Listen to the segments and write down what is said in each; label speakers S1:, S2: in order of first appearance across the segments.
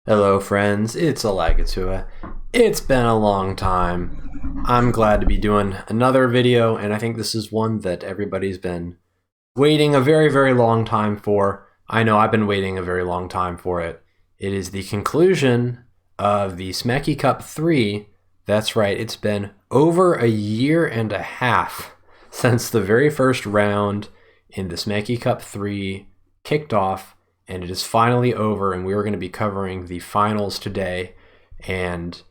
S1: Hello friends, it's Elagatua. It's been a long time. I'm glad to be doing another video, and I think this is one that everybody's been waiting a very long time for. I know I've been waiting a very long time for it. It is the conclusion of the SCOP 3. That's right, it's been over a year and a half since the very first round in the SCOP 3 kicked off, and it is finally over, and we are going to be covering the finals today. And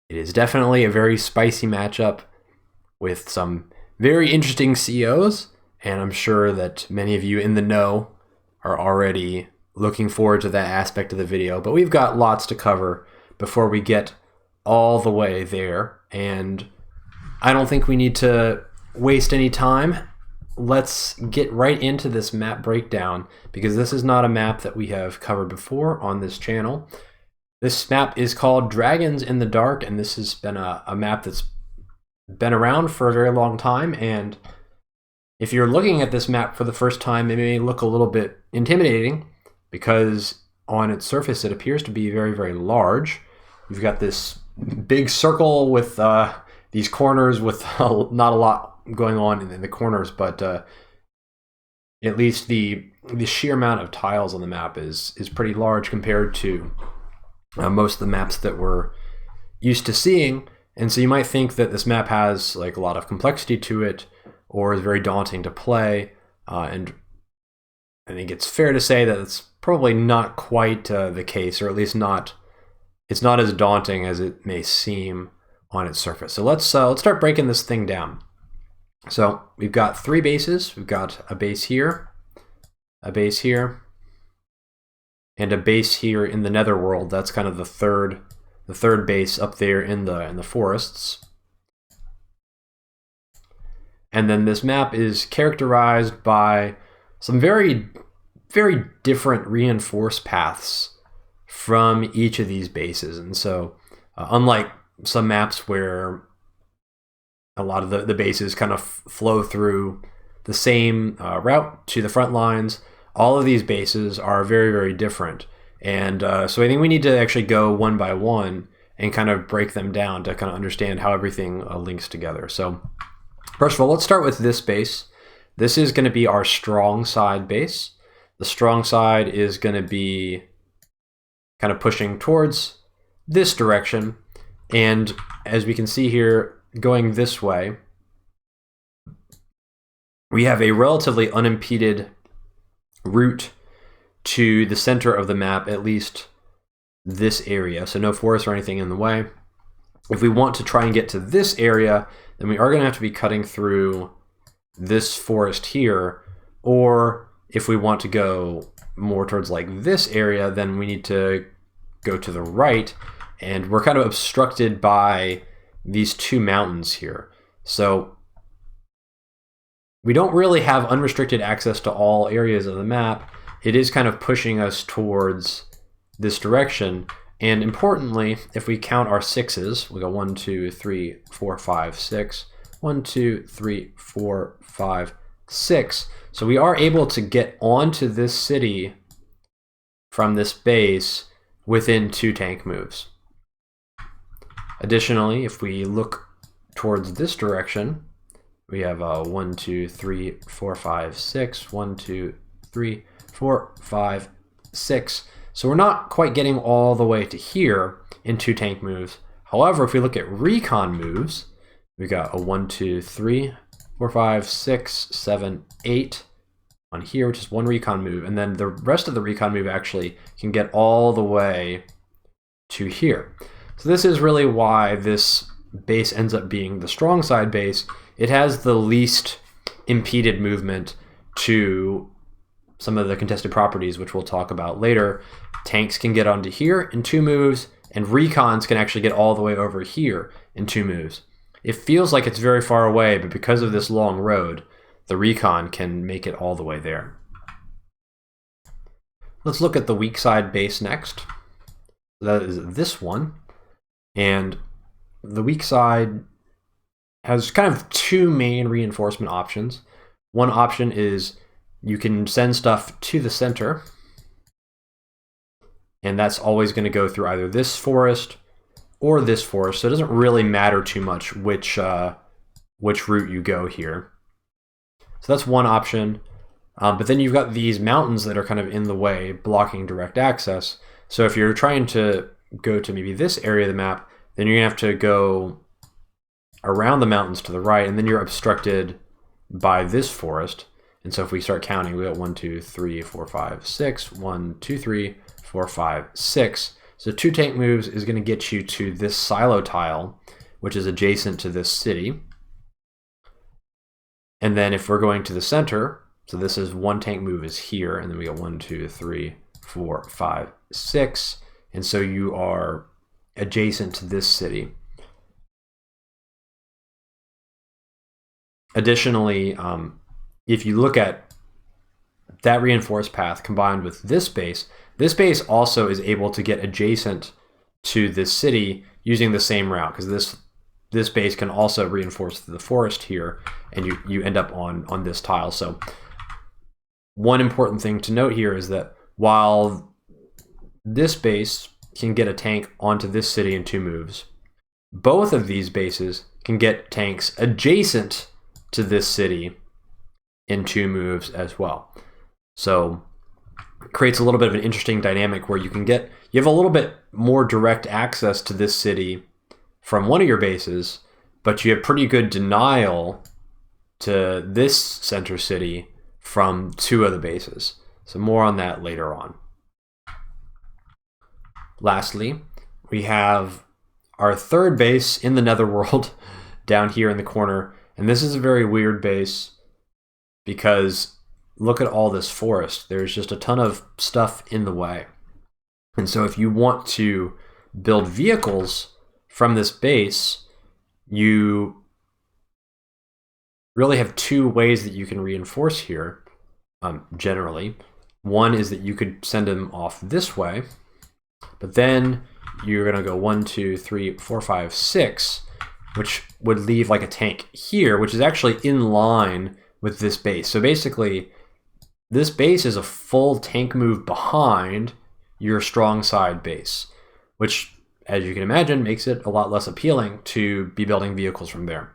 S1: it is definitely a very spicy matchup with some very interesting COs, and I'm sure that many of you in the know are already looking forward to that aspect of the video. But we've got lots to cover before we get all the way there, and I don't think we need to waste any time. Let's get right into this map breakdown, because this is not a map that we have covered before on this channel. This map is called Dragons in the Dark, and this has been a map that's been around for a very long time. And if you're looking at this map for the first time, it may look a little bit intimidating, because on its surface it appears to be very large. We've got this big circle with these corners with not a lot going on in the corners, but at least the sheer amount of tiles on the map is pretty large compared to most of the maps that we're used to seeing. And so you might think that this map has like a lot of complexity to it, or is very daunting to play, and I think it's fair to say that it's probably not quite the case, or at least it's not as daunting as it may seem on its surface. So let's start breaking this thing down. So we've got three bases. We've got a base here, a base here, and a base here in the netherworld. That's kind of the third base up there in the forests. And then this map is characterized by some very different reinforced paths from each of these bases. And so unlike some maps where a lot of the bases kind of flow through the same route to the front lines, all of these bases are very different. And so I think we need to actually go one by one and kind of break them down to kind of understand how everything links together. So first of all, let's start with this base. This is going to be our strong side base. The strong side is going to be kind of pushing towards this direction. And as we can see here, going this way, we have a relatively unimpeded route to the center of the map, at least this area. So no forest or anything in the way. If we want to try and get to this area, then we are going to have to be cutting through this forest here. Or if we want to go more towards like this area, then we need to go to the right. And we're kind of obstructed by these two mountains here. So we don't really have unrestricted access to all areas of the map. It is kind of pushing us towards this direction. And importantly, if we count our sixes, we go 1, 2, 3, 4, 5, 6. 1, 2, 3, 4, 5, 6. So we are able to get onto this city from this base within 2 tank moves. Additionally, if we look towards this direction, we have 1, 2, 3, 4, 5, 6. 1, 2, 3, 4, 5, 6. So we're not quite getting all the way to here in 2 tank moves. However, if we look at recon moves, we got a 1, 2, 3, 4, 5, 6, 7, 8 on here, which is 1 recon move. And then the rest of the recon move actually can get all the way to here. So this is really why this base ends up being the strong side base. It has the least impeded movement to some of the contested properties, which we'll talk about later. Tanks can get onto here in 2 moves, and recons can actually get all the way over here in 2 moves. It feels like it's very far away, but because of this long road, the recon can make it all the way there. Let's look at the weak side base next. That is this one. And the weak side has kind of 2 main reinforcement options. One option is you can send stuff to the center, and that's always going to go through either this forest or this forest, so it doesn't really matter too much which route you go here. So that's one option. But then you've got these mountains that are kind of in the way, blocking direct access. So if you're trying to go to maybe this area of the map, then you're gonna have to go around the mountains to the right, and then you're obstructed by this forest. And so if we start counting, we got 1, 2, 3, 4, 5, 6, 1, 2, 3, 4, 5, 6. So 2 tank moves is gonna get you to this silo tile, which is adjacent to this city. And then if we're going to the center, so this is 1 tank move is here, and then we got 1, 2, 3, 4, 5, 6. And so you are adjacent to this city. Additionally, if you look at that reinforced path combined with this base also is able to get adjacent to this city using the same route, because this base can also reinforce the forest here, and you end up on this tile. So one important thing to note here is that while this base can get a tank onto this city in 2 moves, both of these bases can get tanks adjacent to this city in 2 moves as well. So it creates a little bit of an interesting dynamic where you have a little bit more direct access to this city from one of your bases, but you have pretty good denial to this center city from 2 of the bases. So more on that later on. Lastly, we have our 3rd base in the netherworld down here in the corner. And this is a very weird base because look at all this forest. There's just a ton of stuff in the way. And so if you want to build vehicles from this base, you really have 2 ways that you can reinforce here, generally. One is that you could send them off this way, but then you're going to go 1, 2, 3, 4, 5, 6, which would leave like a tank here, which is actually in line with this base. So basically, this base is a full tank move behind your strong side base, which, as you can imagine, makes it a lot less appealing to be building vehicles from there.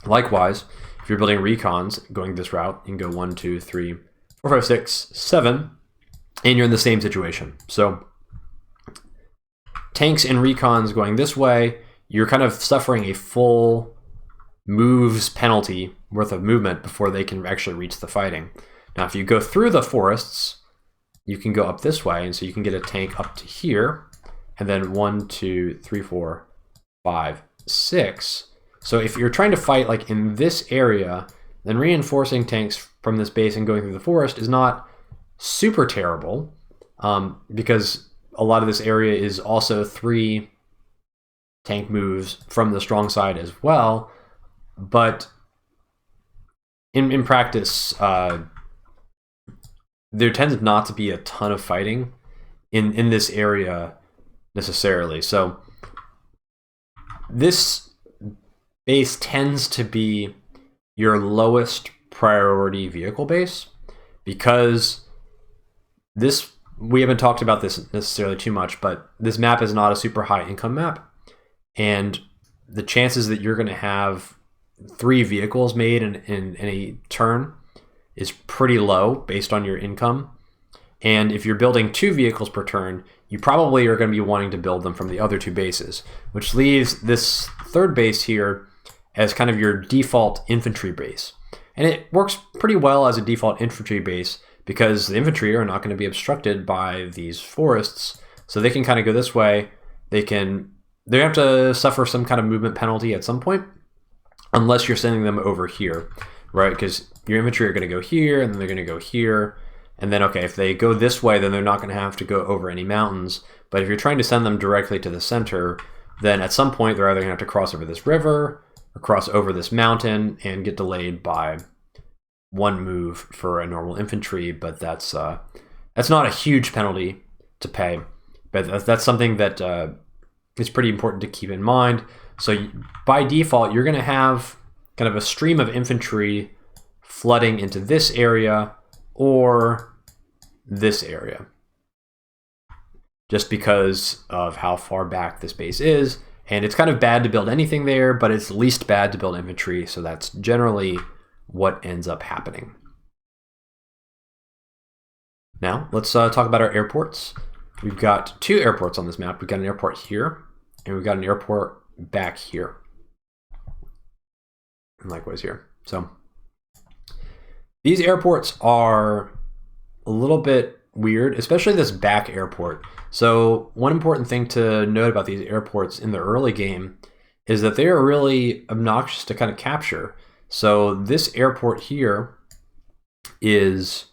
S1: Likewise, if you're building recons going this route, you can go 1, 2, 3, 4, 5, 6, 7, and you're in the same situation. So tanks and recons going this way, you're kind of suffering a full moves penalty worth of movement before they can actually reach the fighting. Now, if you go through the forests, you can go up this way, and so you can get a tank up to here, and then 1, 2, 3, 4, 5, 6. So if you're trying to fight like in this area, then reinforcing tanks from this base and going through the forest is not super terrible, because a lot of this area is also 3 tank moves from the strong side as well. But in practice, there tends not to be a ton of fighting in this area necessarily. So this base tends to be your lowest priority vehicle base, because we haven't talked about this necessarily too much, but this map is not a super high income map, and the chances that you're going to have 3 vehicles made in a turn is pretty low based on your income. And if you're building 2 vehicles per turn, you probably are going to be wanting to build them from the other 2 bases, which leaves this 3rd base here as kind of your default infantry base. And it works pretty well as a default infantry base because the infantry are not going to be obstructed by these forests, so they can kind of go this way. They have to suffer some kind of movement penalty at some point, unless you're sending them over here, right? Because your infantry are going to go here, and then they're going to go here. And then, okay, if they go this way, then they're not going to have to go over any mountains. But if you're trying to send them directly to the center, then at some point they're either going to have to cross over this river or cross over this mountain and get delayed by 1 move for a normal infantry. But that's not a huge penalty to pay. But that's something that is pretty important to keep in mind. So by default, you're going to have kind of a stream of infantry flooding into this area or this area. just because of how far back this base is. And it's kind of bad to build anything there, but it's least bad to build infantry. So that's generally what ends up happening. Now, let's talk about our airports. We've got 2 airports on this map. We've got an airport here, and we've got an airport back here. And likewise here. So these airports are a little bit weird, especially this back airport. So one important thing to note about these airports in the early game is that they are really obnoxious to kind of capture. So this airport here is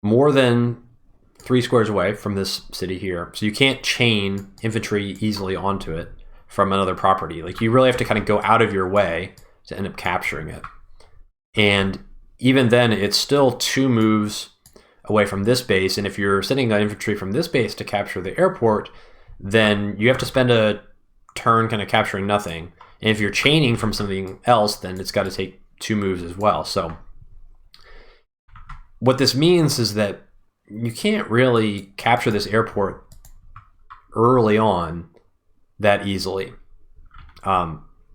S1: more than 3 squares away from this city here. So you can't chain infantry easily onto it from another property. Like, you really have to kind of go out of your way to end up capturing it. And even then, it's still 2 moves away from this base. And if you're sending that infantry from this base to capture the airport, then you have to spend a turn kind of capturing nothing. And if you're chaining from something else, then it's got to take 2 moves as well. So what this means is that you can't really capture this airport early on that easily,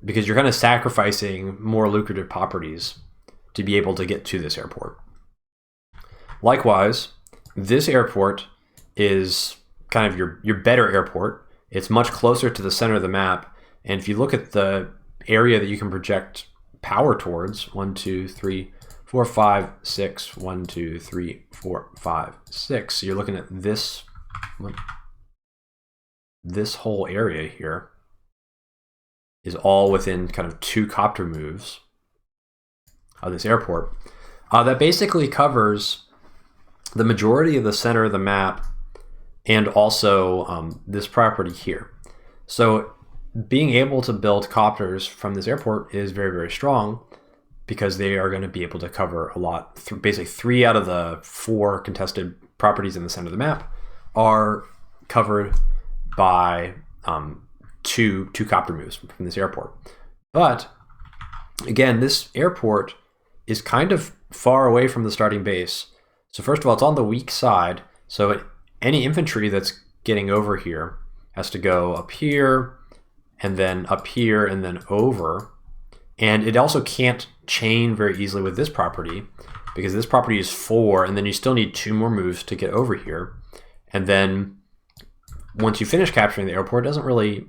S1: because you're kind of sacrificing more lucrative properties to be able to get to this airport. Likewise, this airport is kind of your better airport. It's much closer to the center of the map. And if you look at the area that you can project power towards, 1, 2, 3, 4, 5, 6, 1, 2, 3, 4, 5, 6. So you're looking at this whole area here is all within kind of 2 copter moves of this airport. That basically covers the majority of the center of the map and also this property here. So being able to build copters from this airport is very, very strong, because they are going to be able to cover a lot. Basically 3 out of the 4 contested properties in the center of the map are covered by two copter moves from this airport. But again, this airport is kind of far away from the starting base. So first of all, it's on the weak side. So any infantry that's getting over here has to go up here, and then up here, and then over. And it also can't chain very easily with this property, because this property is 4, and then you still need 2 more moves to get over here. And then once you finish capturing the airport, it doesn't really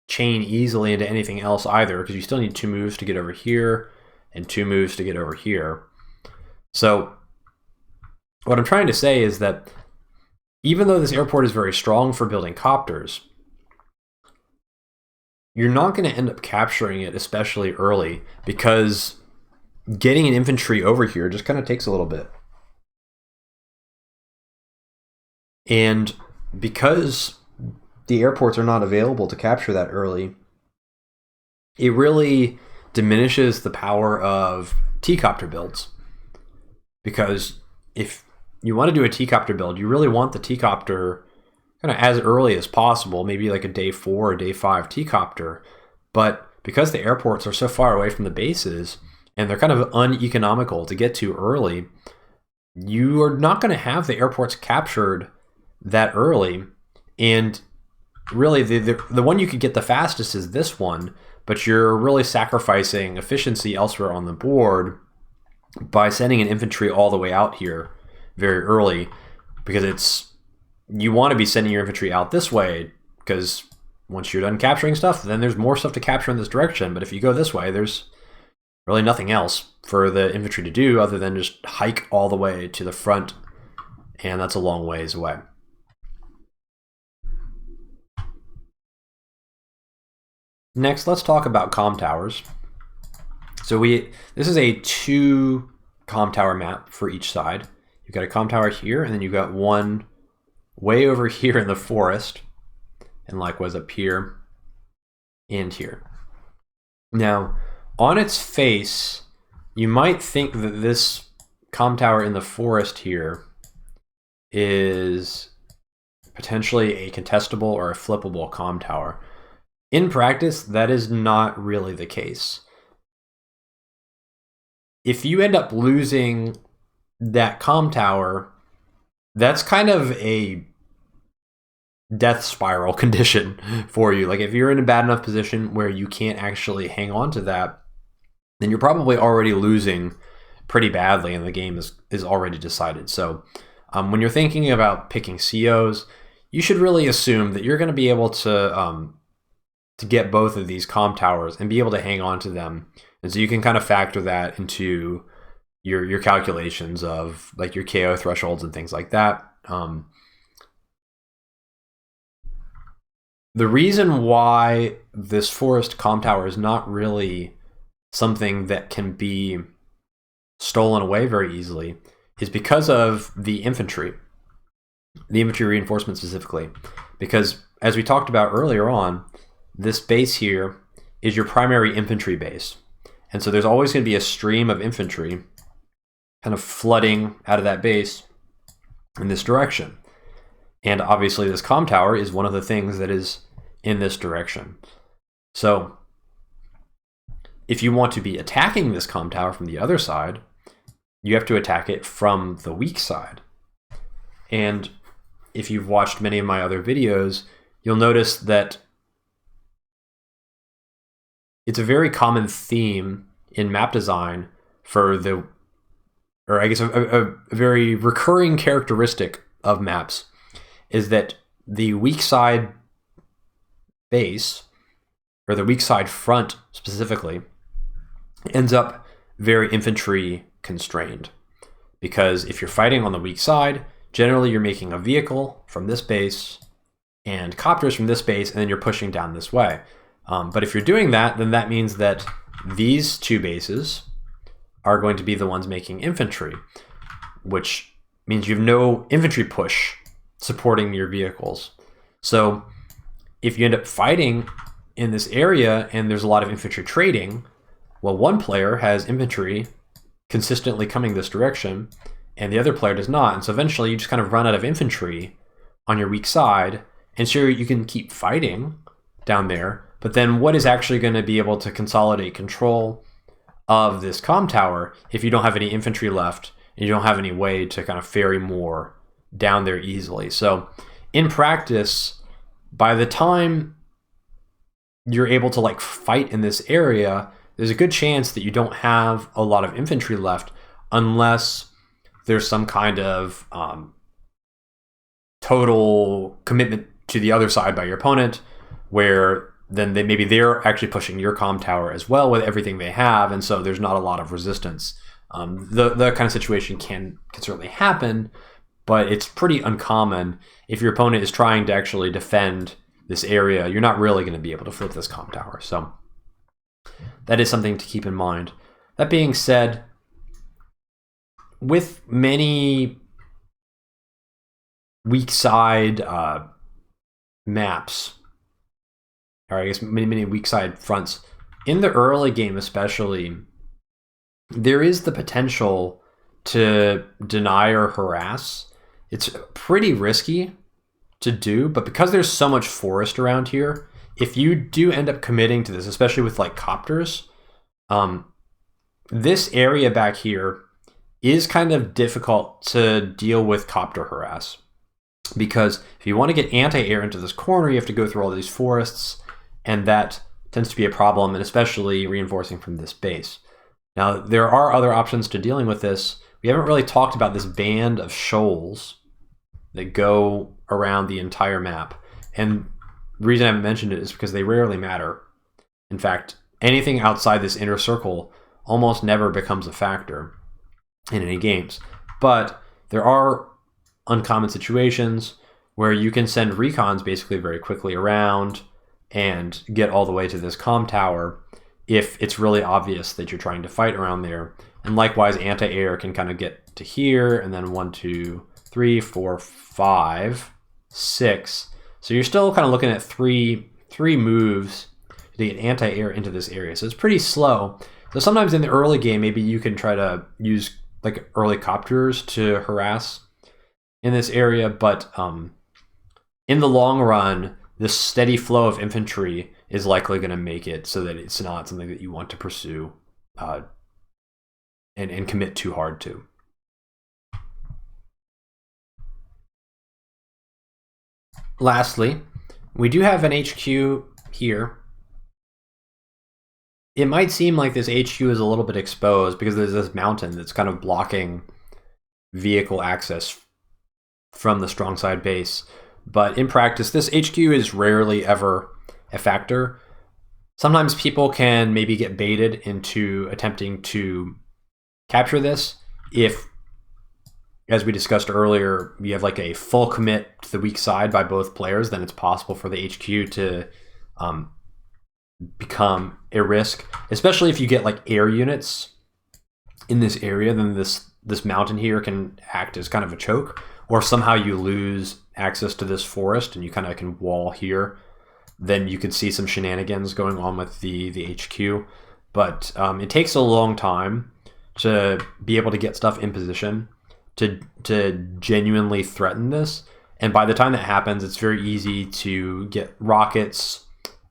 S1: chain easily into anything else either, because you still need 2 moves to get over here and 2 moves to get over here. So what I'm trying to say is that even though this airport is very strong for building copters, you're not going to end up capturing it especially early, because getting an infantry over here just kind of takes a little bit. And because the airports are not available to capture that early, it really diminishes the power of T-copter builds. Because if you want to do a T-copter build, you really want the T-copter kind of as early as possible, maybe like a day 4 or day 5 T-copter. But because the airports are so far away from the bases and they're kind of uneconomical to get to early, you are not going to have the airports captured that early. And really the one you could get the fastest is this one, but you're really sacrificing efficiency elsewhere on the board by sending an infantry all the way out here very early, because you want to be sending your infantry out this way, because once you're done capturing stuff, then there's more stuff to capture in this direction. But if you go this way, there's really nothing else for the infantry to do other than just hike all the way to the front, and that's a long ways away. Next, let's talk about comm towers. So this is a 2 comm tower map for each side. You've got a comm tower here, and then you've got one way over here in the forest, and likewise up here and here. Now, on its face, you might think that this comm tower in the forest here is potentially a contestable or a flippable comm tower. In practice, that is not really the case. If you end up losing that comm tower, that's kind of a death spiral condition for you. Like if you're in a bad enough position where you can't actually hang on to that, then you're probably already losing pretty badly and the game is already decided. So when you're thinking about picking COs, you should really assume that you're going to be able to get both of these comm towers and be able to hang on to them. And so you can kind of factor that into your calculations of like your KO thresholds and things like that. The reason why this forest comm tower is not really something that can be stolen away very easily is because of the infantry reinforcement specifically. Because as we talked about earlier on, this base here is your primary infantry base. And so there's always going to be a stream of infantry kind of flooding out of that base in this direction. And obviously this comm tower is one of the things that is in this direction. So if you want to be attacking this comm tower from the other side, you have to attack it from the weak side. And if you've watched many of my other videos, you'll notice that it's a very common theme in map design for a very recurring characteristic of maps is that the weak side base, or the weak side front specifically, ends up very infantry constrained. Because if you're fighting on the weak side, generally you're making a vehicle from this base and copters from this base, and then you're pushing down this way. But if you're doing that, then that means that these two bases are going to be the ones making infantry, which means you have no infantry push supporting your vehicles. So if you end up fighting in this area and there's a lot of infantry trading, well, one player has infantry consistently coming this direction and the other player does not. And so eventually you just kind of run out of infantry on your weak side. And sure, you can keep fighting down there, but then what is actually going to be able to consolidate control of this comm tower if you don't have any infantry left and you don't have any way to kind of ferry more down there easily? So in practice, by the time you're able to like fight in this area, there's a good chance that you don't have a lot of infantry left unless there's some kind of total commitment to the other side by your opponent, where then maybe they're actually pushing your comm tower as well with everything they have, and so there's not a lot of resistance. The kind of situation can certainly happen, but it's pretty uncommon. If your opponent is trying to actually defend this area, you're not really going to be able to flip this comm tower. So that is something to keep in mind. That being said, with many weak side maps, or I guess many weak side fronts, in the early game especially, there is the potential to deny or harass. It's pretty risky to do, but because there's so much forest around here, if you do end up committing to this, especially with like copters, this area back here is kind of difficult to deal with copter harass, because if you want to get anti-air into this corner, you have to go through all these forests, and that tends to be a problem, and especially reinforcing from this base. Now, there are other options to dealing with this. We haven't really talked about this band of shoals that go around the entire map, and the reason I haven't mentioned it is because they rarely matter. In fact, anything outside this inner circle almost never becomes a factor in any games. But there are uncommon situations where you can send recons basically very quickly around and get all the way to this comm tower if it's really obvious that you're trying to fight around there. And likewise, anti-air can kind of get to here, and then 1, 2, 3, 4, 5, 6. So you're still kind of looking at three moves to get anti-air into this area. So it's pretty slow. So sometimes in the early game, maybe you can try to use like early copters to harass in this area, but in the long run, this steady flow of infantry is likely going to make it so that it's not something that you want to pursue and commit too hard to. lastly, we do have an HQ here. It might seem like this HQ is a little bit exposed because there's this mountain that's kind of blocking vehicle access from the strong side base. But in practice, this HQ is rarely ever a factor. Sometimes people can maybe get baited into attempting to capture this if, as we discussed earlier, you have like a full commit to the weak side by both players, then it's possible for the HQ to become a risk, especially if you get like air units in this area. Then this mountain here can act as kind of a choke, or somehow you lose access to this forest and you kind of can wall here. Then you could see some shenanigans going on with the HQ. But it takes a long time to be able to get stuff in position to genuinely threaten this. And by the time that happens, it's very easy to get rockets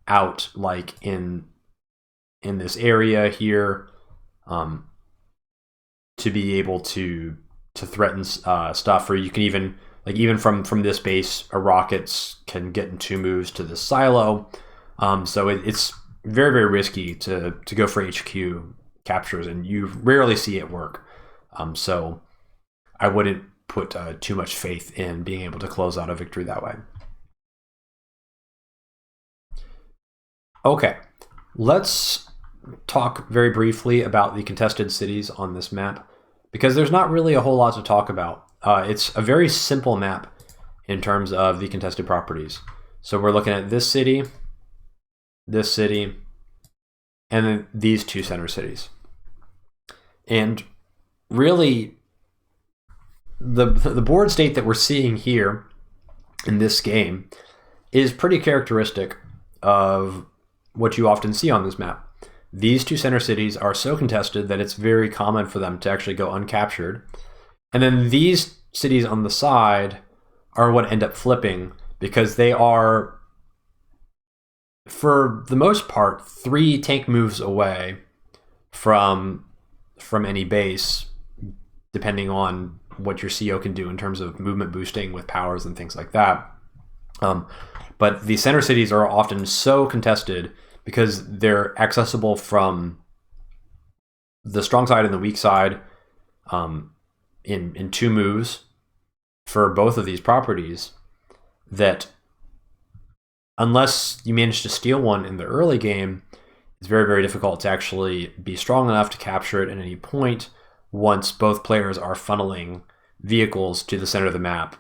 S1: out, like in this area here, to be able to threaten stuff. Or you can even from this base, rockets can get in 2 moves to this silo. So it's very, very risky to go for HQ captures, and you rarely see it work. So I wouldn't put too much faith in being able to close out a victory that way. Okay, let's talk very briefly about the contested cities on this map, because there's not really a whole lot to talk about. It's a very simple map in terms of the contested properties. So we're looking at this city, and then these 2 center cities. And really, the board state that we're seeing here in this game is pretty characteristic of what you often see on this map. These 2 center cities are so contested that it's very common for them to actually go uncaptured. And then these cities on the side are what end up flipping, because they are, for the most part, 3 tank moves away from any base, depending on what your CO can do in terms of movement boosting with powers and things like that. But the center cities are often so contested because they're accessible from the strong side and the weak side in 2 moves for both of these properties, that unless you manage to steal one in the early game, it's very, very difficult to actually be strong enough to capture it at any point once both players are funneling vehicles to the center of the map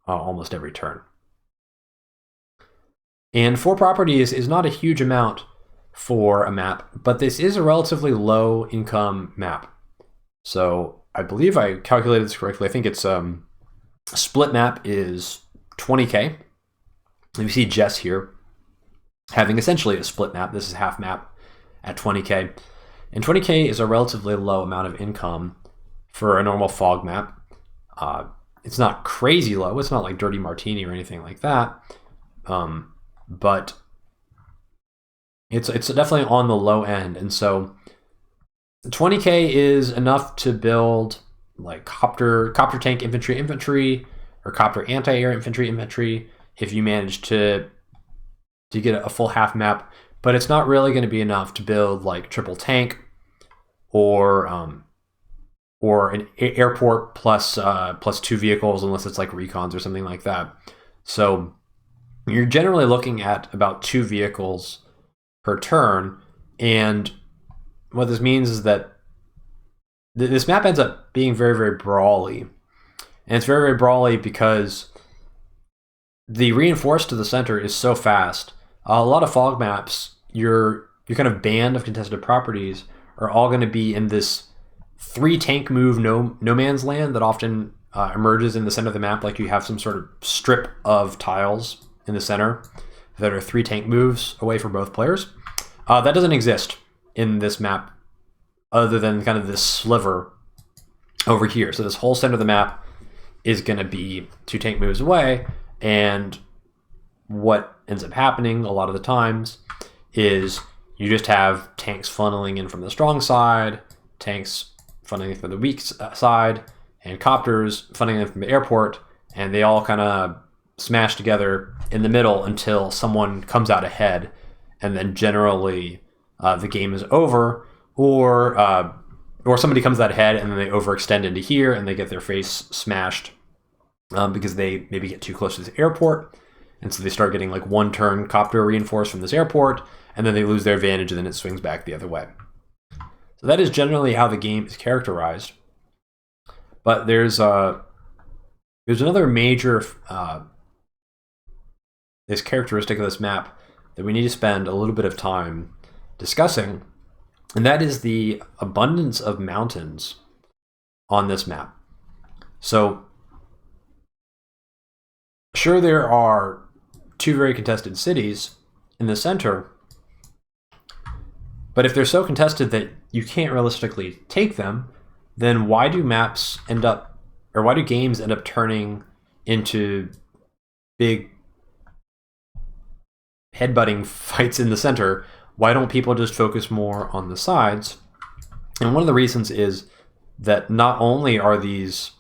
S1: almost every turn. And 4 properties is not a huge amount for a map, but this is a relatively low income map. So I believe I calculated this correctly. I think it's split map is 20K. You see Jess here having essentially a split map. This is half map at 20K. And 20K is a relatively low amount of income for a normal fog map. It's not crazy low. It's not like Dirty Martini or anything like that. But it's definitely on the low end. And so 20K is enough to build like copter tank infantry, or copter anti-air infantry if you manage to get a full half map. But it's not really going to be enough to build like triple tank or an airport plus 2 vehicles, unless it's like recons or something like that. So you're generally looking at about 2 vehicles per turn. And what this means is that this map ends up being very, very brawly. And it's very, very brawly because the reinforced to the center is so fast. A lot of fog maps, your kind of band of contested properties are all going to be in this 3 tank move no man's land that often emerges in the center of the map. Like you have some sort of strip of tiles in the center that are 3 tank moves away from both players. That doesn't exist in this map, other than kind of this sliver over here. So this whole center of the map is going to be 2 tank moves away. And what ends up happening a lot of the times is you just have tanks funneling in from the strong side, tanks funneling in from the weak side, and copters funneling in from the airport, and they all kind of smashed together in the middle until someone comes out ahead, and then generally the game is over, or somebody comes out ahead and then they overextend into here and they get their face smashed because they maybe get too close to the airport, and so they start getting like one turn copter reinforced from this airport, and then they lose their advantage and then it swings back the other way. So that is generally how the game is characterized. But there's another major this characteristic of this map that we need to spend a little bit of time discussing, and that is the abundance of mountains on this map. So sure, there are two very contested cities in the center, but if they're so contested that you can't realistically take them, then why do games end up turning into big headbutting fights in the center? Why don't people just focus more on the sides? And one of the reasons is that not only are these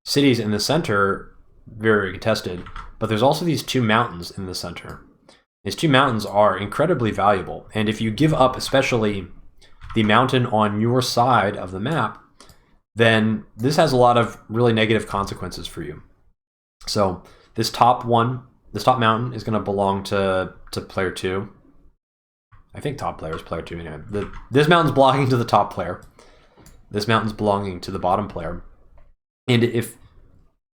S1: cities in the center very contested, but there's also these two mountains in the center. These two mountains are incredibly valuable, and if you give up especially the mountain on your side of the map, then this has a lot of really negative consequences for you. So this top mountain is going to belong to player 2. I think top player is player 2 anyway. This mountain's belonging to the top player. This mountain's belonging to the bottom player. And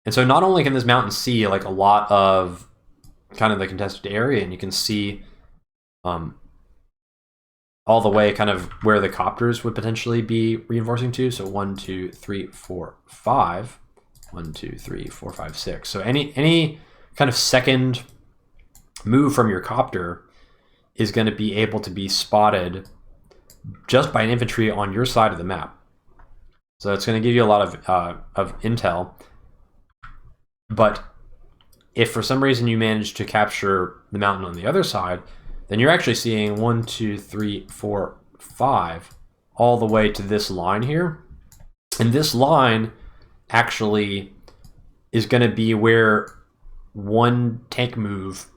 S1: so not only can this mountain see like a lot of kind of the contested area, and you can see all the way kind of where the copters would potentially be reinforcing to. So 1, 2, 3, 4, 5. 1, 2, 3, 4, 5, 6. So any kind of second move from your copter is going to be able to be spotted just by an infantry on your side of the map. So it's going to give you a lot of intel. But if for some reason you manage to capture the mountain on the other side, then you're actually seeing 1, 2, 3, 4, 5 all the way to this line here. And this line actually is going to be where one tank move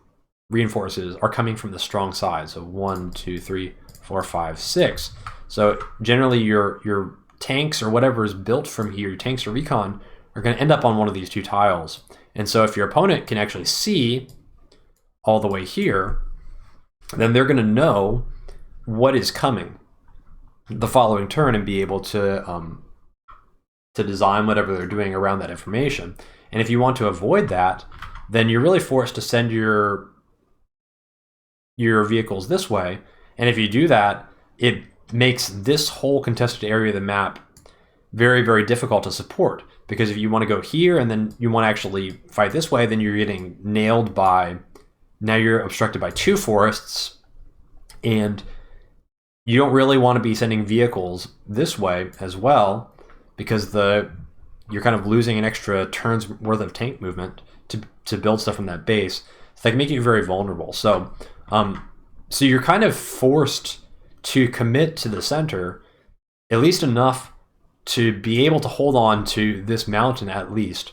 S1: reinforces are coming from the strong side. So 1, 2, 3, 4, 5, 6. So generally your tanks or whatever is built from here, your tanks or recon, are going to end up on one of these two tiles. And so if your opponent can actually see all the way here, then they're going to know what is coming the following turn and be able to design whatever they're doing around that information. And if you want to avoid that, then you're really forced to send your vehicles this way. And if you do that, it makes this whole contested area of the map very, very difficult to support. Because if you want to go here and then you want to actually fight this way, then you're getting nailed by, now you're obstructed by two forests, and you don't really want to be sending vehicles this way as well, because you're kind of losing an extra turn's worth of tank movement to build stuff from that base. So that can make you very vulnerable. So you're kind of forced to commit to the center, at least enough to be able to hold on to this mountain at least,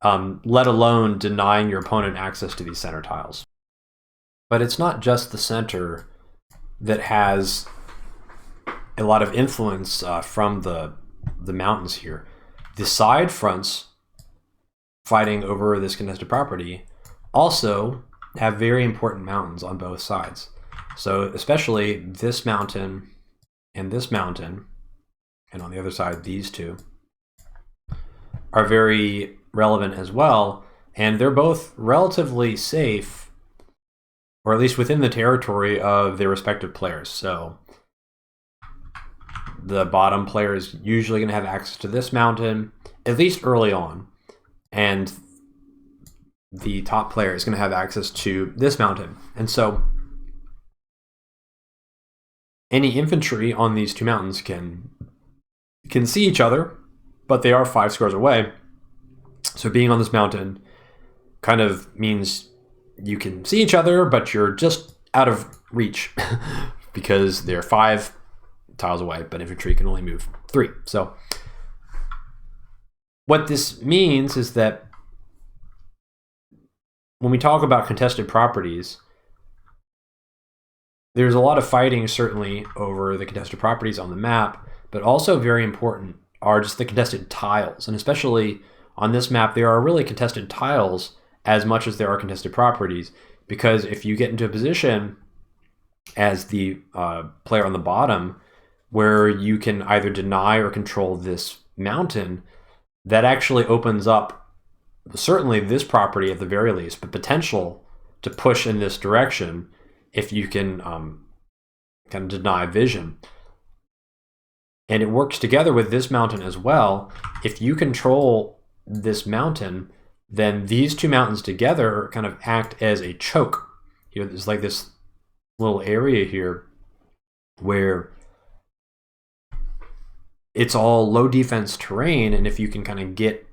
S1: let alone denying your opponent access to these center tiles. But it's not just the center that has a lot of influence from the mountains here. The side fronts fighting over this contested property also have very important mountains on both sides. So especially this mountain, and on the other side, these two are very relevant as well. And they're both relatively safe, or at least within the territory of their respective players. So the bottom player is usually going to have access to this mountain, at least early on. And the top player is going to have access to this mountain. And so any infantry on these two mountains can see each other, but they are 5 squares away. So being on this mountain kind of means you can see each other, but you're just out of reach because they're 5 tiles away, but infantry can only move 3. So what this means is that when we talk about contested properties, there's a lot of fighting certainly over the contested properties on the map, but also very important are just the contested tiles. And especially on this map, there are really contested tiles as much as there are contested properties, because if you get into a position as the player on the bottom where you can either deny or control this mountain, that actually opens up certainly this property at the very least, but potential to push in this direction if you can kind of deny vision. And it works together with this mountain as well. If you control this mountain, then these two mountains together kind of act as a choke. You know, there's like this little area here where it's all low defense terrain, and if you can kind of get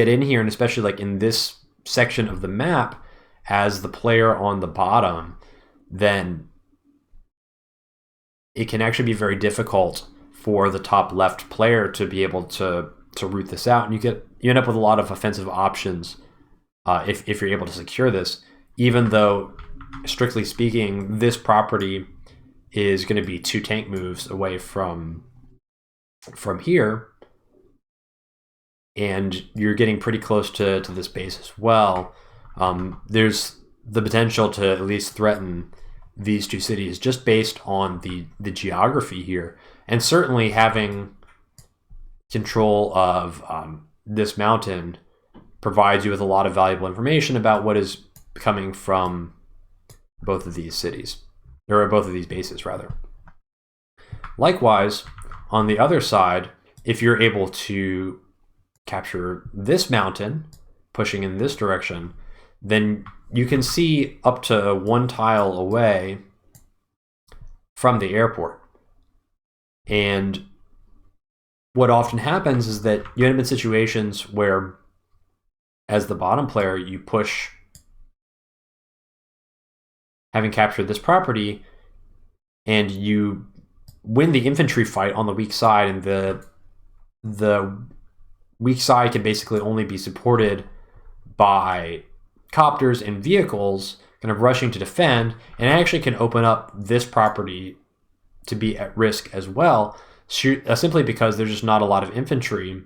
S1: in here, and especially like in this section of the map as the player on the bottom, then it can actually be very difficult for the top left player to be able to root this out, and you end up with a lot of offensive options if you're able to secure this, even though strictly speaking this property is going to be 2 tank moves away from here, and you're getting pretty close to this base as well. There's the potential to at least threaten these 2 cities just based on the geography here, and certainly having control of this mountain provides you with a lot of valuable information about what is coming from both of these cities, or both of these bases rather. Likewise, on the other side, if you're able to capture this mountain pushing in this direction, then you can see up to 1 tile away from the airport. And what often happens is that you end up in situations where, as the bottom player, you push, having captured this property, and you win the infantry fight on the weak side, and the weak side can basically only be supported by copters and vehicles kind of rushing to defend, and actually can open up this property to be at risk as well, simply because there's just not a lot of infantry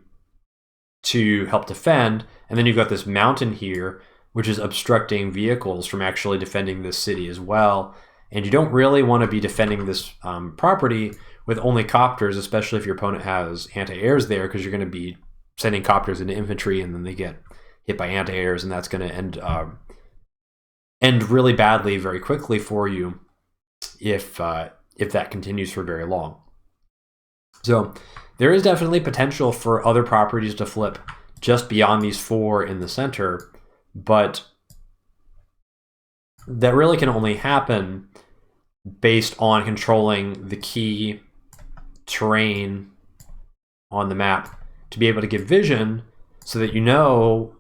S1: to help defend. And then you've got this mountain here, which is obstructing vehicles from actually defending this city as well. And you don't really want to be defending this property with only copters, especially if your opponent has anti-airs there, because you're going to be sending copters into infantry, and then they get hit by anti-airs, and that's going to end really badly very quickly for you if that continues for very long. So there is definitely potential for other properties to flip just beyond these 4 in the center, but that really can only happen based on controlling the key terrain on the map to be able to give vision, so that you know,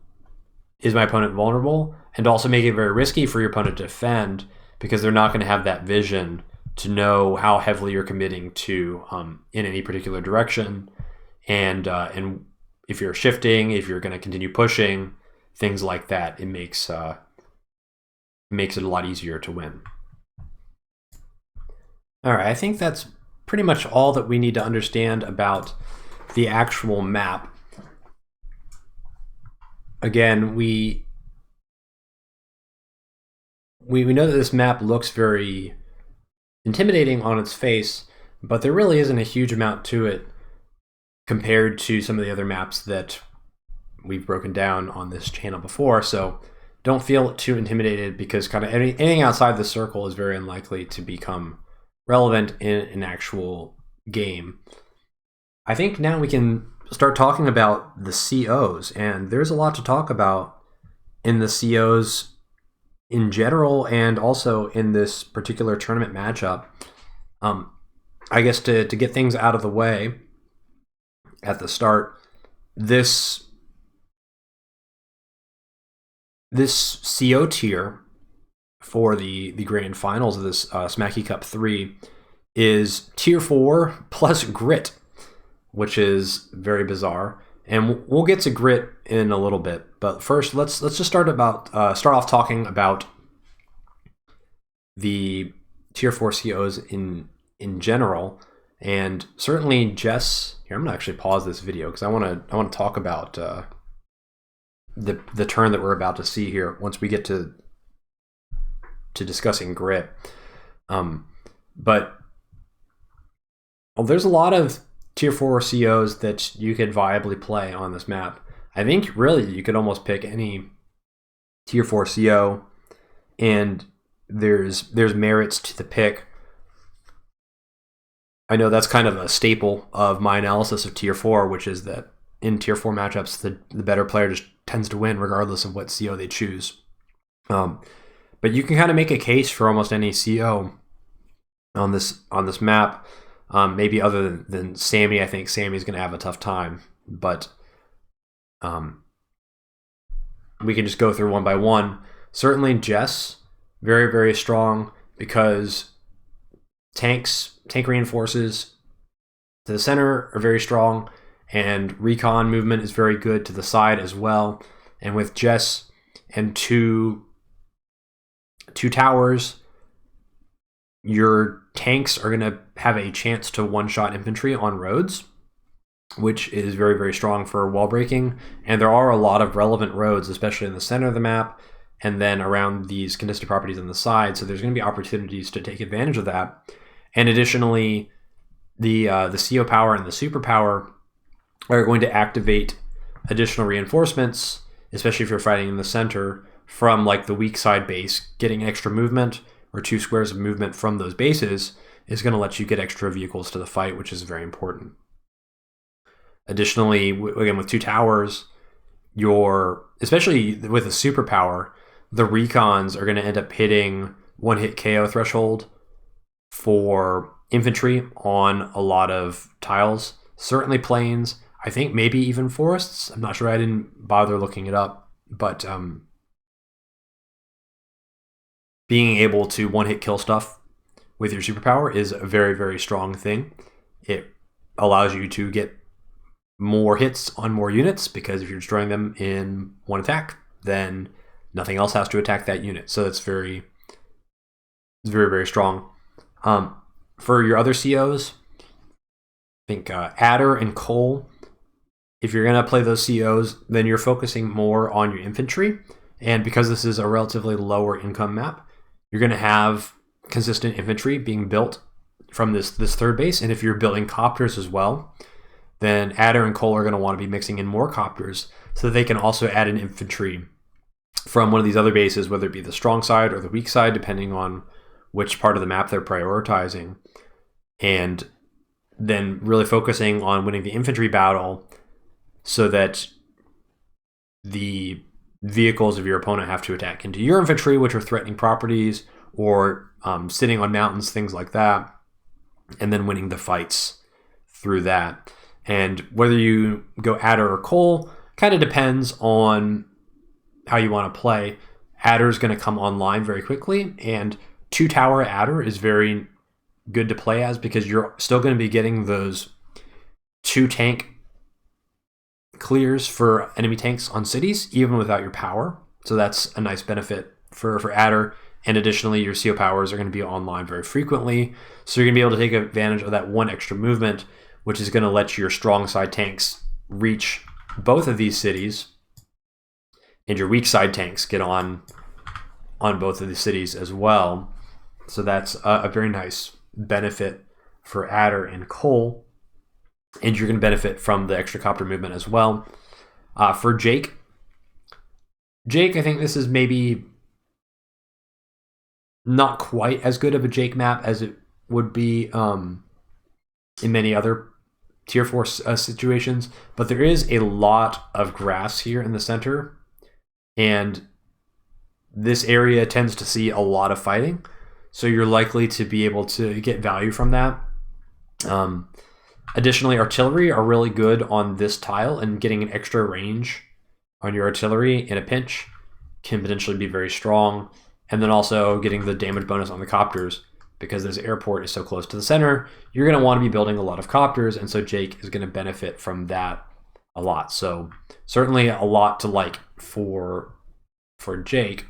S1: is my opponent vulnerable, and also make it very risky for your opponent to defend, because they're not going to have that vision to know how heavily you're committing to in any particular direction, and if you're shifting, if you're going to continue pushing, things like that. It makes it a lot easier to win. All right, I think that's pretty much all that we need to understand about the actual map. Again, we know that this map looks very intimidating on its face, but there really isn't a huge amount to it compared to some of the other maps that we've broken down on this channel before. So don't feel too intimidated, because kind of anything outside the circle is very unlikely to become relevant in an actual game. I think now we can start talking about the COs, and there's a lot to talk about in the COs in general, and also in this particular tournament matchup. I guess to get things out of the way at the start, this CO tier for the grand finals of this Smacky Cup 3 is tier 4 plus Grit, which is very bizarre. and we'll get to Grit in a little bit. But first, let's just start off talking about the tier 4 COs in general, and certainly Jess. Here, I'm gonna actually pause this video because I want to talk about the turn that we're about to see here once we get to discussing Grit. But there's a lot of tier 4 COs that you could viably play on this map. I think really you could almost pick any tier 4 CO, and there's merits to the pick. I know that's kind of a staple of my analysis of tier 4, which is that in tier 4 matchups, the better player just tends to win regardless of what CO they choose. But you can kind of make a case for almost any CO on this map. Maybe other than Sammy. I think Sammy's going to have a tough time, but we can just go through one by one. Certainly Jess, very, very strong because tank reinforces to the center are very strong, and recon movement is very good to the side as well. And with Jess and two towers, your tanks are going to have a chance to one-shot infantry on roads, which is very, very strong for wall breaking. And there are a lot of relevant roads, especially in the center of the map, and then around these contested properties on the side. So there's going to be opportunities to take advantage of that. And additionally, the CO power and the superpower are going to activate additional reinforcements, especially if you're fighting in the center, from like the weak side base. Getting extra movement or 2 squares of movement from those bases is going to let you get extra vehicles to the fight, which is very important. Additionally, again, with 2 towers, especially with a superpower, the recons are going to end up hitting 1-hit KO threshold for infantry on a lot of tiles. Certainly plains, I think maybe even forests. I'm not sure, I didn't bother looking it up, but being able to 1-hit kill stuff with your superpower is a very, very strong thing. It allows you to get more hits on more units, because if you're destroying them in one attack, then nothing else has to attack that unit. So it's very, very strong. For your other COs, I think Adder and Cole, if you're going to play those COs, then you're focusing more on your infantry. And because this is a relatively lower income map, you're going to have consistent infantry being built from this third base. And if you're building copters as well, then Adder and Cole are going to want to be mixing in more copters so that they can also add an infantry from one of these other bases, whether it be the strong side or the weak side, depending on which part of the map they're prioritizing. And then really focusing on winning the infantry battle so that the vehicles of your opponent have to attack into your infantry, which are threatening properties or sitting on mountains, things like that, and then winning the fights through that. And whether you go Adder or Cole kind of depends on how you want to play. Adder is going to come online very quickly, and 2-tower Adder is very good to play as, because you're still going to be getting those 2 tank clears for enemy tanks on cities, even without your power. So that's a nice benefit for Adder. And additionally, your CO powers are going to be online very frequently. So you're going to be able to take advantage of that 1 extra movement, which is going to let your strong side tanks reach both of these cities, and your weak side tanks get on both of the cities as well. So that's a very nice benefit for Adder and Cole. And you're going to benefit from the extra copter movement as well. For Jake, I think this is maybe not quite as good of a Jake map as it would be in many other tier 4 situations, but there is a lot of grass here in the center, and this area tends to see a lot of fighting, so you're likely to be able to get value from that. Additionally, artillery are really good on this tile, and getting an extra range on your artillery in a pinch can potentially be very strong. And then also getting the damage bonus on the copters, because this airport is so close to the center, you're going to want to be building a lot of copters, and so Jake is going to benefit from that a lot. So certainly a lot to like for Jake.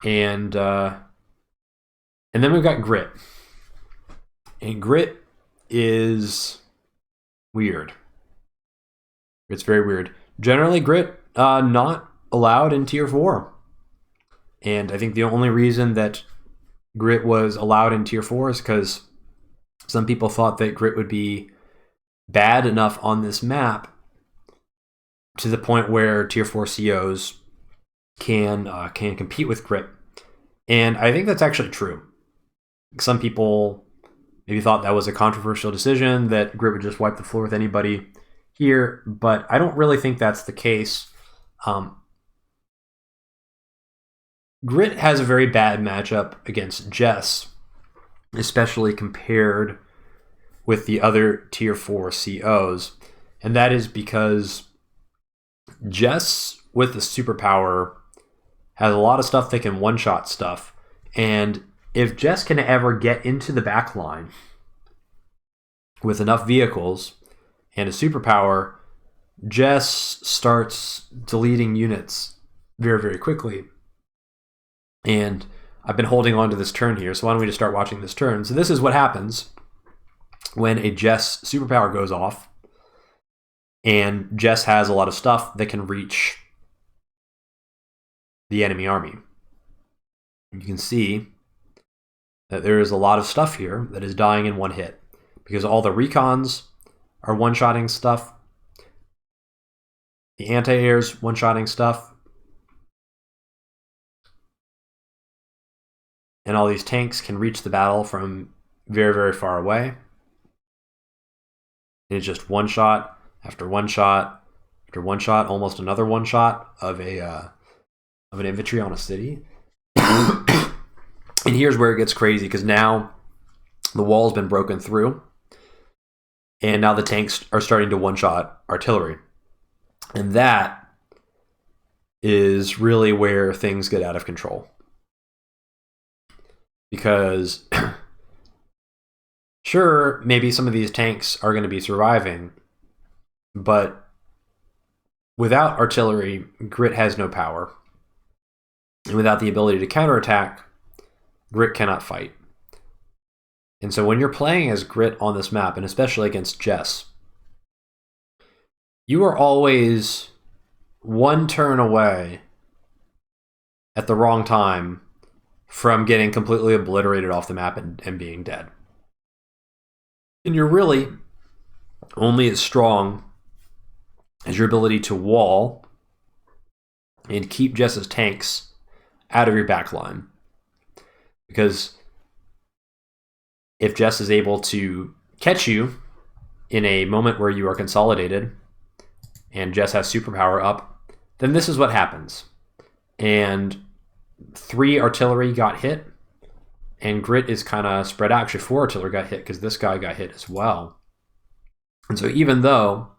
S1: And then we've got Grit. And Grit is weird. It's very weird. Generally, Grit not allowed in tier 4. And I think the only reason that Grit was allowed in tier 4 is because some people thought that Grit would be bad enough on this map to the point where tier 4 COs can compete with Grit. And I think that's actually true. Some people maybe thought that was a controversial decision, that Grit would just wipe the floor with anybody here, but I don't really think that's the case. Grit has a very bad matchup against Jess, especially compared with the other tier 4 COs, and that is because Jess with the superpower has a lot of stuff that can one-shot stuff, and if Jess can ever get into the back line with enough vehicles and a superpower, Jess starts deleting units very, very quickly. And I've been holding on to this turn here, so why don't we just start watching this turn? So this is what happens when a Jess superpower goes off, and Jess has a lot of stuff that can reach the enemy army. You can see that there is a lot of stuff here that is dying in one hit, because all the recons are one-shotting stuff, the anti-airs one-shotting stuff, and all these tanks can reach the battle from very, very far away. And it's just one shot after one shot after one shot, almost another one shot of an infantry on a city. And here's where it gets crazy, because now the wall's been broken through, and now the tanks are starting to one-shot artillery. And that is really where things get out of control. Because sure, maybe some of these tanks are going to be surviving, but without artillery, Grit has no power. And without the ability to counterattack, Grit cannot fight. And so when you're playing as Grit on this map, and especially against Jess, you are always one turn away at the wrong time from getting completely obliterated off the map and being dead. And you're really only as strong as your ability to wall and keep Jess's tanks out of your backline. Because if Jess is able to catch you in a moment where you are consolidated and Jess has superpower up, then this is what happens. And 3 artillery got hit, and Grit is kind of spread out. Actually, 4 artillery got hit because this guy got hit as well. And so even though,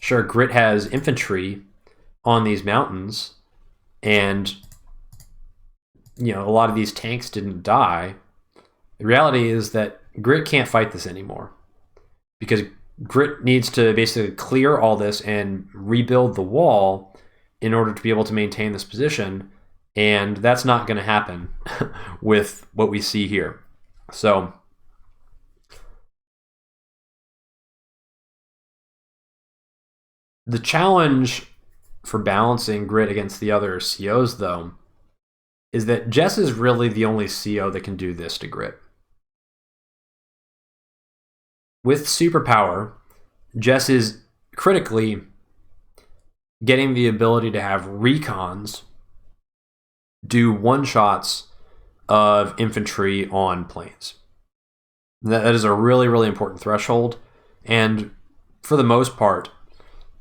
S1: sure, Grit has infantry on these mountains, and a lot of these tanks didn't die, the reality is that Grit can't fight this anymore, because Grit needs to basically clear all this and rebuild the wall in order to be able to maintain this position. And that's not going to happen with what we see here. So the challenge for balancing Grit against the other COs, though, is that Jess is really the only CO that can do this to Grit. With superpower, Jess is critically getting the ability to have recons do one-shots of infantry on planes. That is a really, really important threshold. And for the most part,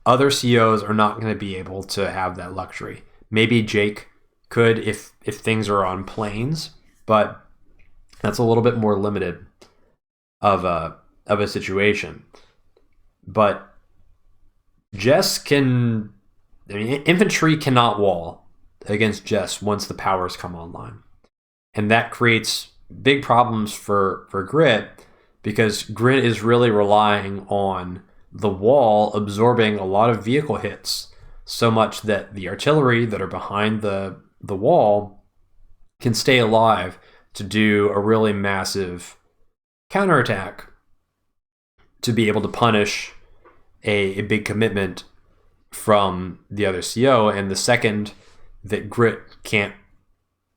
S1: other COs are not going to be able to have that luxury. Maybe Jake could if things are on planes, but that's a little bit more limited of a situation. But Jess can... infantry cannot wall against Jess once the powers come online. And that creates big problems for Grit, because Grit is really relying on the wall absorbing a lot of vehicle hits, so much that the artillery that are behind the wall can stay alive to do a really massive counterattack to be able to punish a big commitment from the other CO. And the second that Grit can't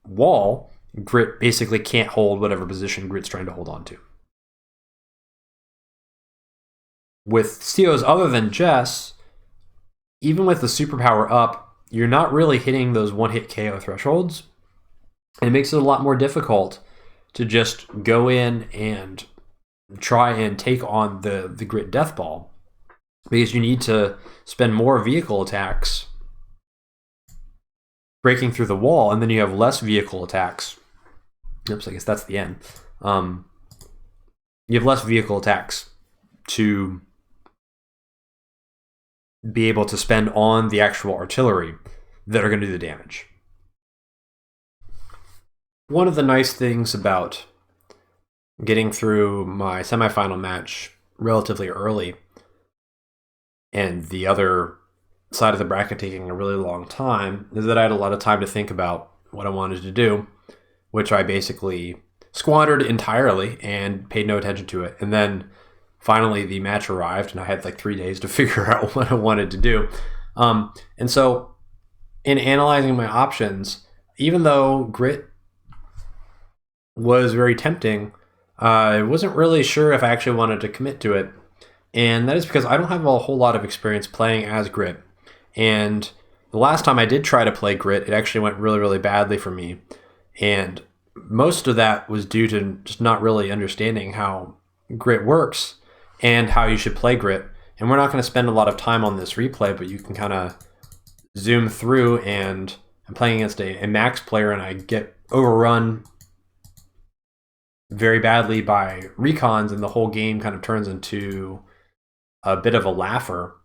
S1: wall, Grit basically can't hold whatever position Grit's trying to hold on to. With COs other than Jess, even with the superpower up, you're not really hitting those one-hit KO thresholds. It makes it a lot more difficult to just go in and try and take on the Grit deathball, because you need to spend more vehicle attacks breaking through the wall, and then you have less vehicle attacks. Oops, I guess that's the end. You have less vehicle attacks to be able to spend on the actual artillery that are going to do the damage. One of the nice things about getting through my semifinal match relatively early, and the other side of the bracket taking a really long time, is that I had a lot of time to think about what I wanted to do, which I basically squandered entirely and paid no attention to it. And then finally the match arrived, and I had like 3 days to figure out what I wanted to do. And so in analyzing my options, even though Grit was very tempting, I wasn't really sure if I actually wanted to commit to it. And that is because I don't have a whole lot of experience playing as Grit. And the last time I did try to play Grit, it actually went really, really badly for me. And most of that was due to just not really understanding how Grit works and how you should play Grit. And we're not going to spend a lot of time on this replay, but you can kind of zoom through, and I'm playing against a max player, and I get overrun very badly by recons, and the whole game kind of turns into a bit of a laugher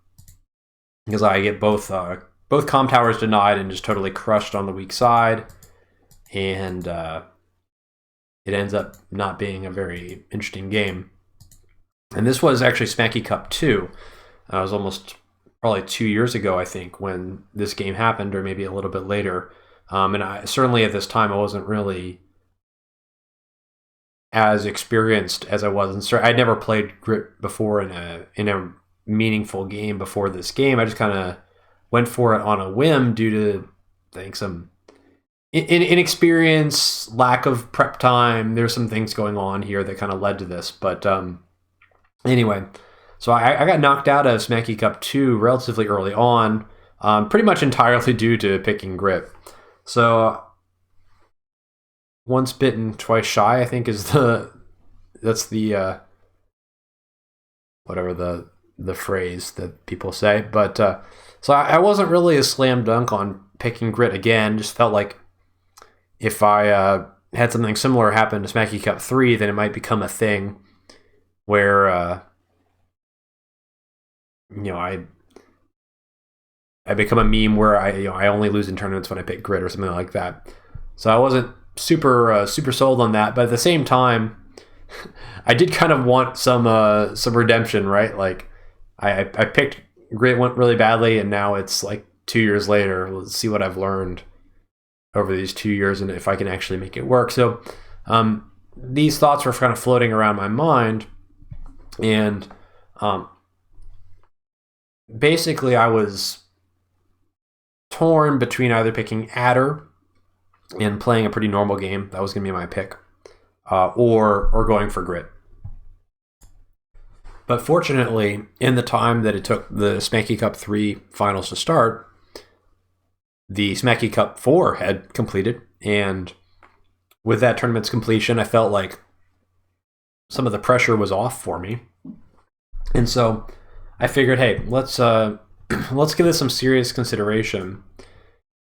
S1: because I get both comm towers denied and just totally crushed on the weak side, and it ends up not being a very interesting game. And this was actually Smacky Cup 2. It was almost probably 2 years ago, I think, when this game happened, or maybe a little bit later. And I certainly at this time I wasn't really as experienced as I was. And I'd never played Grit before in a meaningful game before this game. I just kind of went for it on a whim due to, I think, some inexperience, lack of prep time. There's some things going on here that kind of led to this. But anyway, so I got knocked out of Smacky Cup 2 relatively early on, pretty much entirely due to picking Grit. So once bitten, twice shy, I think that's the whatever the phrase that people say. But so I wasn't really a slam dunk on picking Grit again. Just felt like if I had something similar happen to Smacky Cup 3, then it might become a thing where I become a meme where I only lose in tournaments when I pick Grit or something like that. So I wasn't super sold on that, but at the same time, I did kind of want some redemption, right? Like I picked Grit, went really badly, and now it's like 2 years later. Let's see what I've learned over these 2 years and if I can actually make it work. So these thoughts were kind of floating around my mind, and basically I was torn between either picking Adder and playing a pretty normal game, that was going to be my pick, or going for Grit. But fortunately, in the time that it took the Smacky Cup 3 finals to start, the Smacky Cup 4 had completed, and with that tournament's completion, I felt like some of the pressure was off for me. And so I figured, hey, let's give this some serious consideration.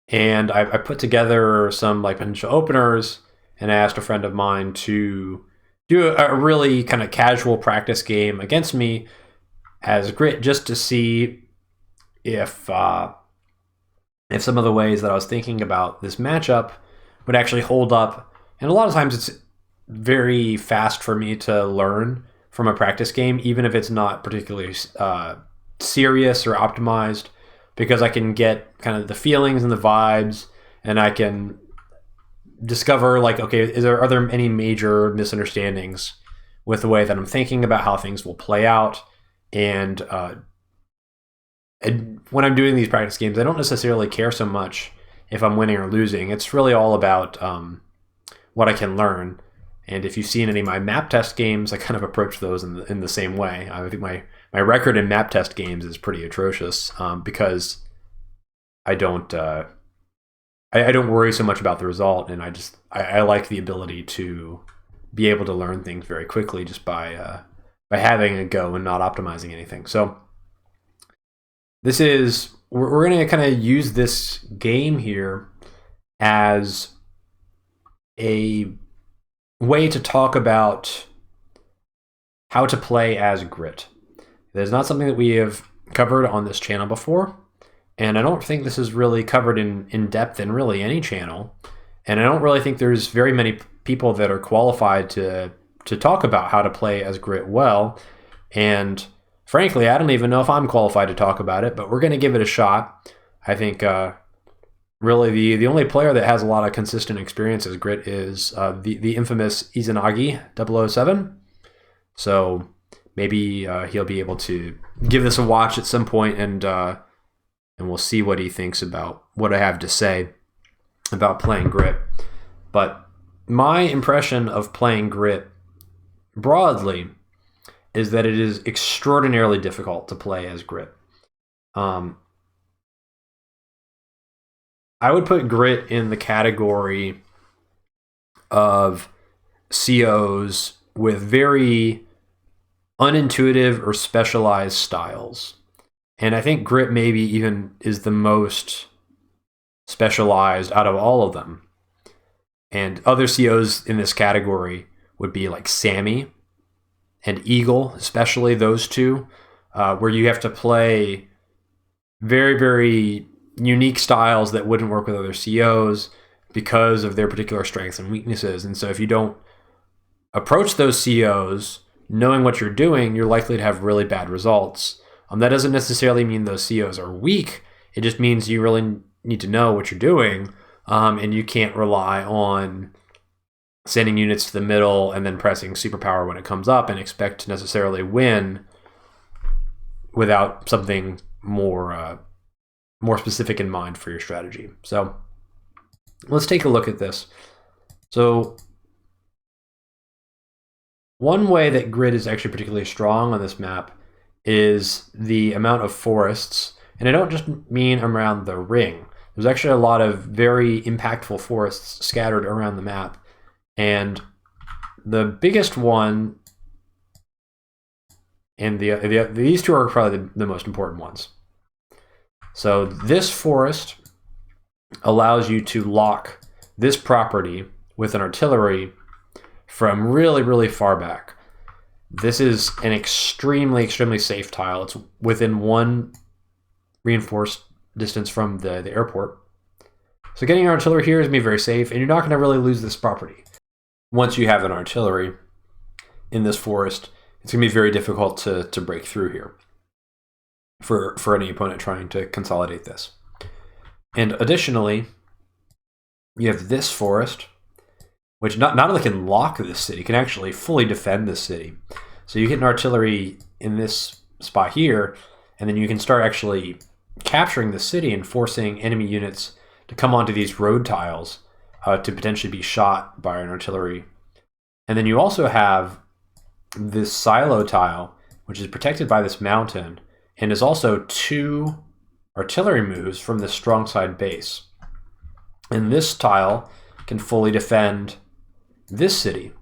S1: And I put together some like potential openers, and I asked a friend of mine to do a really kind of casual practice game against me as Grit, just to see if some of the ways that I was thinking about this matchup would actually hold up. And a lot of times it's very fast for me to learn from a practice game, even if it's not particularly serious or optimized, because I can get kind of the feelings and the vibes, and I can discover, like, okay, are there any major misunderstandings with the way that I'm thinking about how things will play out. And when I'm doing these practice games, I don't necessarily care so much if I'm winning or losing. It's really all about what I can learn. And if you've seen any of my map test games, I kind of approach those in the same way. I think my record in map test games is pretty atrocious because I don't worry so much about the result, and I like the ability to be able to learn things very quickly just by having a go and not optimizing anything. So we're going to kind of use this game here as a way to talk about how to play as Grit. There's not something that we have covered on this channel before, and I don't think this is really covered in depth in really any channel, and I don't really think there's very many people that are qualified to talk about how to play as Grit well, and frankly, I don't even know if I'm qualified to talk about it, but we're going to give it a shot. I think really the only player that has a lot of consistent experience as Grit is the infamous Izanagi 007. So maybe he'll be able to give this a watch at some point, and we'll see what he thinks about what I have to say about playing Grit. But my impression of playing Grit broadly is that it is extraordinarily difficult to play as Grit. I would put Grit in the category of COs with very unintuitive or specialized styles. And I think Grit maybe even is the most specialized out of all of them. And other COs in this category would be like Sammy and Eagle, especially those two, where you have to play very, very unique styles that wouldn't work with other COs because of their particular strengths and weaknesses. And so if you don't approach those COs knowing what you're doing, you're likely to have really bad results. That doesn't necessarily mean those COs are weak. It just means you really need to know what you're doing, and you can't rely on sending units to the middle and then pressing superpower when it comes up and expect to necessarily win without something more specific in mind for your strategy. So let's take a look at this. So one way that Grit is actually particularly strong on this map is the amount of forests. And I don't just mean around the ring. There's actually a lot of very impactful forests scattered around the map. And the biggest one, and these two are probably the most important ones. So this forest allows you to lock this property with an artillery from really, really far back. This is an extremely, extremely safe tile. It's within one reinforced distance from the airport. So getting your artillery here is going to be very safe, and you're not going to really lose this property. Once you have an artillery in this forest, it's going to be very difficult to break through here for any opponent trying to consolidate this. And additionally, you have this forest, which not only can lock this city, can actually fully defend this city. So you get an artillery in this spot here, and then you can start actually capturing the city and forcing enemy units to come onto these road tiles to potentially be shot by an artillery. And then you also have this silo tile, which is protected by this mountain, and is also 2 artillery moves from the strong side base. And this tile can fully defend this city.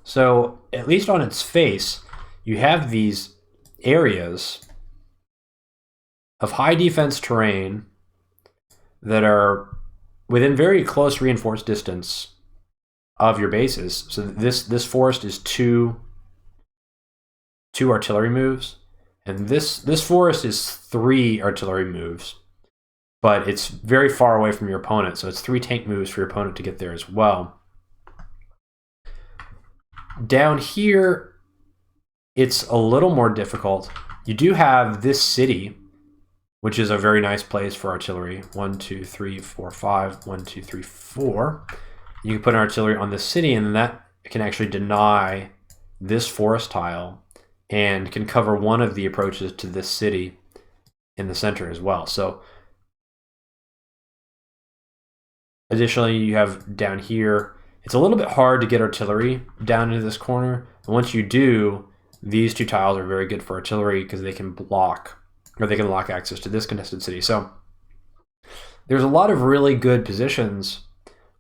S1: So at least on its face, you have these areas of high defense terrain that are within very close reinforced distance of your bases. So this forest is 2 artillery moves, and this forest is 3 artillery moves, but it's very far away from your opponent, so it's 3 tank moves for your opponent to get there as well. Down here it's a little more difficult. You do have this city, which is a very nice place for artillery. 1, 2, 3, 4, 5. 1, 2, 3, 4. You can put an artillery on this city, and then that can actually deny this forest tile and can cover one of the approaches to this city in the center as well. So additionally, you have down here, it's a little bit hard to get artillery down into this corner. And once you do, these two tiles are very good for artillery because they can block, or they can lock access to this contested city. So there's a lot of really good positions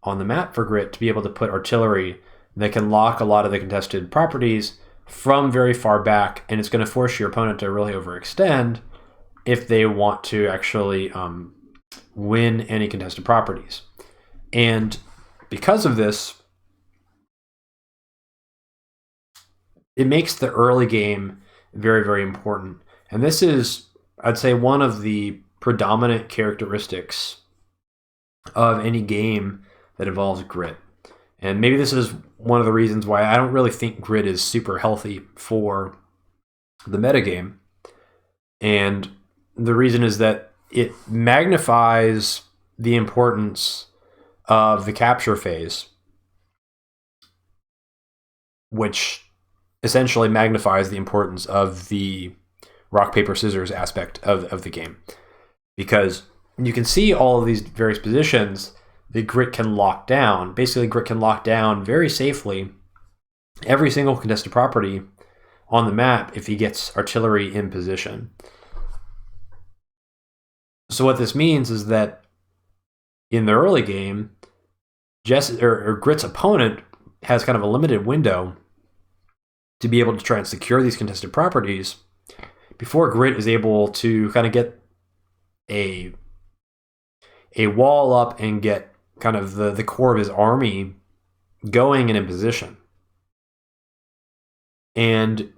S1: on the map for Grit to be able to put artillery that can lock a lot of the contested properties from very far back, and it's going to force your opponent to really overextend if they want to actually win any contested properties. And because of this, it makes the early game very, very important. And this is, I'd say, one of the predominant characteristics of any game that involves Grit. And maybe this is one of the reasons why I don't really think Grit is super healthy for the metagame. And the reason is that it magnifies the importance of the capture phase, which essentially magnifies the importance of the rock, paper, scissors aspect of the game. Because you can see all of these various positions that Grit can lock down. Basically, Grit can lock down very safely every single contested property on the map if he gets artillery in position. So what this means is that in the early game, Jess or Grit's opponent has kind of a limited window to be able to try and secure these contested properties before Grit is able to kind of get a wall up and get kind of the core of his army going and in position. And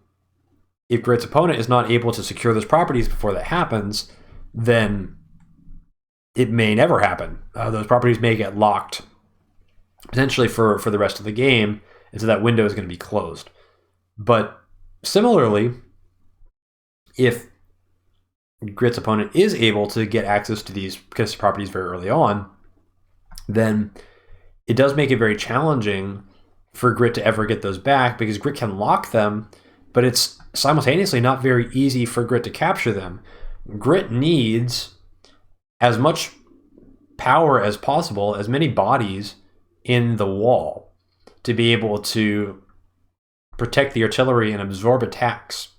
S1: if Grit's opponent is not able to secure those properties before that happens, then it may never happen. Those properties may get locked potentially for the rest of the game, and so that window is going to be closed. But similarly, if Grit's opponent is able to get access to these contested properties very early on, then it does make it very challenging for Grit to ever get those back, because Grit can lock them, but it's simultaneously not very easy for Grit to capture them. Grit needs as much power as possible, as many bodies in the wall, to be able to protect the artillery and absorb attacks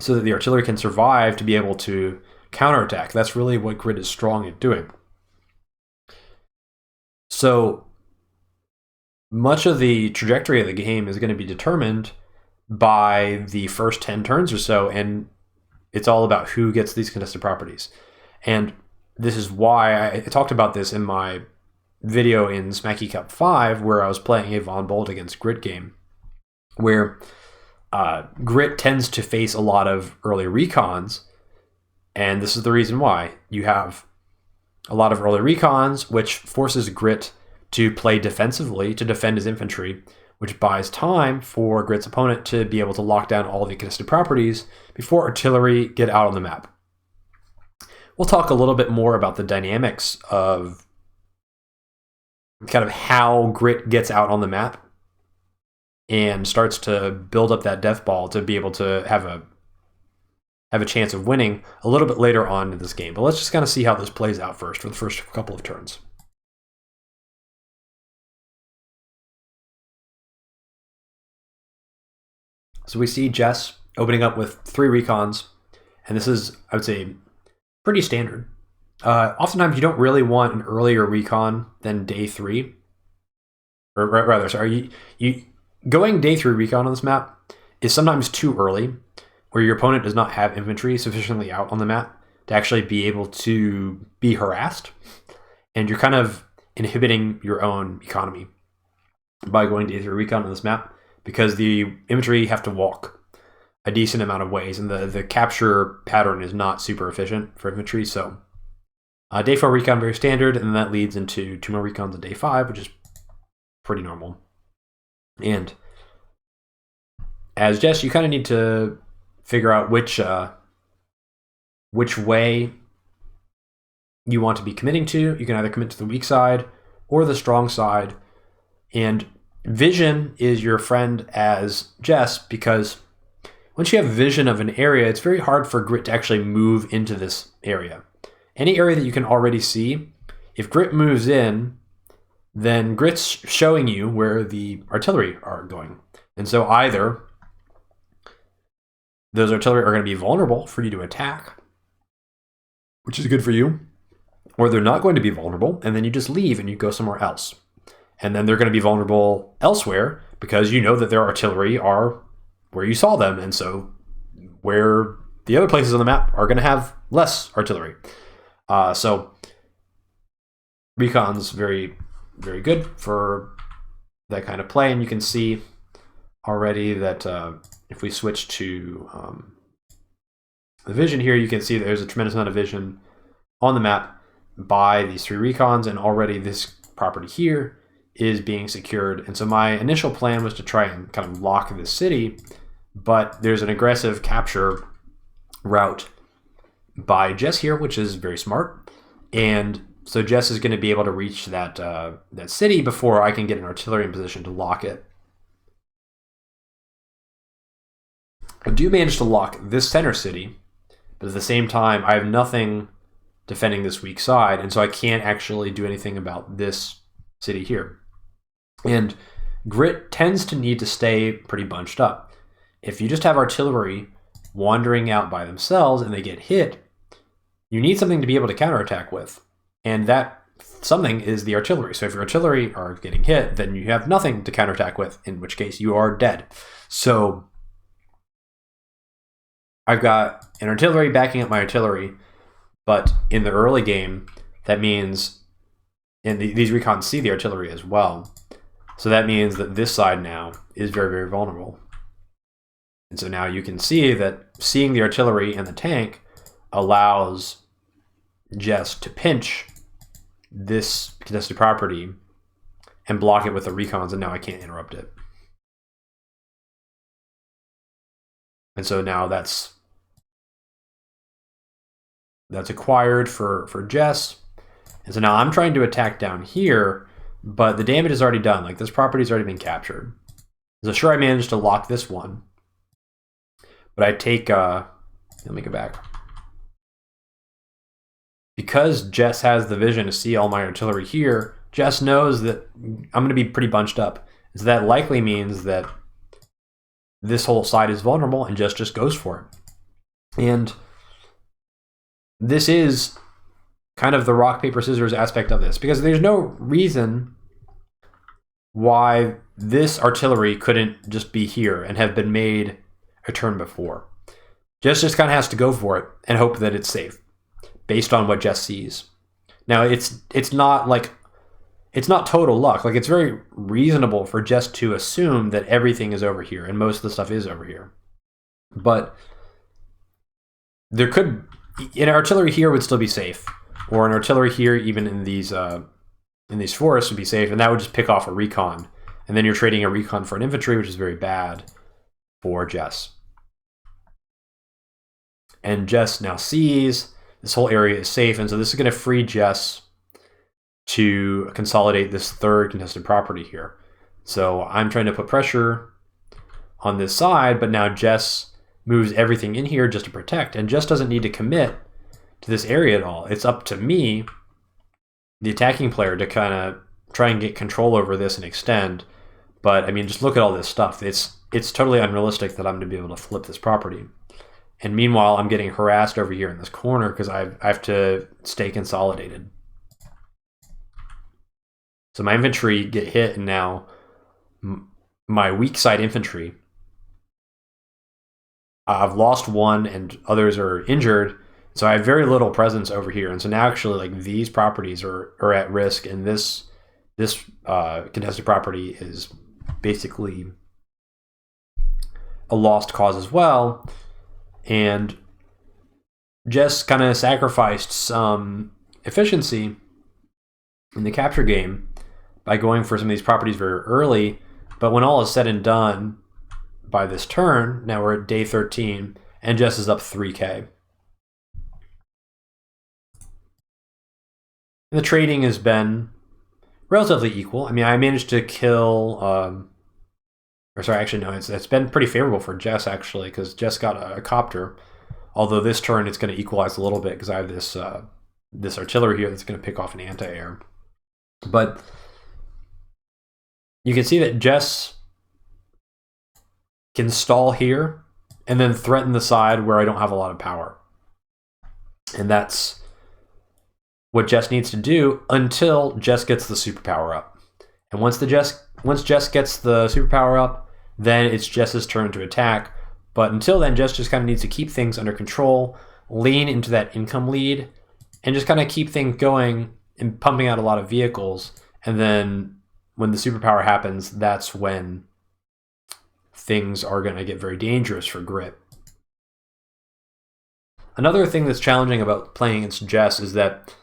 S1: so that the artillery can survive to be able to counterattack. That's really what Grit is strong at doing. So much of the trajectory of the game is going to be determined by the first 10 turns or so, and it's all about who gets these contested properties. And this is why I talked about this in my video in Smacky Cup 5, where I was playing a Von Bolt against Grit game, where Grit tends to face a lot of early recons, and this is the reason why. You have a lot of early recons, which forces Grit to play defensively, to defend his infantry, which buys time for Grit's opponent to be able to lock down all the contested properties before artillery get out on the map. We'll talk a little bit more about the dynamics of kind of how Grit gets out on the map and starts to build up that death ball to be able to have a chance of winning a little bit later on in this game. But let's just kind of see how this plays out first for the first couple of turns. So we see Jess opening up with 3 recons, and this is, I would say, pretty standard. Oftentimes, you don't really want an earlier recon than day 3. Or rather, sorry, you going day 3 recon on this map is sometimes too early, where your opponent does not have infantry sufficiently out on the map to actually be able to be harassed, and you're kind of inhibiting your own economy by going day 3 recon on this map, because the infantry have to walk a decent amount of ways, and the capture pattern is not super efficient for infantry. So day 4 recon, very standard, and then that leads into 2 more recons on day 5, which is pretty normal. And as Jess, you kind of need to figure out which way you want to be committing to. You can either commit to the weak side or the strong side. And vision is your friend as Jess, because once you have vision of an area, it's very hard for Grit to actually move into this area. Any area that you can already see, if Grit moves in, then Grit's showing you where the artillery are going. And so either those artillery are going to be vulnerable for you to attack, which is good for you, or they're not going to be vulnerable, and then you just leave and you go somewhere else. And then they're going to be vulnerable elsewhere because you know that their artillery are where you saw them, and so where the other places on the map are going to have less artillery. So recon's very, very good for that kind of play, and you can see already that if we switch to the vision here, you can see that there's a tremendous amount of vision on the map by these 3 recons, and already this property here is being secured. And so my initial plan was to try and kind of lock this city, but there's an aggressive capture route by Jess here, which is very smart. And so Jess is going to be able to reach that that city before I can get an artillery in position to lock it. I do manage to lock this center city, but at the same time, I have nothing defending this weak side, and so I can't actually do anything about this city here. And Grit tends to need to stay pretty bunched up. If you just have artillery wandering out by themselves and they get hit, you need something to be able to counterattack with. And that something is the artillery. So if your artillery are getting hit, then you have nothing to counterattack with, in which case you are dead. So I've got an artillery backing up my artillery, but in the early game, that means, and these recons see the artillery as well. So that means that this side now is very, very vulnerable. And so now you can see that seeing the artillery and the tank allows Jess to pinch this contested property and block it with the recons, and now I can't interrupt it. And so now that's acquired for Jess. And so now I'm trying to attack down here, but the damage is already done. Like, this property's already been captured. So sure, I managed to lock this one, but I take, let me go back. Because Jess has the vision to see all my artillery here, Jess knows that I'm going to be pretty bunched up. So that likely means that this whole side is vulnerable, and Jess just goes for it. And this is kind of the rock, paper, scissors aspect of this, because there's no reason why this artillery couldn't just be here and have been made a turn before. Jess just kind of has to go for it and hope that it's safe based on what Jess sees. Now, it's not total luck. Like, it's very reasonable for Jess to assume that everything is over here, and most of the stuff is over here. But there could, an artillery here would still be safe, or an artillery here, even in these forests, would be safe, and that would just pick off a recon. And then you're trading a recon for an infantry, which is very bad for Jess. And Jess now sees this whole area is safe, and so this is going to free Jess to consolidate this third contested property here. So I'm trying to put pressure on this side, but now Jess moves everything in here just to protect, and Jess doesn't need to commit to this area at all. It's up to me, the attacking player, to kind of try and get control over this and extend. But I mean, just look at all this stuff. It's totally unrealistic that I'm going to be able to flip this property. And meanwhile, I'm getting harassed over here in this corner because I have to stay consolidated. So my infantry get hit, and now my weak side infantry, I've lost one and others are injured. So I have very little presence over here. And so now actually, like, these properties are at risk, and this contested property is basically a lost cause as well. And Jess kind of sacrificed some efficiency in the capture game by going for some of these properties very early. But when all is said and done, by this turn. Now we're at day 13, and Jess is up 3k. And the trading has been relatively equal. I mean, I managed to kill, or sorry, actually, no, it's been pretty favorable for Jess, actually, because Jess got a copter. Although this turn, it's going to equalize a little bit because I have this this artillery here that's going to pick off an anti-air. But you can see that Jess can stall here and then threaten the side where I don't have a lot of power. And that's what Jess needs to do until Jess gets the superpower up. And once Jess gets the superpower up, then it's Jess's turn to attack. But until then, Jess just kind of needs to keep things under control, lean into that income lead, and just kind of keep things going and pumping out a lot of vehicles. And then when the superpower happens, that's when things are going to get very dangerous for Grit. Another thing that's challenging about playing against Jess is that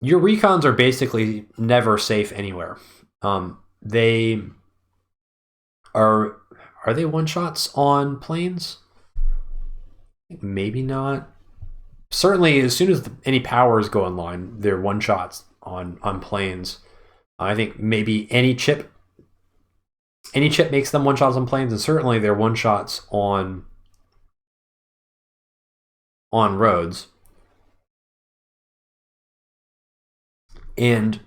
S1: your recons are basically never safe anywhere. They are they one-shots on planes? Maybe not. Certainly, as soon as any powers go online, they're one-shots on planes. I think maybe any chip makes them one-shots on planes, and certainly they're one-shots on roads. And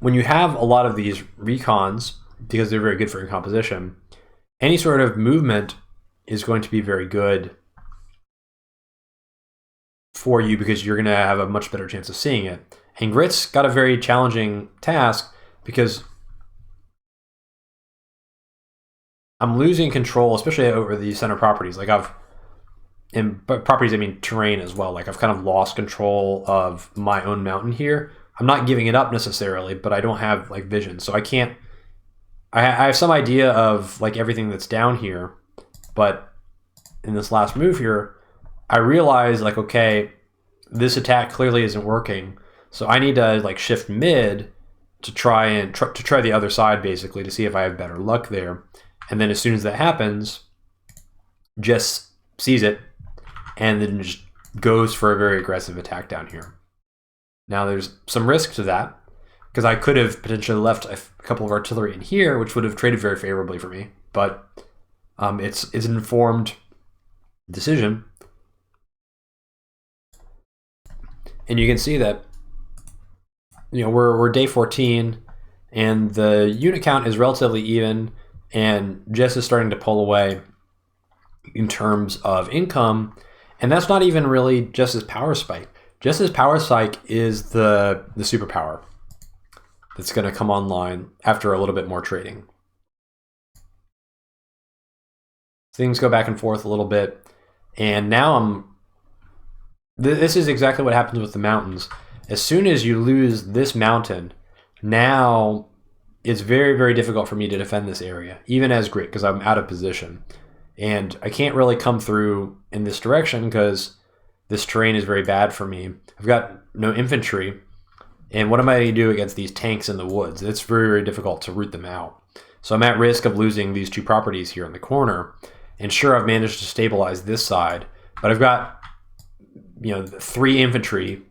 S1: when you have a lot of these recons, because they're very good for composition, any sort of movement is going to be very good for you because you're going to have a much better chance of seeing it. And Grit's got a very challenging task because I'm losing control, especially over the center properties. Like but properties, I mean terrain as well. Like I've kind of lost control of my own mountain here. I'm not giving it up necessarily, but I don't have like vision, so I can't. I have some idea of like everything that's down here, but in this last move here, I realize like, okay, this attack clearly isn't working, so I need to like shift mid to try the other side basically to see if I have better luck there. And then as soon as that happens, Jess sees it and then just goes for a very aggressive attack down here. Now there's some risk to that, because I could have potentially left a couple of artillery in here, which would have traded very favorably for me. But it's an informed decision. And you can see that, you know, we're day 14, and the unit count is relatively even, and Jess is starting to pull away in terms of income, and that's not even really Jess's power spike. Jess's power spike is the superpower that's going to come online after a little bit more trading. Things go back and forth a little bit, and now this is exactly what happens with the mountains. As soon as you lose this mountain, now it's very, very difficult for me to defend this area, even as Grit, because I'm out of position. And I can't really come through in this direction because this terrain is very bad for me. I've got no infantry. And what am I going to do against these tanks in the woods? It's very, very difficult to root them out. So I'm at risk of losing these two properties here in the corner. And sure, I've managed to stabilize this side, but I've got, you know, 3 infantry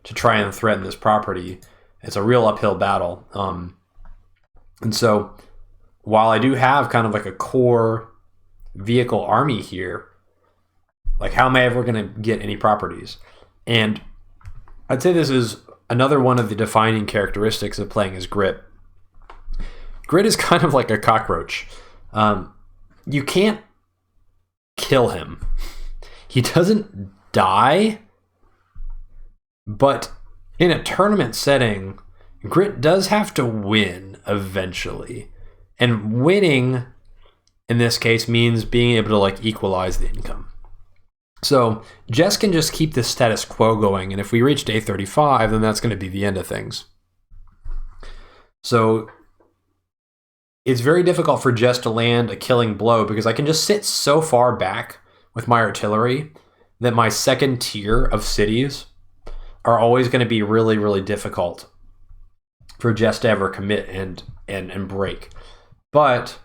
S1: to try and threaten this property. It's a real uphill battle. And so while I do have kind of like a core vehicle army here, like how am I ever going to get any properties? And I'd say this is another one of the defining characteristics of playing as Grit. Grit is kind of like a cockroach. You can't kill him. He doesn't die, but in a tournament setting, Grit does have to win eventually. And winning, in this case, means being able to like equalize the income. So Jess can just keep this status quo going, and if we reach day 35, then that's going to be the end of things. So it's very difficult for Jess to land a killing blow because I can just sit so far back with my artillery that my second tier of cities are always going to be really, really difficult for Jess to ever commit and break. But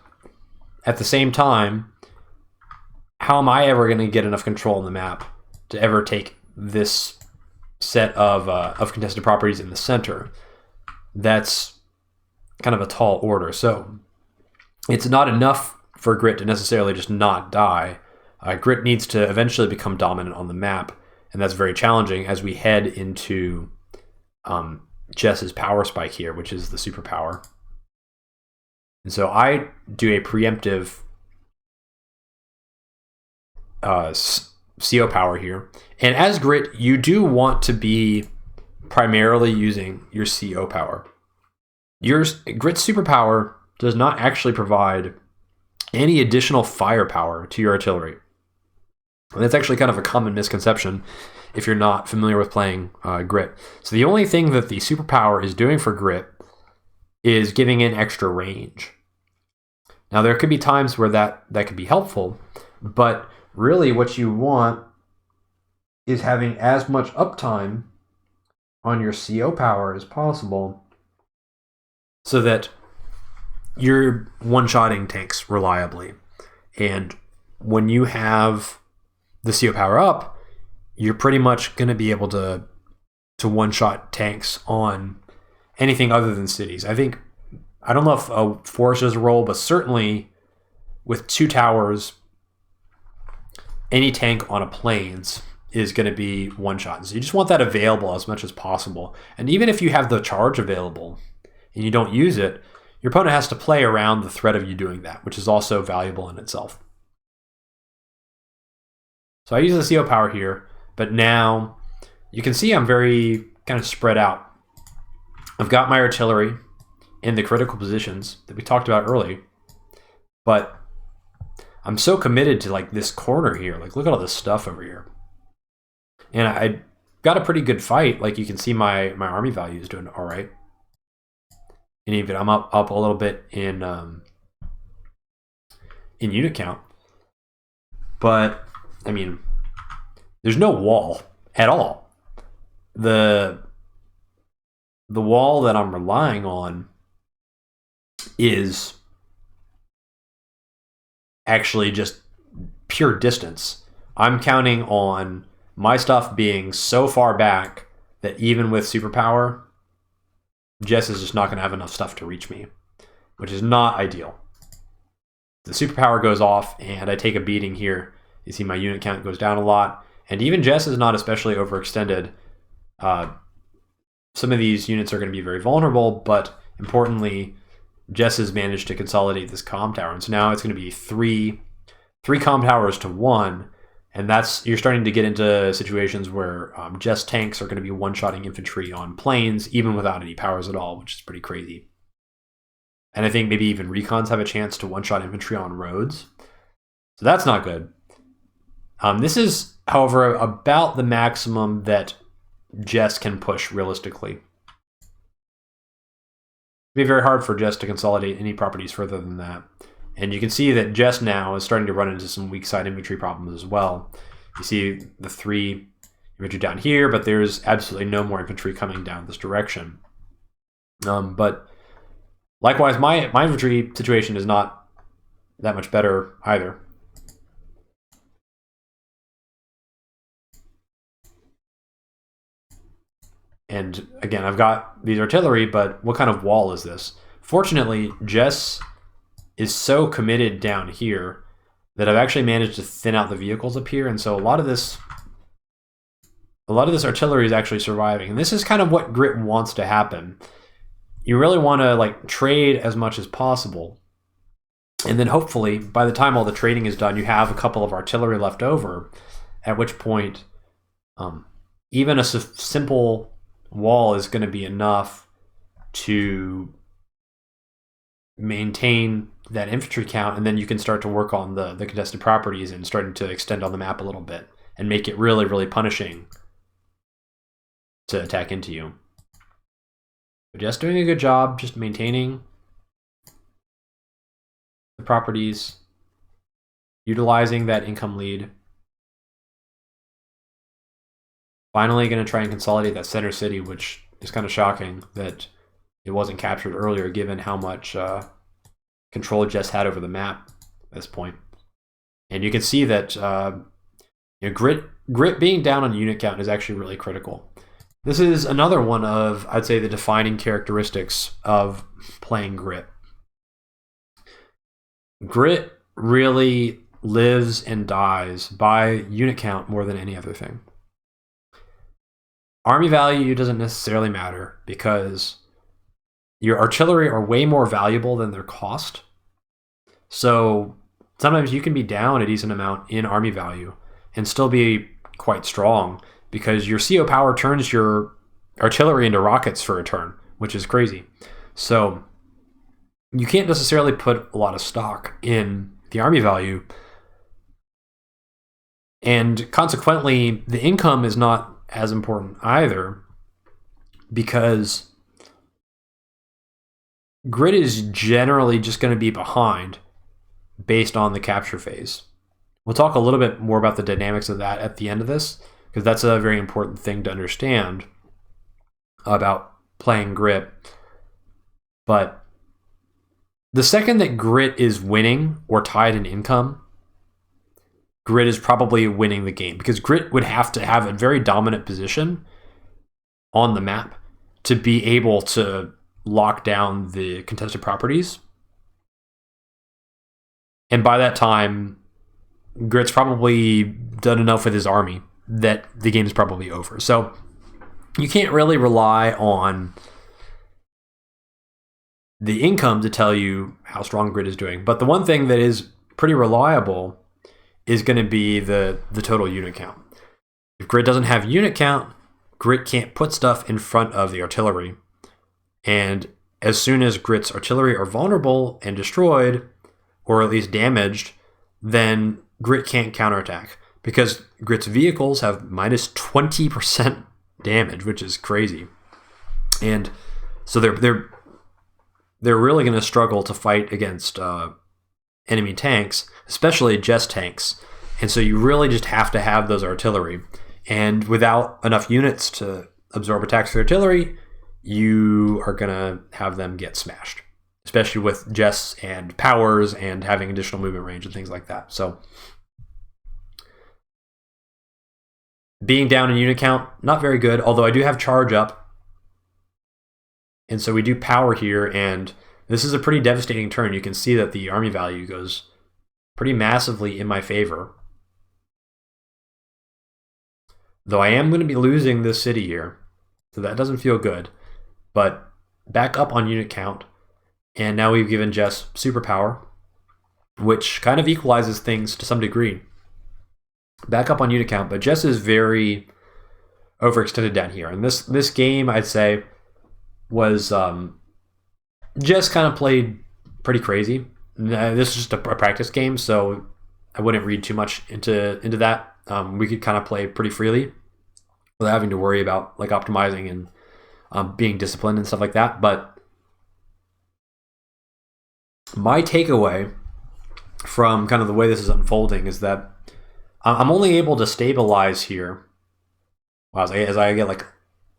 S1: at the same time, how am I ever going to get enough control on the map to ever take this set of contested properties in the center? That's kind of a tall order. So it's not enough for Grit to necessarily just not die. Grit needs to eventually become dominant on the map, and that's very challenging as we head into Jess's power spike here, which is the superpower. And so I do a preemptive CO power here. And as Grit, you do want to be primarily using your CO power. Your Grit's superpower does not actually provide any additional firepower to your artillery. And that's actually kind of a common misconception if you're not familiar with playing Grit. So the only thing that the superpower is doing for Grit is giving it extra range. Now there could be times where that could be helpful, but really what you want is having as much uptime on your CO power as possible so that you're one-shotting tanks reliably. And when you have the CO power up, you're pretty much going to be able to one-shot tanks on anything other than cities. I don't know if a forest has a role, but certainly with 2 towers, any tank on a plains is going to be one-shot. So you just want that available as much as possible. And even if you have the charge available and you don't use it, your opponent has to play around the threat of you doing that, which is also valuable in itself. So I use the CO power here, but now you can see I'm very kind of spread out. I've got my artillery in the critical positions that we talked about early, but I'm so committed to like this corner here. Like, look at all this stuff over here. And I got a pretty good fight. Like, you can see my army value is doing all right. And even I'm up a little bit in unit count. But I mean, there's no wall at all. The wall that I'm relying on is actually just pure distance. I'm counting on my stuff being so far back that even with superpower, Jess is just not going to have enough stuff to reach me, which is not ideal. The superpower goes off and I take a beating here. You see my unit count goes down a lot, and even Jess is not especially overextended. Some of these units are going to be very vulnerable, but importantly, Jess has managed to consolidate this comm tower, and so now it's going to be three comm towers to 1, and you're starting to get into situations where Jess tanks are going to be one-shotting infantry on planes, even without any powers at all, which is pretty crazy. And I think maybe even recons have a chance to one-shot infantry on roads, so that's not good. This is, however, about the maximum that Jess can push realistically. It'd be very hard for Jess to consolidate any properties further than that. And you can see that Jess now is starting to run into some weak side infantry problems as well. You see the 3 infantry down here, but there's absolutely no more infantry coming down this direction. But likewise, my infantry situation is not that much better either. And again, I've got these artillery, but what kind of wall is this? Fortunately, Jess is so committed down here that I've actually managed to thin out the vehicles up here, and so a lot of this artillery is actually surviving. And this is kind of what Grit wants to happen. You really want to like trade as much as possible, and then hopefully by the time all the trading is done, you have a couple of artillery left over, at which point even a simple wall is going to be enough to maintain that infantry count, and then you can start to work on the contested properties and starting to extend on the map a little bit and make it really, really punishing to attack into you. But just doing a good job, just maintaining the properties, utilizing that income lead. Finally going to try and consolidate that center city, which is kind of shocking that it wasn't captured earlier given how much control Jess had over the map. at this point. And you can see that Grit being down on unit count is actually really critical. This is another one of, I'd say, the defining characteristics of playing Grit. Grit really lives and dies by unit count more than any other thing. Army value doesn't necessarily matter because your artillery are way more valuable than their cost. So sometimes you can be down a decent amount in army value and still be quite strong because your CO power turns your artillery into rockets for a turn, which is crazy. So you can't necessarily put a lot of stock in the army value. And consequently, the income is not as important either because Grit is generally just going to be behind based on the capture phase. We'll talk a little bit more about the dynamics of that at the end of this, because that's a very important thing to understand about playing Grit. But the second that Grit is winning or tied in income, Grit is probably winning the game, because Grit would have to have a very dominant position on the map to be able to lock down the contested properties. And by that time, Grit's probably done enough with his army that the game is probably over. So you can't really rely on the income to tell you how strong Grit is doing. But the one thing that is pretty reliable is going to be the total unit count. If Grit doesn't have unit count, Grit can't put stuff in front of the artillery. And as soon as Grit's artillery are vulnerable and destroyed, or at least damaged, then Grit can't counterattack because Grit's vehicles have minus 20% damage, which is crazy. And so they're really going to struggle to fight against enemy tanks, especially Jess tanks. And so you really just have to have those artillery. And without enough units to absorb attacks with artillery, you are going to have them get smashed, especially with Jess and powers and having additional movement range and things like that. So being down in unit count, not very good, although I do have charge up. And so we do power here, and this is a pretty devastating turn. You can see that the army value goes pretty massively in my favor. Though I am going to be losing this city here, so that doesn't feel good. But back up on unit count, and now we've given Jess superpower, which kind of equalizes things to some degree. Back up on unit count, but Jess is very overextended down here. And this game, I'd say, was Jess kind of played pretty crazy. This is just a practice game, so I wouldn't read too much into that. We could kind of play pretty freely without having to worry about like optimizing and being disciplined and stuff like that. But my takeaway from kind of the way this is unfolding is that I'm only able to stabilize here as I get like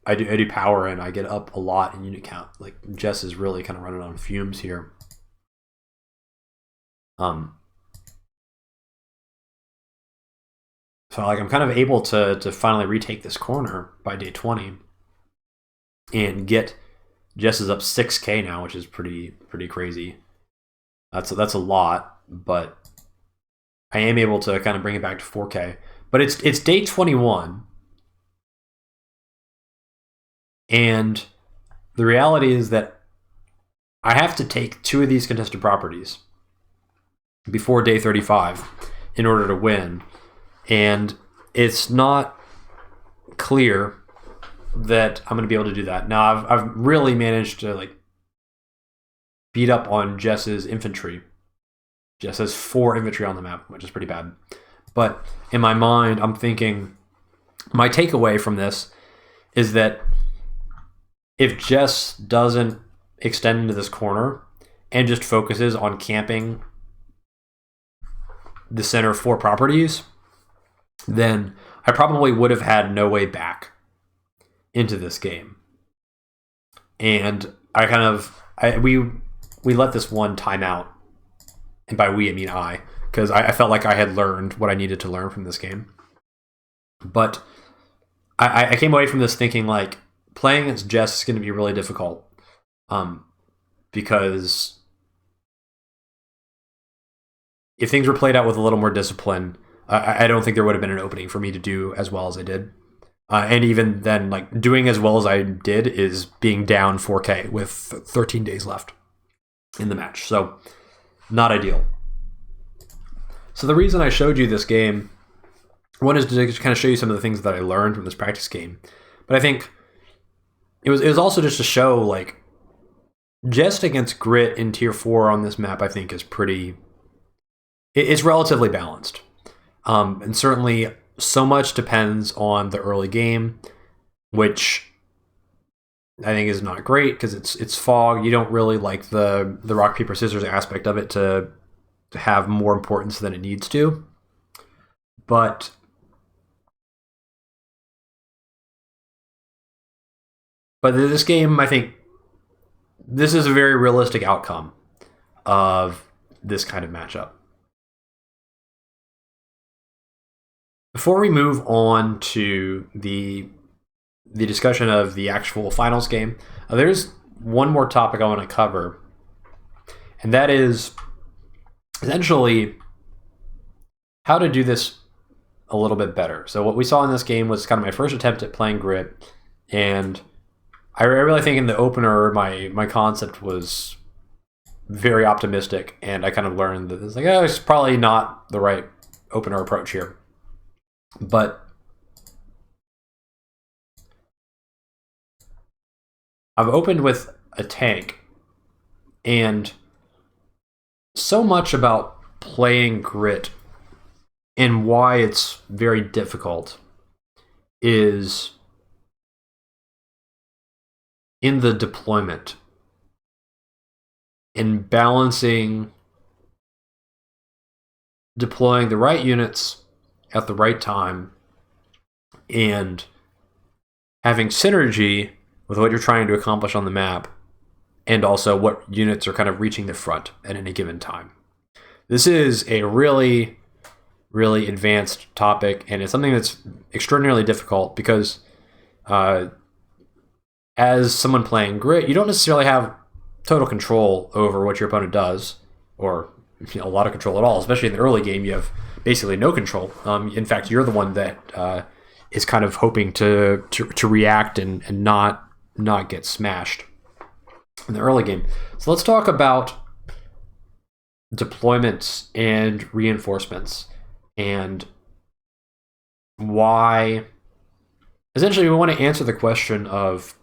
S1: I do power and I get up a lot in unit count. Like Jess is really kind of running on fumes here. So like I'm kind of able to finally retake this corner by day 20 and get Jess is up 6K now, which is pretty crazy. That's a lot, but I am able to kind of bring it back to 4K. But it's day 21. And the reality is that I have to take 2 of these contested properties before day 35 in order to win. And it's not clear that I'm going to be able to do that. Now, I've really managed to like beat up on Jess's infantry. Jess has 4 infantry on the map, which is pretty bad. But in my mind, I'm thinking my takeaway from this is that if Jess doesn't extend into this corner and just focuses on camping the center 4 properties, then I probably would have had no way back into this game. And we let this one time out, and by we I mean I, because I felt like I had learned what I needed to learn from this game. But I came away from this thinking like playing as Jess is going to be really difficult, because if things were played out with a little more discipline, I don't think there would have been an opening for me to do as well as I did. And even then, like doing as well as I did is being down 4K with 13 days left in the match. So not ideal. So the reason I showed you this game, one is to kind of show you some of the things that I learned from this practice game. But I think it was also just to show like Jess against Grit in tier 4 on this map, I think is pretty, it's relatively balanced. And certainly so much depends on the early game, which I think is not great because it's fog. You don't really like the rock, paper, scissors aspect of it to have more importance than it needs to. But this game, I think this is a very realistic outcome of this kind of matchup. Before we move on to the discussion of the actual finals game, there's one more topic I want to cover, and that is essentially how to do this a little bit better. So what we saw in this game was kind of my first attempt at playing Grit, and I really think in the opener my concept was very optimistic, and I kind of learned that it's like, oh, it's probably not the right opener approach here. But I've opened with a tank, and so much about playing Grit and why it's very difficult is in the deployment, in balancing deploying the right units at the right time and having synergy with what you're trying to accomplish on the map, and also what units are kind of reaching the front at any given time. This is a really, really advanced topic, and it's something that's extraordinarily difficult because as someone playing Grit, you don't necessarily have total control over what your opponent does, or a lot of control at all. Especially in the early game, you have basically no control. In fact, you're the one that is kind of hoping to react and not get smashed in the early game. So let's talk about deployments and reinforcements and why. Essentially, we want to answer the question of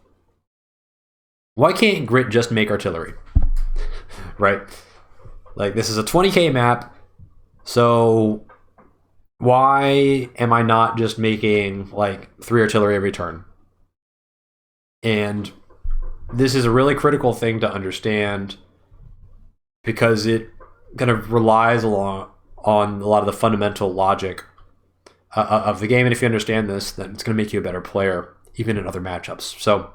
S1: why can't Grit just make artillery, right? Like, this is a 20K map, so why am I not just making like 3 artillery every turn? And this is a really critical thing to understand because it kind of relies on a lot of the fundamental logic of the game. And if you understand this, then it's going to make you a better player, even in other matchups. So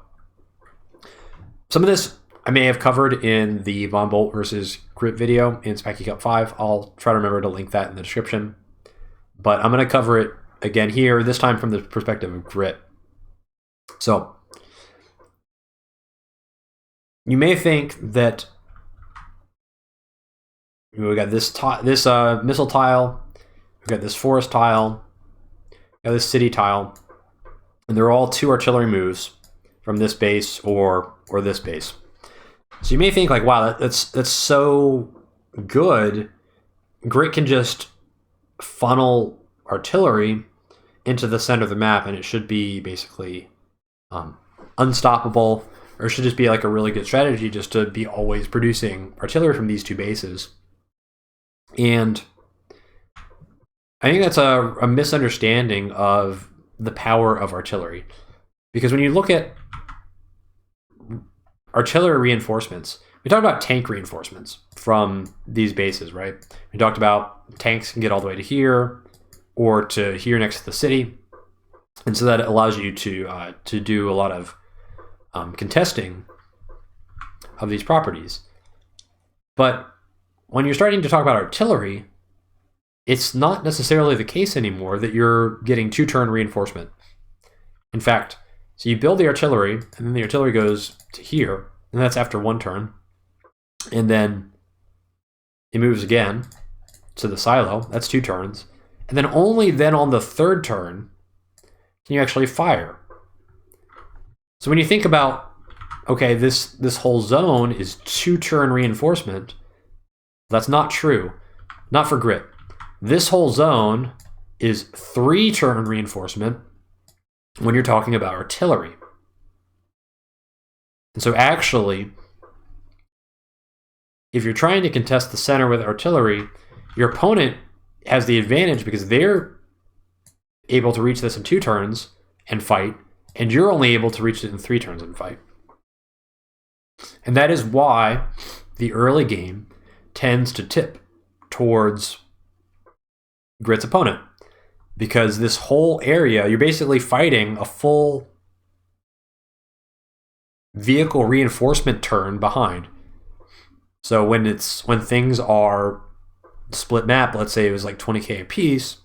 S1: some of this I may have covered in the Von Bolt versus Grit video in Spacky Cup 5. I'll try to remember to link that in the description. But I'm going to cover it again here, this time from the perspective of Grit. So you may think that we got this missile tile, we got this forest tile, we got this city tile, and they're all 2 artillery moves from this base or this base. So you may think like, wow, that's so good. Grit can just funnel artillery into the center of the map, and it should be basically unstoppable, or it should just be like a really good strategy just to be always producing artillery from these 2 bases. And I think that's a misunderstanding of the power of artillery, because when you look at artillery reinforcements, we talked about tank reinforcements from these bases, right? We talked about tanks can get all the way to here or to here next to the city, and so that allows you to do a lot of contesting of these properties. But when you're starting to talk about artillery, it's not necessarily the case anymore that you're getting 2-turn reinforcement. In fact, so you build the artillery, and then the artillery goes to here, and that's after 1 turn. And then it moves again to the silo. That's 2 turns. And then only then on the 3rd turn can you actually fire. So when you think about, okay, this whole zone is 2-turn reinforcement, that's not true. Not for Grit. This whole zone is 3-turn reinforcement when you're talking about artillery. And so actually, if you're trying to contest the center with artillery, your opponent has the advantage because they're able to reach this in 2 turns and fight, and you're only able to reach it in 3 turns and fight. And that is why the early game tends to tip towards Grit's opponent, because this whole area, you're basically fighting a full vehicle reinforcement turn behind. So when things are split map, let's say it was like 20k a piece,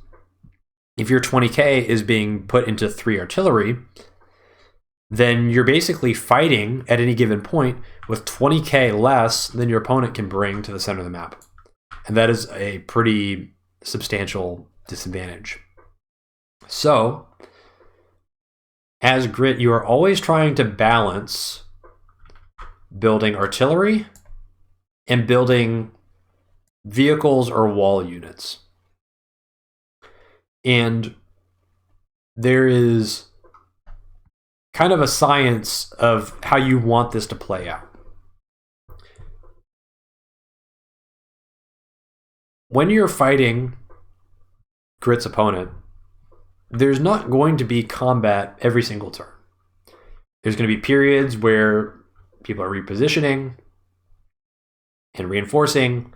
S1: if your 20k is being put into 3 artillery, then you're basically fighting at any given point with 20k less than your opponent can bring to the center of the map. And that is a pretty substantial disadvantage. So, as Grit, you are always trying to balance building artillery and building vehicles or wall units. And there is kind of a science of how you want this to play out. When you're fighting Grit's opponent, there's not going to be combat every single turn. There's going to be periods where people are repositioning and reinforcing,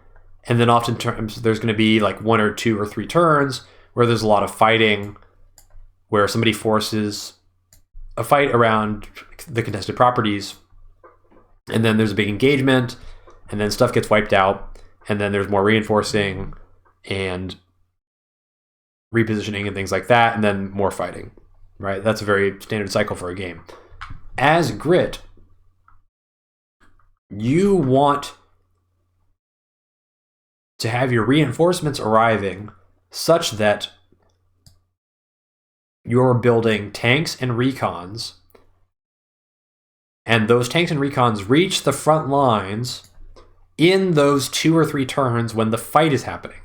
S1: and then oftentimes there's going to be like 1 or 2 or 3 turns where there's a lot of fighting, where somebody forces a fight around the contested properties, and then there's a big engagement, and then stuff gets wiped out, and then there's more reinforcing and repositioning and things like that, and then more fighting, right? That's a very standard cycle for a game. As Grit, you want to have your reinforcements arriving such that you're building tanks and recons, and those tanks and recons reach the front lines in those 2 or 3 turns when the fight is happening,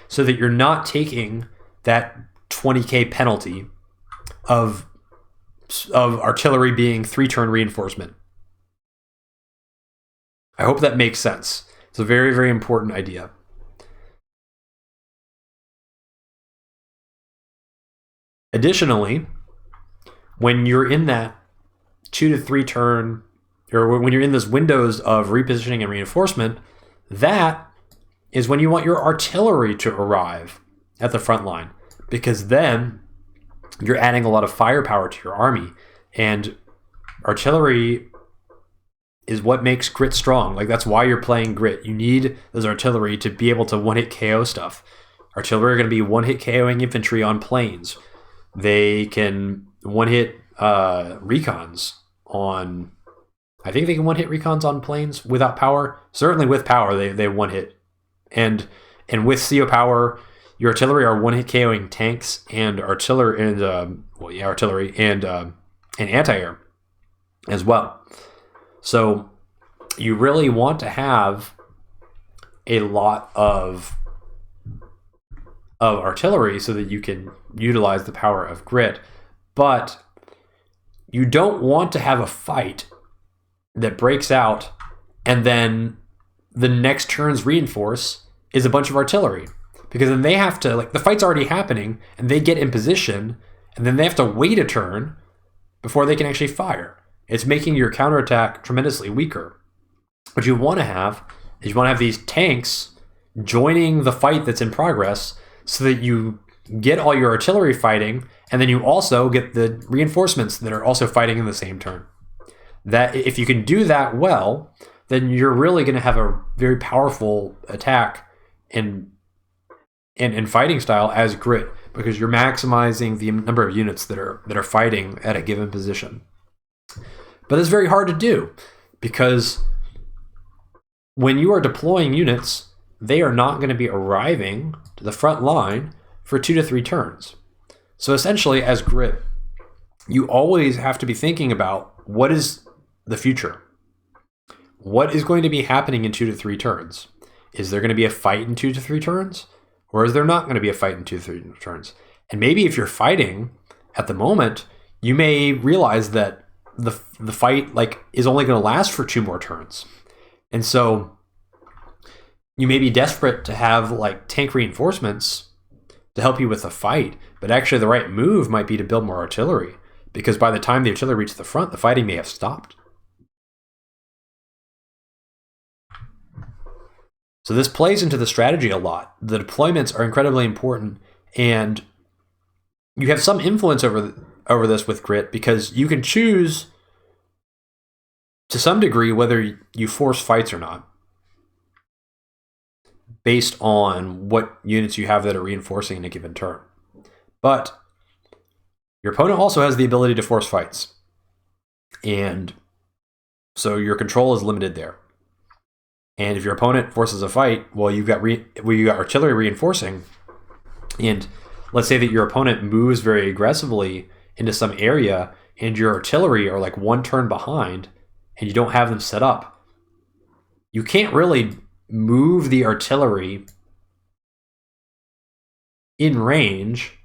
S1: so that you're not taking that 20k penalty of artillery being 3-turn reinforcement. I hope that makes sense. It's a very, very important idea. Additionally, when you're in that 2 to 3 turn, or when you're in those windows of repositioning and reinforcement, that is when you want your artillery to arrive at the front line, because then you're adding a lot of firepower to your army, and artillery is what makes Grit strong. Like, that's why you're playing Grit. You need those artillery to be able to one-hit KO stuff. Artillery are going to be one-hit KOing infantry on planes. They can one-hit recons on... I think they can one-hit recons on planes without power. Certainly with power, they one-hit. And with CO power, your artillery are one-hit KOing tanks and artillery and artillery and anti-air as well. So you really want to have a lot of artillery so that you can utilize the power of Grit, but you don't want to have a fight that breaks out and then the next turn's reinforce is a bunch of artillery, because then they have to, like, the fight's already happening and they get in position and then they have to wait a turn before they can actually fire. It's making your counterattack tremendously weaker. What you want to have is you want to have these tanks joining the fight that's in progress so that you get all your artillery fighting, and then you also get the reinforcements that are also fighting in the same turn. That if you can do that well, then you're really going to have a very powerful attack and fighting style as Grit, because you're maximizing the number of units that are fighting at a given position. But it's very hard to do, because when you are deploying units, they are not going to be arriving to the front line for 2 to 3 turns. So essentially, as Grit, you always have to be thinking about what is the future. What is going to be happening in 2 to 3 turns? Is there going to be a fight in 2 to 3 turns? Or is there not going to be a fight in 2 to 3 turns? And maybe if you're fighting at the moment, you may realize that the fight like is only going to last for 2 more turns. And so you may be desperate to have like tank reinforcements to help you with the fight, but actually the right move might be to build more artillery, because by the time the artillery reaches the front, the fighting may have stopped. So this plays into the strategy a lot. The deployments are incredibly important, and you have some influence over this with Grit, because you can choose to some degree whether you force fights or not, based on what units you have that are reinforcing in a given turn. But your opponent also has the ability to force fights, and so your control is limited there. And if your opponent forces a fight, well, you've got artillery reinforcing, and let's say that your opponent moves very aggressively into some area, and your artillery are like 1 turn behind, and you don't have them set up. You can't really move the artillery in range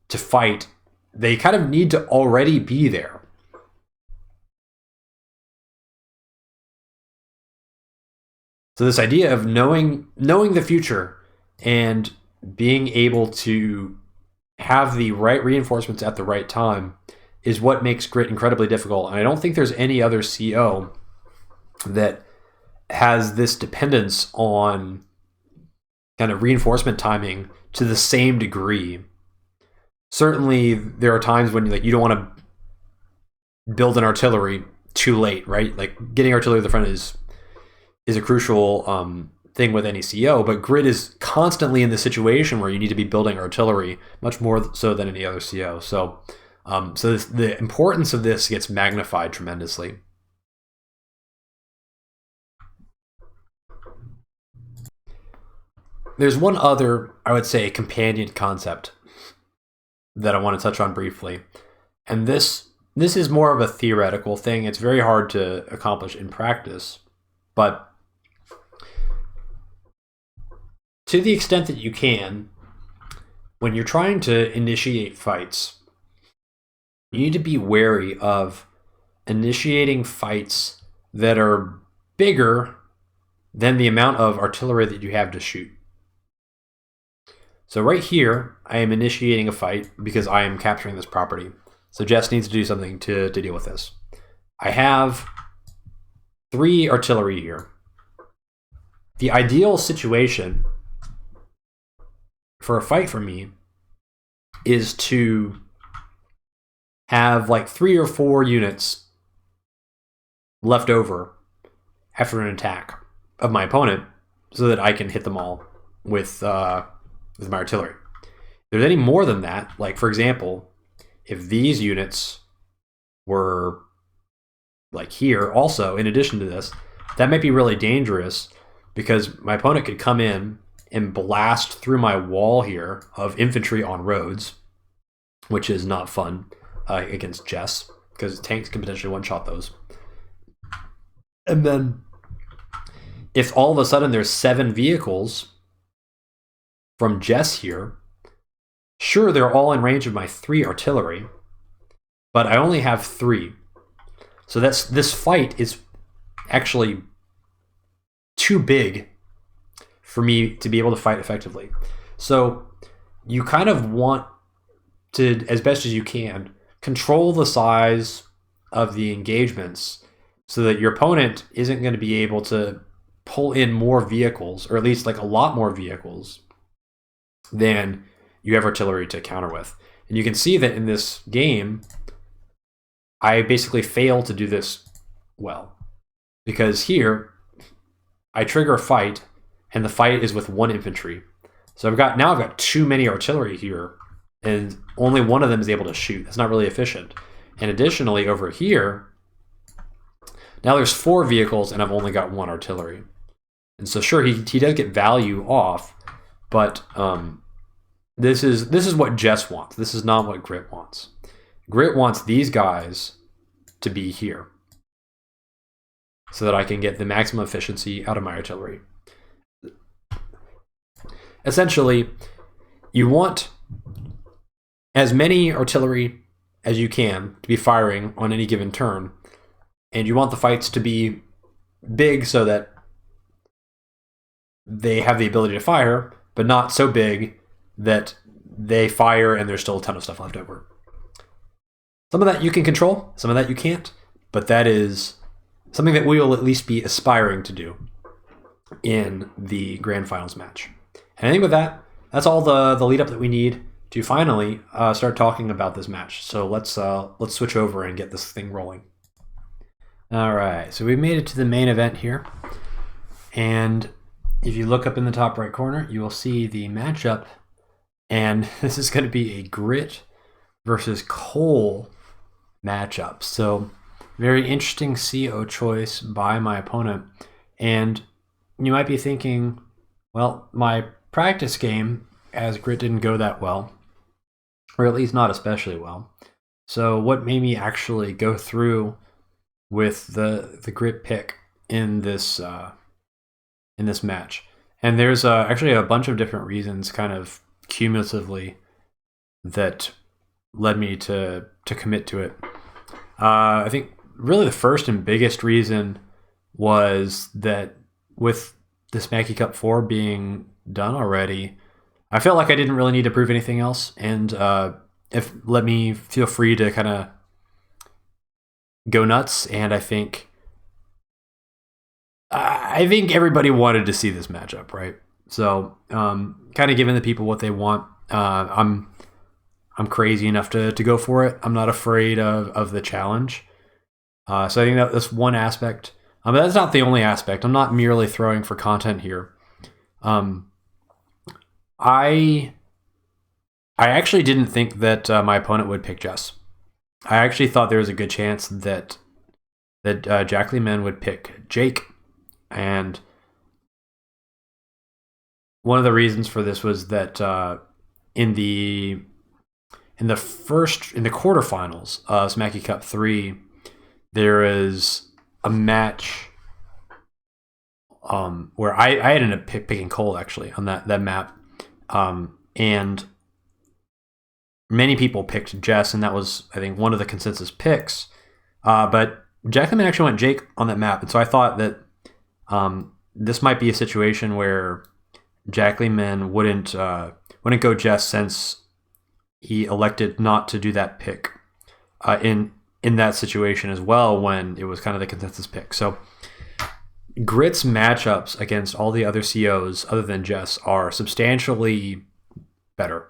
S1: to fight. They kind of need to already be there. So this idea of knowing the future and being able to have the right reinforcements at the right time is what makes Grit incredibly difficult. And I don't think there's any other CO that has this dependence on kind of reinforcement timing to the same degree. Certainly there are times when like you don't want to build an artillery too late, right? Like getting artillery to the front is a crucial thing with any CO, but Grit is constantly in the situation where you need to be building artillery much more so than any other CO. So, the importance of this gets magnified tremendously. There's one other, I would say, companion concept that I want to touch on briefly, and this is more of a theoretical thing. It's very hard to accomplish in practice, but to the extent that you can, when you're trying to initiate fights, you need to be wary of initiating fights that are bigger than the amount of artillery that you have to shoot. So right here, I am initiating a fight because I am capturing this property. So Jess needs to do something to deal with this. I have 3 artillery here. The ideal situation for a fight for me is to have like 3 or 4 units left over after an attack of my opponent so that I can hit them all with my artillery. If there's any more than that, like for example, if these units were like here also, in addition to this, that might be really dangerous, because my opponent could come in and blast through my wall here of infantry on roads, which is not fun against Jess, because tanks can potentially one-shot those. And then if all of a sudden there's 7 vehicles from Jess here, sure, they're all in range of my 3 artillery, but I only have 3. So this fight is actually too big for me to be able to fight effectively. So you kind of want to, as best as you can, control the size of the engagements so that your opponent isn't going to be able to pull in more vehicles, or at least like a lot more vehicles than you have artillery to counter with. And you can see that in this game, I basically fail to do this well, because here I trigger a fight, and the fight is with 1 infantry. So I've got too many artillery here, and only one of them is able to shoot. That's not really efficient. And additionally, over here, now there's 4 vehicles, and I've only got 1 artillery. And so sure, he does get value off, but this is what Jess wants. This is not what Grit wants. Grit wants these guys to be here so that I can get the maximum efficiency out of my artillery. Essentially, you want as many artillery as you can to be firing on any given turn, and you want the fights to be big so that they have the ability to fire, but not so big that they fire and there's still a ton of stuff left over. Some of that you can control, some of that you can't, but that is something that we will at least be aspiring to do in the grand finals match. And I think with that, that's all the lead up that we need to finally start talking about this match. So let's switch over and get this thing rolling. All right, so we made it to the main event here, and if you look up in the top right corner, you will see the matchup, and this is going to be a Grit versus Coal matchup. So very interesting CO choice by my opponent, and you might be thinking, well, my practice game as Grit didn't go that well, or at least not especially well. So what made me actually go through with the Grit pick in this match? And there's actually a bunch of different reasons, kind of cumulatively, that led me to commit to it. I think really the first and biggest reason was that with this Mackie Cup 4 being done already, I felt like I didn't really need to prove anything else, and let me feel free to kind of go nuts. And I think everybody wanted to see this matchup, right? So kind of giving the people what they want. I'm crazy enough to go for it. I'm not afraid of the challenge. So I think that's one aspect. But that's not the only aspect. I'm not merely throwing for content here. I actually didn't think that my opponent would pick Jess. I actually thought there was a good chance that Jaklyman would pick Jake, and one of the reasons for this was that in the quarterfinals of Mackie Cup 3, there is a match where I ended up picking Cole actually on that map, and many people picked Jess, and that was, I think, one of the consensus picks. But Jaklyman actually went Jake on that map, and so I thought that this might be a situation where Jaklyman wouldn't go Jess, since he elected not to do that pick in that situation as well, when it was kind of the consensus pick. So Grit's matchups against all the other COs other than Jess are substantially better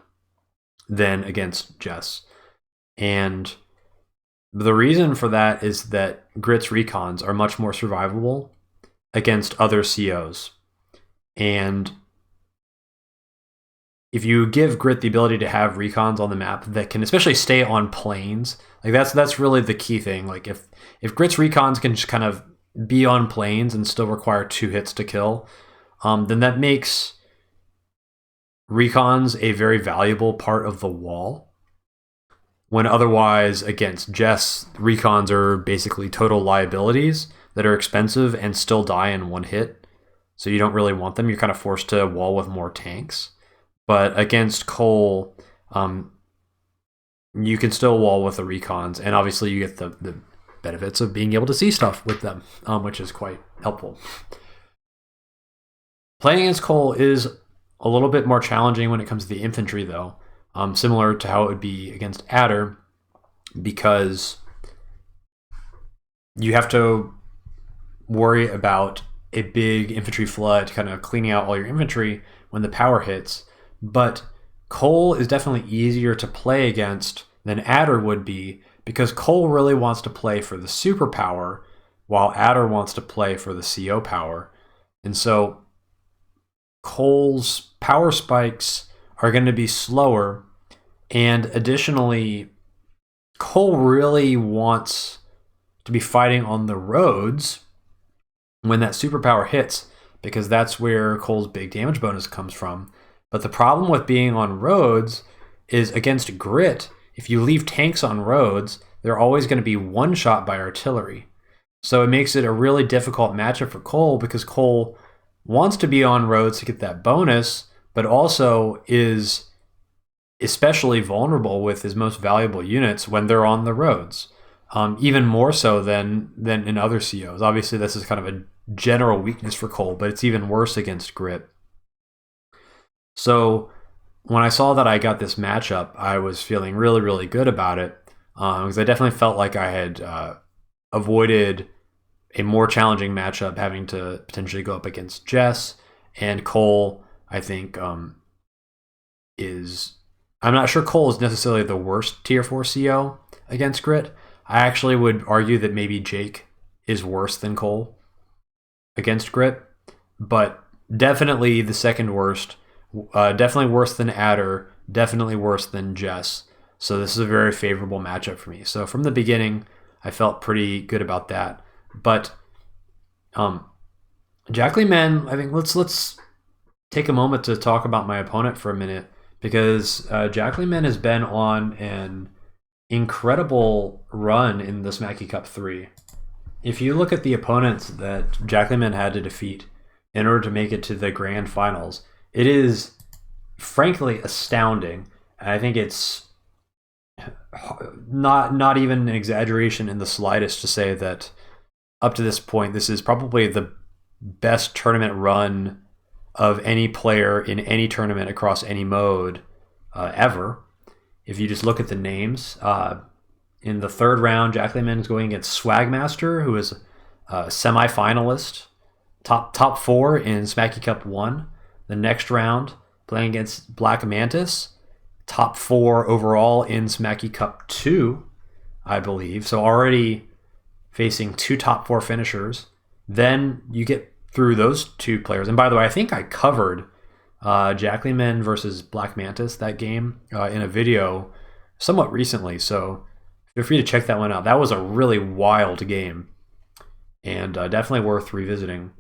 S1: than against Jess. And the reason for that is that Grit's recons are much more survivable against other COs. And if you give Grit the ability to have recons on the map that can especially stay on planes, like that's really the key thing. Like if Grit's recons can just kind of be on planes and still require 2 hits to kill, then that makes recons a very valuable part of the wall. When otherwise against Jess, recons are basically total liabilities that are expensive and still die in 1 hit. So you don't really want them. You're kind of forced to wall with more tanks. But against Cole, you can still wall with the recons, and obviously you get the benefits of being able to see stuff with them, which is quite helpful. Playing against Cole is a little bit more challenging when it comes to the infantry, though, similar to how it would be against Adder, because you have to worry about a big infantry flood kind of cleaning out all your infantry when the power hits. But Cole is definitely easier to play against than Adder would be, because Cole really wants to play for the superpower while Adder wants to play for the CO power. And so Cole's power spikes are going to be slower. And additionally, Cole really wants to be fighting on the roads when that superpower hits, because that's where Cole's big damage bonus comes from. But the problem with being on roads is against Grit, if you leave tanks on roads, they're always going to be one-shot by artillery. So it makes it a really difficult matchup for Cole, because Cole wants to be on roads to get that bonus, but also is especially vulnerable with his most valuable units when they're on the roads. Even more so than in other COs. Obviously, this is kind of a general weakness for Cole, but it's even worse against Grit. So when I saw that I got this matchup, I was feeling really, really good about it, because I definitely felt like I had avoided a more challenging matchup, having to potentially go up against Jess. And Cole, I think, is... I'm not sure Cole is necessarily the worst tier 4 CO against Grit. I actually would argue that maybe Jake is worse than Cole against Grit, but definitely the second worst. Definitely worse than Adder, definitely worse than Jess. So this is a very favorable matchup for me. So from the beginning, I felt pretty good about that. But Jaklyman, I think let's take a moment to talk about my opponent for a minute, because Jaklyman has been on an incredible run in the Smacky Cup 3. If you look at the opponents that Jaklyman had to defeat in order to make it to the grand finals, it is frankly astounding. I think it's not even an exaggeration in the slightest to say that up to this point, this is probably the best tournament run of any player in any tournament across any mode ever. If you just look at the names, in the third round, Jaklyman is going against Swagmaster, who is a semi-finalist, top 4 in Smacky Cup 1. The next round, playing against Black Mantis, top 4 overall in Smacky Cup 2, I believe. So already facing 2 top 4 finishers. Then you get through those 2 players. And by the way, I think I covered Jaklyman versus Black Mantis, that game, in a video somewhat recently. So feel free to check that one out. That was a really wild game, and definitely worth revisiting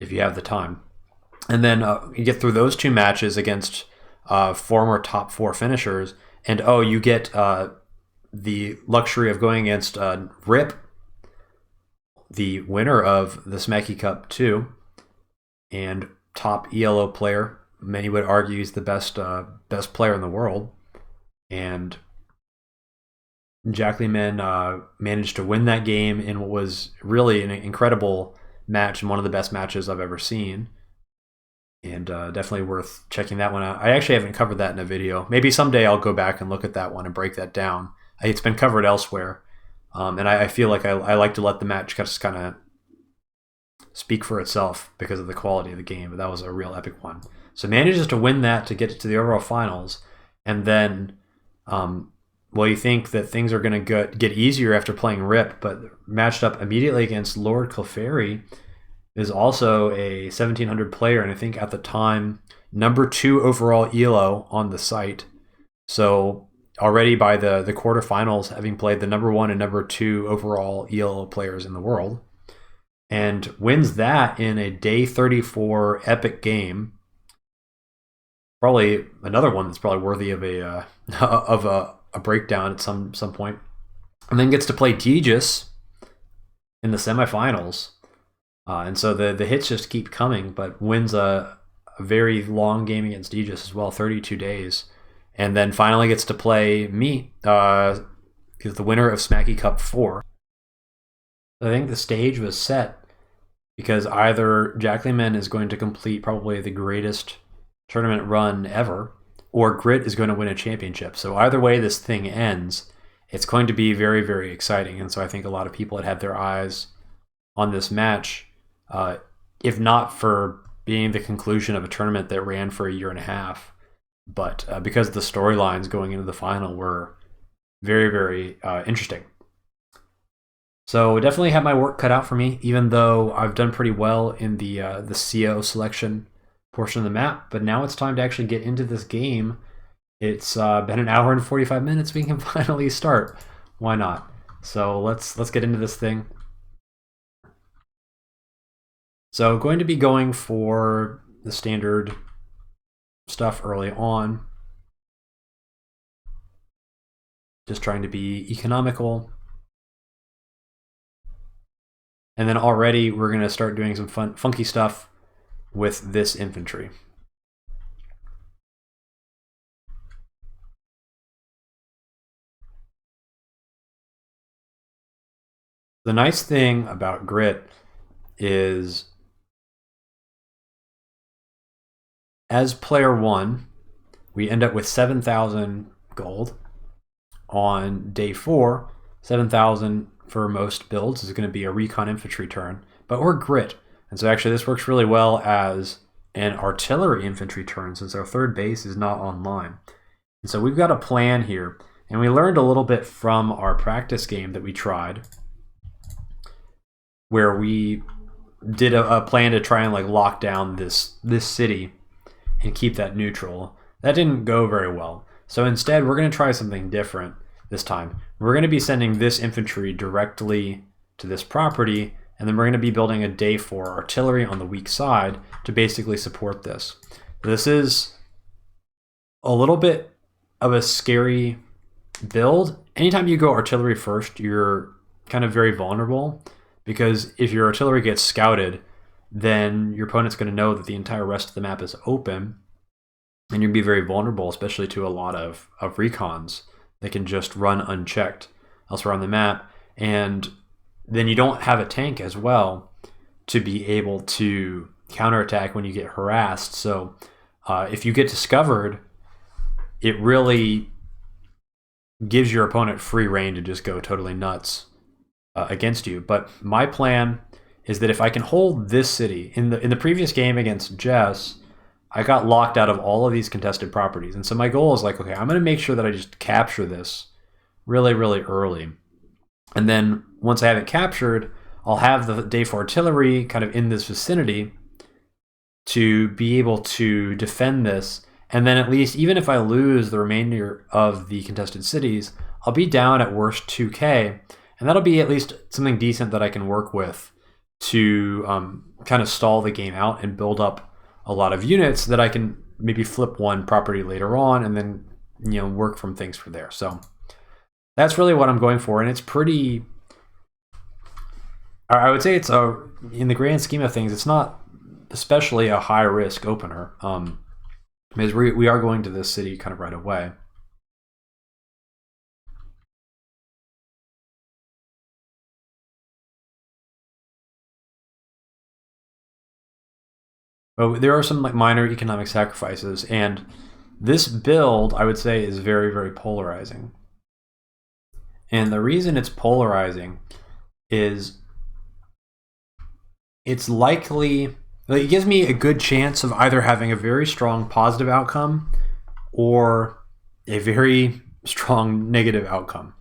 S1: if you have the time. And then you get through those 2 matches against former top 4 finishers, and you get the luxury of going against Rip, the winner of the Smacky Cup 2, and top ELO player. Many would argue he's the best player in the world. And Jaklyman managed to win that game in what was really an incredible match and one of the best matches I've ever seen. And definitely worth checking that one out. I actually haven't covered that in a video. Maybe someday I'll go back and look at that one and break that down. It's been covered elsewhere. And I feel like I like to let the match just kind of speak for itself because of the quality of the game. But that was a real epic one. So manages to win that to get to the overall finals. And then, you think that things are going to get easier after playing Rip, but matched up immediately against Lord Clefairy, is also a 1700 player, and I think at the time, number 2 overall ELO on the site. So already by the quarterfinals, having played the number 1 and number 2 overall ELO players in the world, and wins that in a day 34 epic game. Probably another one that's probably worthy of a breakdown at some point. And then gets to play Deathball in the semifinals. And so the hits just keep coming, but wins a very long game against Deathball as well, 32 days. And then finally gets to play me, the winner of Smacky Cup 4. I think the stage was set because either Jaklyman is going to complete probably the greatest tournament run ever, or Grit is going to win a championship. So either way this thing ends, it's going to be very, very exciting. And so I think a lot of people had their eyes on this match, if not for being the conclusion of a tournament that ran for a year and a half, but because the storylines going into the final were very, very interesting. So definitely have my work cut out for me, even though I've done pretty well in the CO selection portion of the map. But now it's time to actually get into this game. It's been an hour and 45 minutes. We can finally start. Why not? So let's get into this thing. So going to be going for the standard stuff early on. Just trying to be economical. And then already we're going to start doing some funky stuff with this infantry. The nice thing about Grit is, as player 1, we end up with 7,000 gold. On day 4, 7,000 for most builds is going to be a recon infantry turn, but we're Grit. And so actually this works really well as an artillery infantry turn since our third base is not online. And so we've got a plan here, and we learned a little bit from our practice game that we tried, where we did a plan to try and like lock down this city and keep that neutral. That didn't go very well. So instead, we're going to try something different this time. We're going to be sending this infantry directly to this property, and then we're going to be building a day 4 artillery on the weak side to basically support this. This is a little bit of a scary build. Anytime you go artillery first, you're kind of very vulnerable, because if your artillery gets scouted, then your opponent's going to know that the entire rest of the map is open, and you'd be very vulnerable, especially to a lot of recons that can just run unchecked elsewhere on the map. And then you don't have a tank as well to be able to counterattack when you get harassed. So if you get discovered, it really gives your opponent free reign to just go totally nuts against you. But my plan is that if I can hold this city, in the previous game against Jess, I got locked out of all of these contested properties. And so my goal is like, okay, I'm going to make sure that I just capture this really, really early. And then once I have it captured, I'll have the day 4 artillery kind of in this vicinity to be able to defend this. And then at least, even if I lose the remainder of the contested cities, I'll be down at worst 2K. And that'll be at least something decent that I can work with to kind of stall the game out and build up a lot of units that I can maybe flip one property later on and then, you know, work from things from there. So that's really what I'm going for. And it's pretty, I would say it's in the grand scheme of things, it's not especially a high risk opener, because we are going to this city kind of right away. But there are some like minor economic sacrifices, and this build, I would say, is very, very polarizing. And the reason it's polarizing is it's likely, it gives me a good chance of either having a very strong positive outcome or a very strong negative outcome.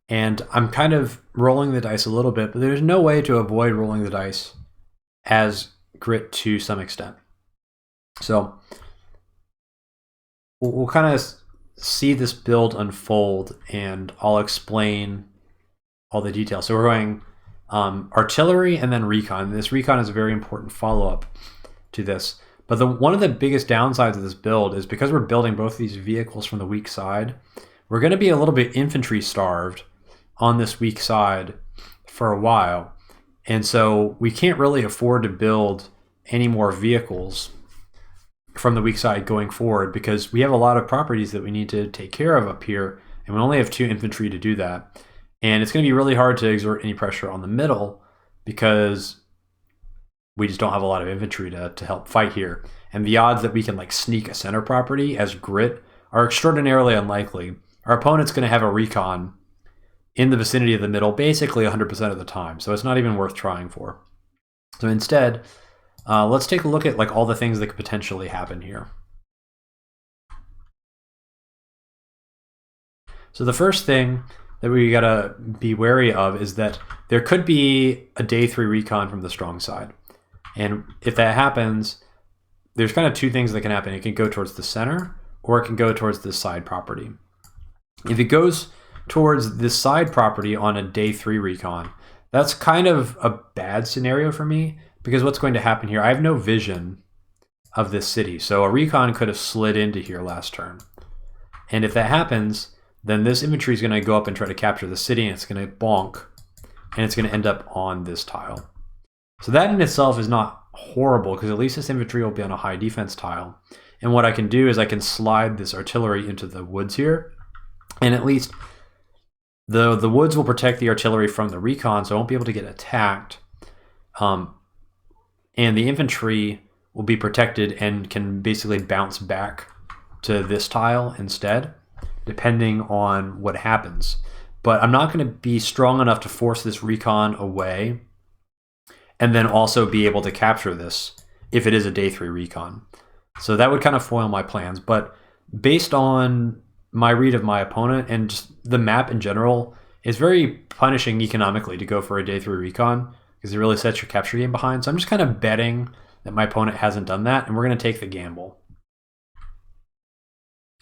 S1: And I'm kind of rolling the dice a little bit, but there's no way to avoid rolling the dice as Grit to some extent. So we'll kind of see this build unfold, and I'll explain all the details. So we're going artillery and then recon. This recon is a very important follow-up to this. But one of the biggest downsides of this build is because we're building both these vehicles from the weak side, we're going to be a little bit infantry starved on this weak side for a while. And so we can't really afford to build any more vehicles from the weak side going forward, because we have a lot of properties that we need to take care of up here, and we only have 2 infantry to do that. And it's going to be really hard to exert any pressure on the middle because we just don't have a lot of infantry to help fight here. And the odds that we can like sneak a center property as Grit are extraordinarily unlikely. Our opponent's going to have a recon in the vicinity of the middle basically 100% of the time, so it's not even worth trying for. So instead, let's take a look at like all the things that could potentially happen here. So the first thing that we gotta be wary of is that there could be a day 3 recon from the strong side. And if that happens, there's kind of two things that can happen. It can go towards the center, or it can go towards this side property. If it goes towards this side property on a day 3 recon, that's kind of a bad scenario for me, because what's going to happen here, I have no vision of this city. So a recon could have slid into here last turn. And if that happens, then this infantry is going to go up and try to capture the city, and it's going to bonk, and it's going to end up on this tile. So that in itself is not horrible, because at least this infantry will be on a high defense tile. And what I can do is I can slide this artillery into the woods here, and at least the woods will protect the artillery from the recon, so I won't be able to get attacked. And the infantry will be protected and can basically bounce back to this tile instead, depending on what happens. But I'm not going to be strong enough to force this recon away and then also be able to capture this if it is a day 3 recon. So that would kind of foil my plans. But based on my read of my opponent and just the map in general, it's very punishing economically to go for a day 3 recon, because it really sets your capture game behind. So I'm just kind of betting that my opponent hasn't done that, and we're going to take the gamble.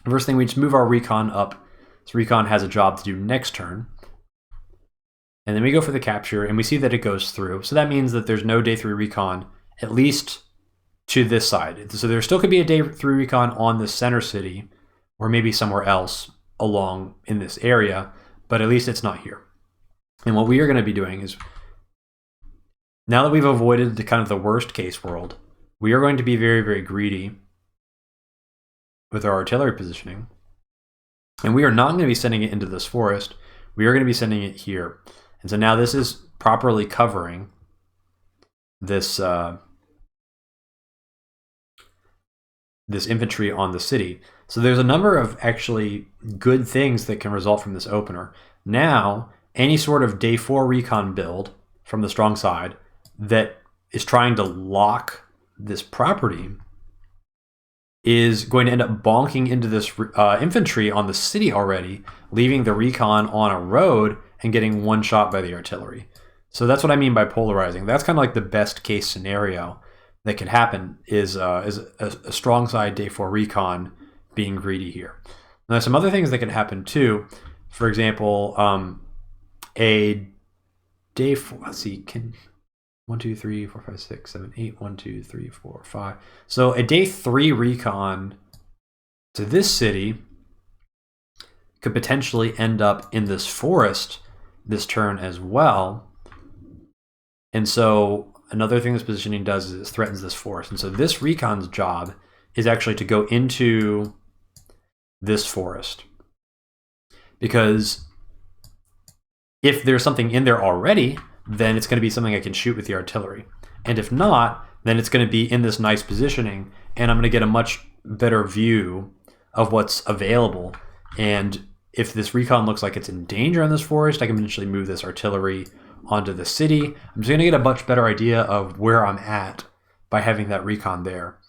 S1: First thing, we just move our recon up. So recon has a job to do next turn. And then we go for the capture, and we see that it goes through. So that means that there's no day 3 recon, at least to this side. So there still could be a day 3 recon on the center city, or maybe somewhere else along in this area, but at least it's not here. And what we are going to be doing is, now that we've avoided the kind of the worst case world, we are going to be very, very greedy with our artillery positioning. And we are not going to be sending it into this forest. We are going to be sending it here. And so now this is properly covering this this infantry on the city. So there's a number of actually good things that can result from this opener. Now, any sort of day 4 recon build from the strong side that is trying to lock this property is going to end up bonking into this infantry on the city already, leaving the recon on a road and getting one shot by the artillery. So that's what I mean by polarizing. That's kind of like the best case scenario that could happen, is a strong side day 4 recon being greedy here. Now, some other things that could happen too. For example, a day 4, let's see, can 1, 2, 3, 4, 5, 6, 7, 8, 1, 2, 3, 4, 5. So a day 3 recon to this city could potentially end up in this forest this turn as well. And so another thing this positioning does is it threatens this forest. And so this recon's job is actually to go into this forest, because if there's something in there already, then it's going to be something I can shoot with the artillery. And if not, then it's going to be in this nice positioning, and I'm going to get a much better view of what's available. And if this recon looks like it's in danger in this forest, I can potentially move this artillery onto the city. I'm just going to get a much better idea of where I'm at by having that recon there.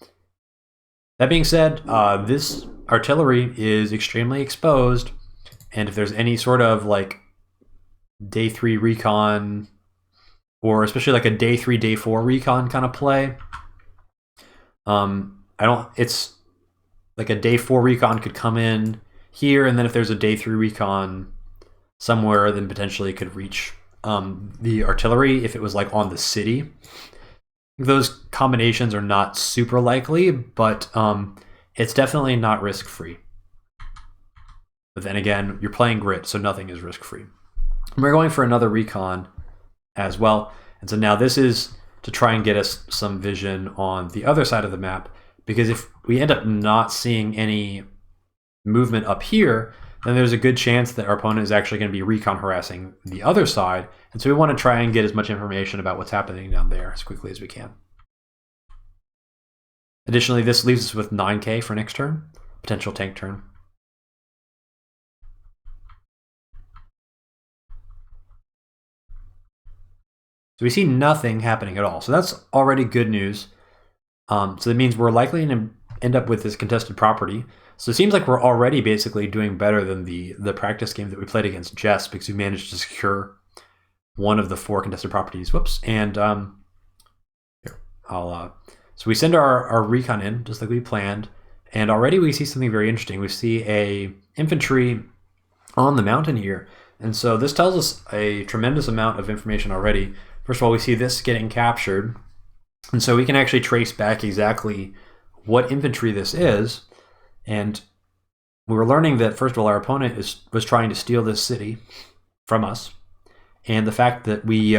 S1: That being said, this artillery is extremely exposed, and if there's any sort of like day 3 recon, or especially like a day 3, day 4 recon kind of play, it's like a day 4 recon could come in here, and then if there's a day 3 recon somewhere, then potentially it could reach the artillery if it was like on the city. Those combinations are not super likely, but it's definitely not risk-free. But then again, you're playing Grit, so nothing is risk-free. We're going for another recon as well. And so now this is to try and get us some vision on the other side of the map, because if we end up not seeing any movement up here, then there's a good chance that our opponent is actually going to be recon harassing the other side. And so we want to try and get as much information about what's happening down there as quickly as we can. Additionally, this leaves us with 9k for next turn, potential tank turn. So we see nothing happening at all. So that's already good news. So that means we're likely to end up with this contested property. So it seems like we're already basically doing better than the practice game that we played against Jess, because we managed to secure one of the 4 contested properties. Whoops. And here, so we send our recon in just like we planned, and already we see something very interesting. We see a infantry on the mountain here, and so this tells us a tremendous amount of information already. First of all, we see this getting captured, and so we can actually trace back exactly what infantry this is. And we were learning that, first of all, our opponent was trying to steal this city from us, and the fact that we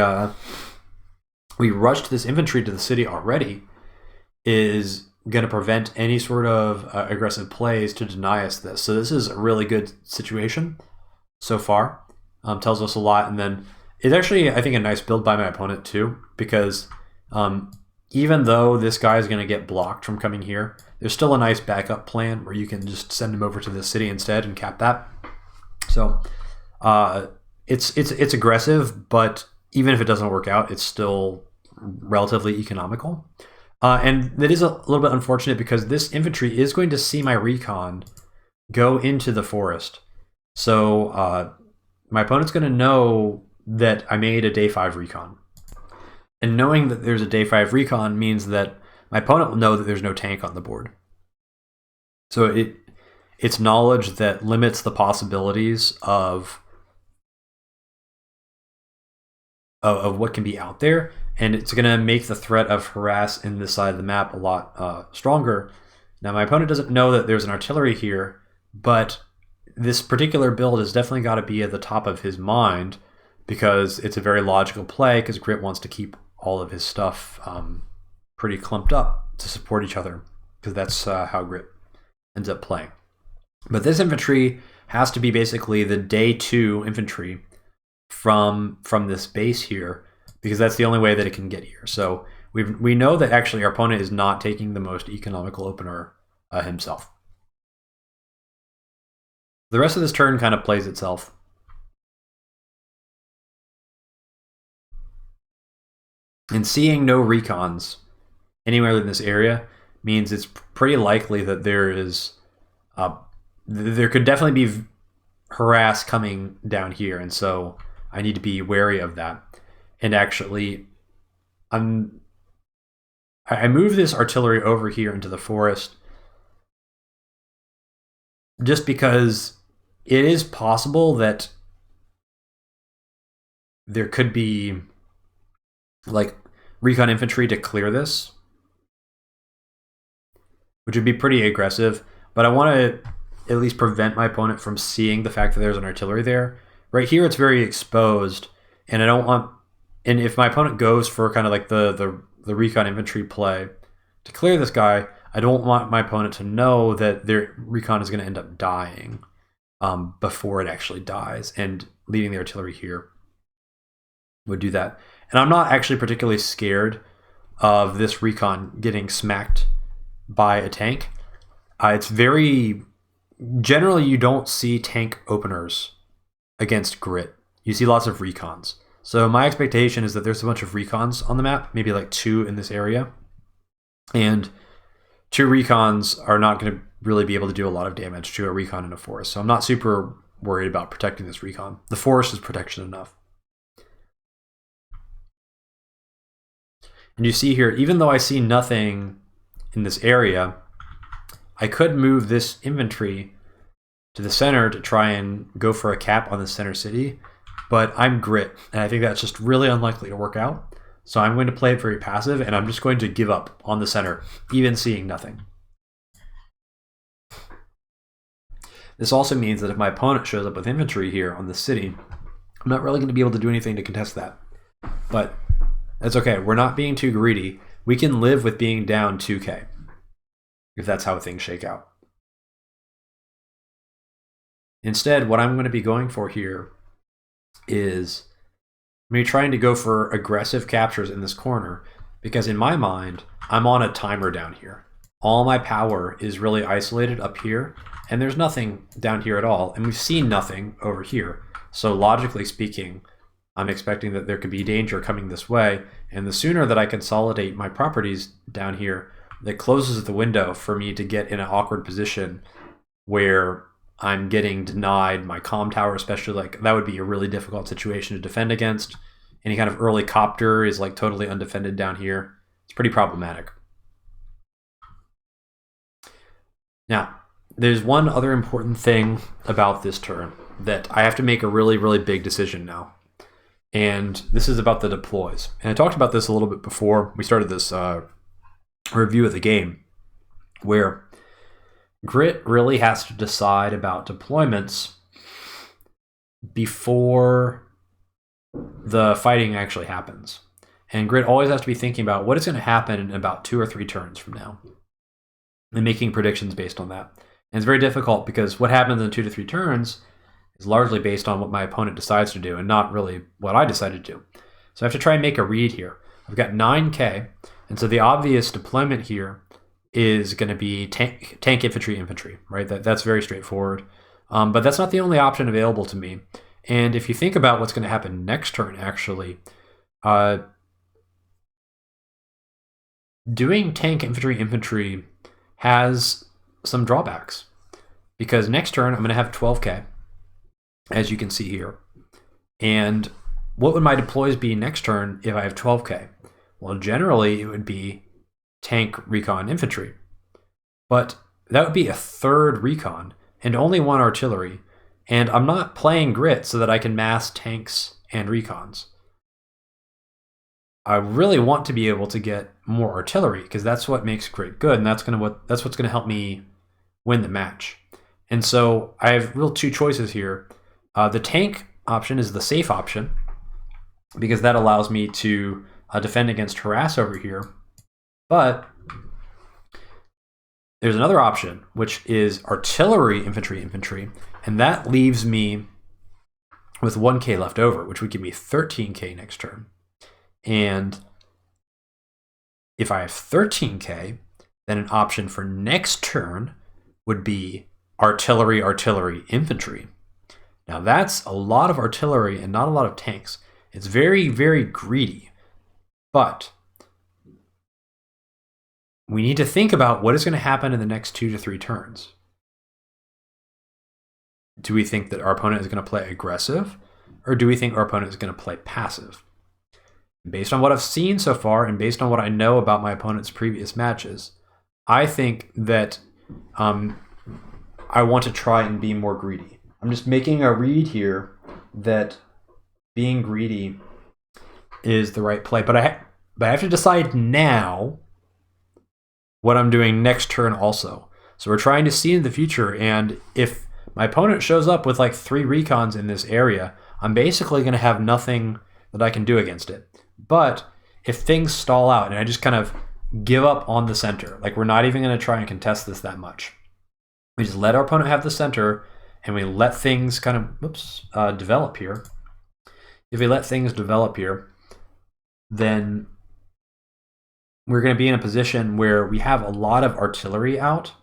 S1: rushed this infantry to the city already is going to prevent any sort of aggressive plays to deny us this. So this is a really good situation so far. Tells us a lot. And then it's actually, I think, a nice build by my opponent too, because even though this guy is going to get blocked from coming here, there's still a nice backup plan where you can just send him over to the city instead and cap that. So it's aggressive, but even if it doesn't work out, it's still relatively economical. And that is a little bit unfortunate, because this infantry is going to see my recon go into the forest. So my opponent's going to know that I made a day 5 recon. And knowing that there's a day 5 recon means that my opponent will know that there's no tank on the board. So it's knowledge that limits the possibilities of what can be out there, and it's going to make the threat of harass in this side of the map a lot stronger. Now, my opponent doesn't know that there's an artillery here, but this particular build has definitely got to be at the top of his mind, because it's a very logical play, because Grit wants to keep all of his stuff pretty clumped up to support each other, because that's how Grit ends up playing. But this infantry has to be basically the day 2 infantry from this base here, because that's the only way that it can get here. So we know that actually our opponent is not taking the most economical opener himself. The rest of this turn kind of plays itself. And seeing no recons anywhere in this area means it's pretty likely that there could definitely be harass coming down here, and so I need to be wary of that. And actually, I move this artillery over here into the forest just because it is possible that there could be like recon infantry to clear this, which would be pretty aggressive. But I want to at least prevent my opponent from seeing the fact that there's an artillery there. Right here, it's very exposed, and I don't want. And if my opponent goes for kind of like the recon infantry play to clear this guy, I don't want my opponent to know that their recon is going to end up dying before it actually dies, and leaving the artillery here would do that. And I'm not actually particularly scared of this recon getting smacked by a tank. It's very... Generally, you don't see tank openers against Grit. You see lots of recons. So my expectation is that there's a bunch of recons on the map, maybe like 2 in this area. And 2 recons are not going to really be able to do a lot of damage to a recon in a forest. So I'm not super worried about protecting this recon. The forest is protection enough. And you see here, even though I see nothing in this area, I could move this infantry to the center to try and go for a cap on the center city, but I'm Grit, and I think that's just really unlikely to work out. So I'm going to play it very passive, and I'm just going to give up on the center, even seeing nothing. This also means that if my opponent shows up with infantry here on the city, I'm not really going to be able to do anything to contest that. But that's okay. We're not being too greedy. We can live with being down 2k, if that's how things shake out. Instead, what I'm going to be going for here is I'm going to be trying to go for aggressive captures in this corner, because in my mind, I'm on a timer down here. All my power is really isolated up here, and there's nothing down here at all, and we've seen nothing over here. So logically speaking, I'm expecting that there could be danger coming this way, and the sooner that I consolidate my properties down here that closes the window for me to get in an awkward position where I'm getting denied my comm tower, especially. Like, that would be a really difficult situation to defend against. Any kind of early copter is like totally undefended down here. It's pretty problematic. Now, there's one other important thing about this turn that I have to make a really, really big decision now. And this is about the deploys. And I talked about this a little bit before we started this review of the game, where Grit really has to decide about deployments before the fighting actually happens. And Grit always has to be thinking about what is going to happen in about 2 or 3 turns from now, and making predictions based on that. And it's very difficult because what happens in 2 to 3 turns is largely based on what my opponent decides to do and not really what I decided to do. So I have to try and make a read here. I've got 9K, and so the obvious deployment here is going to be tank, infantry, right? That's very straightforward. But that's not the only option available to me. And if you think about what's going to happen next turn, actually, doing tank infantry has some drawbacks, because next turn I'm going to have 12K, as you can see here. And what would my deploys be next turn if I have 12K? Well, generally it would be tank, recon, infantry. But that would be a 3rd recon and only 1 artillery. And I'm not playing Grit so that I can mass tanks and recons. I really want to be able to get more artillery, because that's what makes Grit good, and that's what's gonna help me win the match. And so I have real 2 choices here. The tank option is the safe option, because that allows me to defend against harass over here. But there's another option, which is artillery infantry, and that leaves me with 1K left over, which would give me 13K next turn. And if I have 13K, then an option for next turn would be artillery, infantry. Now that's a lot of artillery and not a lot of tanks. It's very, very greedy. But we need to think about what is going to happen in the next 2 to 3 turns. Do we think that our opponent is going to play aggressive, or do we think our opponent is going to play passive? Based on what I've seen so far, and based on what I know about my opponent's previous matches, I think that I want to try and be more greedy. I'm just making a read here that being greedy is the right play. But I have to decide now what I'm doing next turn also. So we're trying to see in the future, and if my opponent shows up with like 3 recons in this area, I'm basically going to have nothing that I can do against it. But if things stall out and I just kind of give up on the center, like we're not even going to try and contest this that much, we just let our opponent have the center and we let things kind of develop here. If we let things develop here, then we're going to be in a position where we have a lot of artillery out,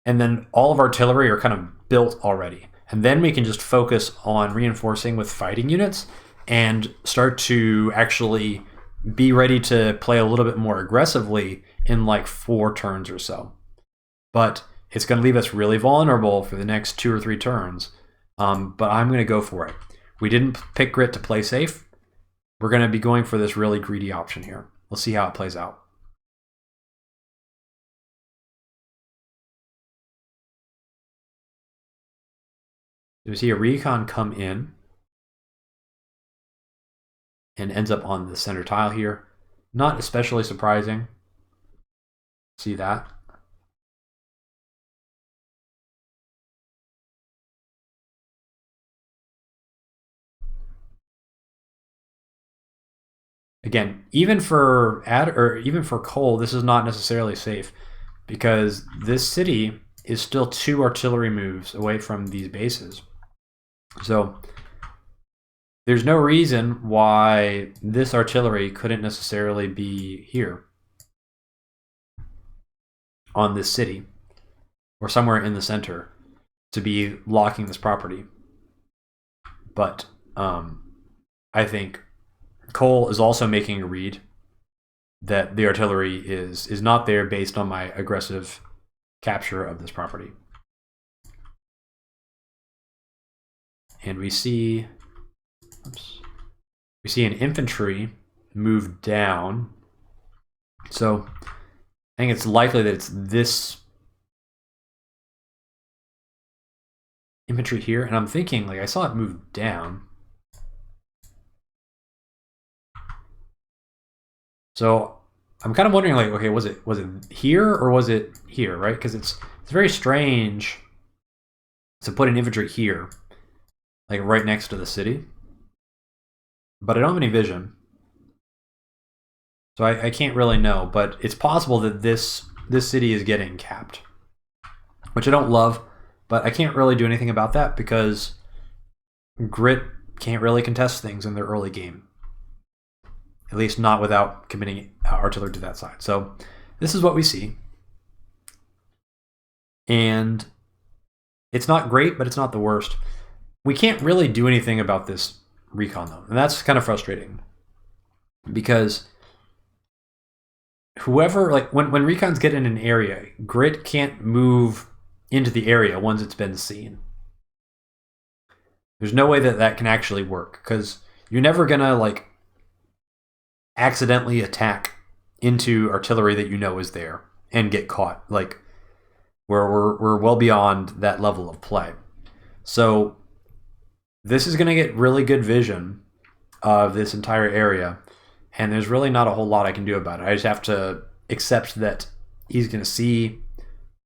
S1: and then all of artillery are kind of built already. And then we can just focus on reinforcing with fighting units and start to actually be ready to play a little bit more aggressively in like 4 turns or so. But it's going to leave us really vulnerable for the next 2 or 3 turns. But I'm going to go for it. We didn't pick Grit to play safe. We're going to be going for this really greedy option here. We'll see how it plays out. You see a recon come in and ends up on the center tile here. Not especially surprising. See that? Again, even for coal, this is not necessarily safe, because this city is still 2 artillery moves away from these bases. So there's no reason why this artillery couldn't necessarily be here on this city or somewhere in the center to be locking this property. But I think Cole is also making a read that the artillery is not there based on my aggressive capture of this property. And we see, we see an infantry move down. So I think it's likely that it's this infantry here. And I'm thinking, like, I saw it move down. So I'm kind of wondering, like, okay, was it here or was it here, right? Because it's very strange to put an infantry here, like right next to the city. But I don't have any vision, so I can't really know. But it's possible that this city is getting capped, which I don't love. But I can't really do anything about that because Grit can't really contest things in their early game. At least not without committing artillery to that side. So this is what we see. And it's not great, but it's not the worst. We can't really do anything about this recon, though. And that's kind of frustrating. Because whoever, like, when recons get in an area, Grit can't move into the area once it's been seen. There's no way that that can actually work. Because you're never going to, like, accidentally attack into artillery that you know is there and get caught, like where we're well beyond that level of play. So this is going to get really good vision of this entire area, and there's really not a whole lot I can do about it. I just have to accept that he's going to see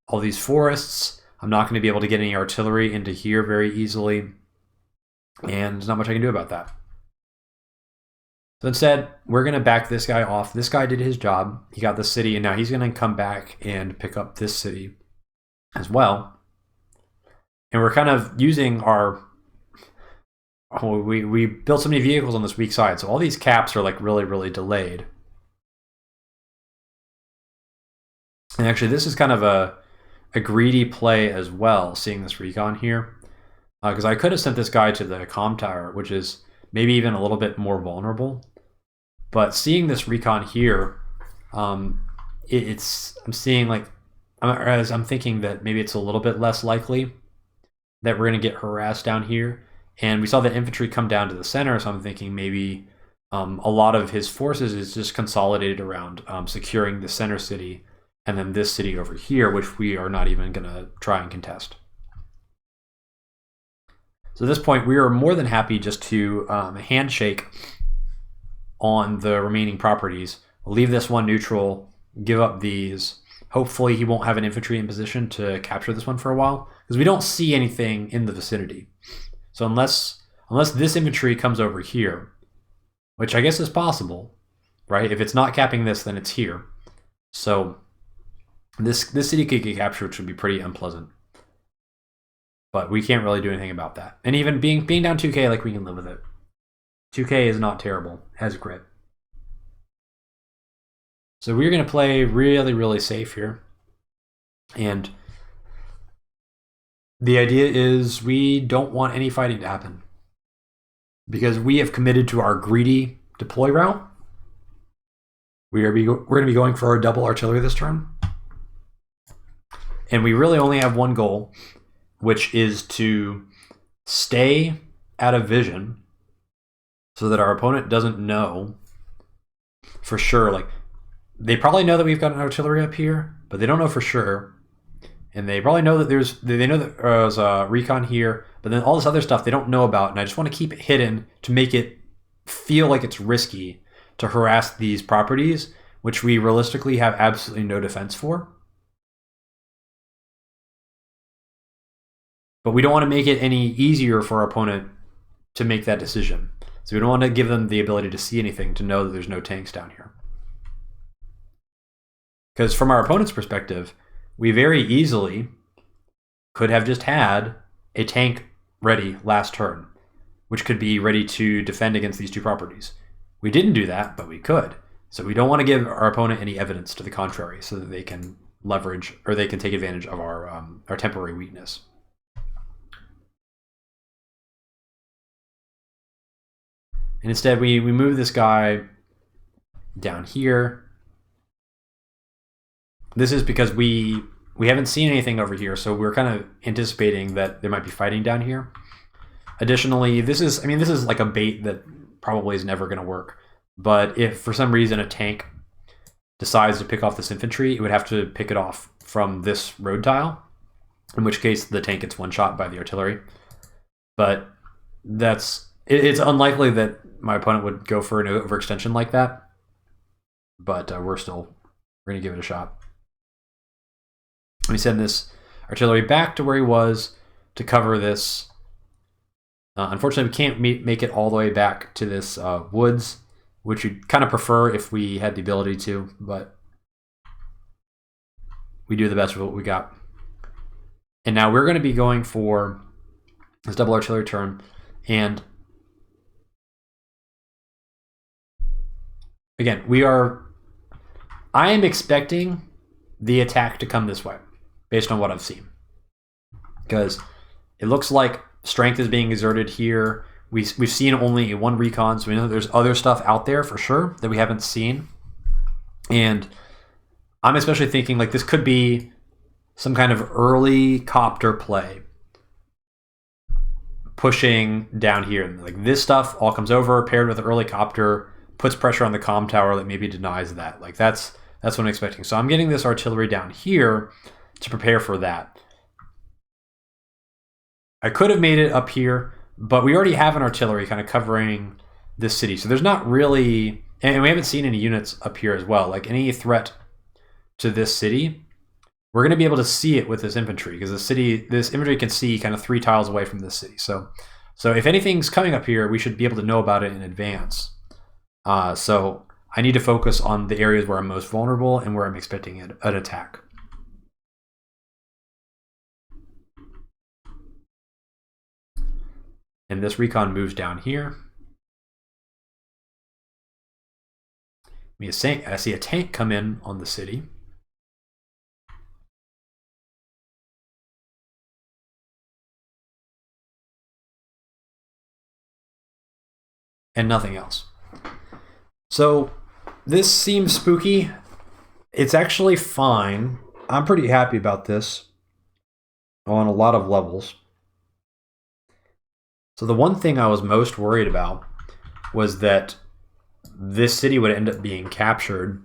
S1: all these forests. I'm not going to be able to get any artillery into here very easily, and there's not much I can do about that. So instead, we're going to back this guy off. This guy did his job. He got the city, and now he's going to come back and pick up this city as well. And we're kind of using our... Oh, we built so many vehicles on this weak side, so all these caps are like really, really delayed. And actually, this is kind of a greedy play as well, seeing this recon here. Because I could have sent this guy to the comm tower, which is maybe even a little bit more vulnerable. But seeing this recon here, I'm seeing, like, as I'm thinking that maybe it's a little bit less likely that we're going to get harassed down here. And we saw the infantry come down to the center, so I'm thinking maybe a lot of his forces is just consolidated around securing the center city and then this city over here, which we are not even going to try and contest. So at this point, we are more than happy just to handshake on the remaining properties. We'll leave this one neutral, give up these. Hopefully he won't have an infantry in position to capture this one for a while, because we don't see anything in the vicinity. So unless this infantry comes over here, which I guess is possible, right? If it's not capping this, then it's here. So this city could get captured, which would be pretty unpleasant. But we can't really do anything about that. And even being down 2k, like, we can live with it. 2k is not terrible as Grit. So we're going to play really, really safe here. And the idea is we don't want any fighting to happen, because we have committed to our greedy deploy route. We're going to be going for our double artillery this turn. And we really only have one goal, which is to stay out of vision so that our opponent doesn't know for sure. Like, they probably know that we've got an artillery up here, but they don't know for sure. And they probably know that there's a recon here, but then all this other stuff they don't know about, and I just want to keep it hidden to make it feel like it's risky to harass these properties, which we realistically have absolutely no defense for. But we don't want to make it any easier for our opponent to make that decision. So we don't want to give them the ability to see anything, to know that there's no tanks down here. Because from our opponent's perspective, we very easily could have just had a tank ready last turn, which could be ready to defend against these two properties. We didn't do that, but we could. So we don't want to give our opponent any evidence to the contrary, so that they can leverage, or they can take advantage of our temporary weakness. And instead, we move this guy down here. This is because we haven't seen anything over here, so we're kind of anticipating that there might be fighting down here. Additionally, this is like a bait that probably is never going to work. But if for some reason a tank decides to pick off this infantry, it would have to pick it off from this road tile, in which case the tank gets one shot by the artillery. But it's unlikely that my opponent would go for an overextension like that. But we're going to give it a shot. Let me send this artillery back to where he was to cover this. Unfortunately, we can't make it all the way back to this woods, which we'd kind of prefer if we had the ability to, but we do the best with what we got. And now we're going to be going for this double artillery turn, and again, I am expecting the attack to come this way, based on what I've seen. Because it looks like strength is being exerted here. We've seen only one recon, so we know that there's other stuff out there for sure that we haven't seen. And I'm especially thinking like this could be some kind of early copter play. Pushing down here. Like this stuff all comes over, paired with an early copter, puts pressure on the comm tower that maybe denies that. Like that's what I'm expecting. So I'm getting this artillery down here to prepare for that. I could have made it up here, but we already have an artillery kind of covering this city. So there's not really, and we haven't seen any units up here as well. Like any threat to this city, we're going to be able to see it with this infantry, because this infantry can see kind of 3 tiles away from this city. So if anything's coming up here, we should be able to know about it in advance. So I need to focus on the areas where I'm most vulnerable and where I'm expecting an attack. And this recon moves down here. I see a tank come in on the city. And nothing else. So this seems spooky. It's actually fine. I'm pretty happy about this on a lot of levels. So the one thing I was most worried about was that this city would end up being captured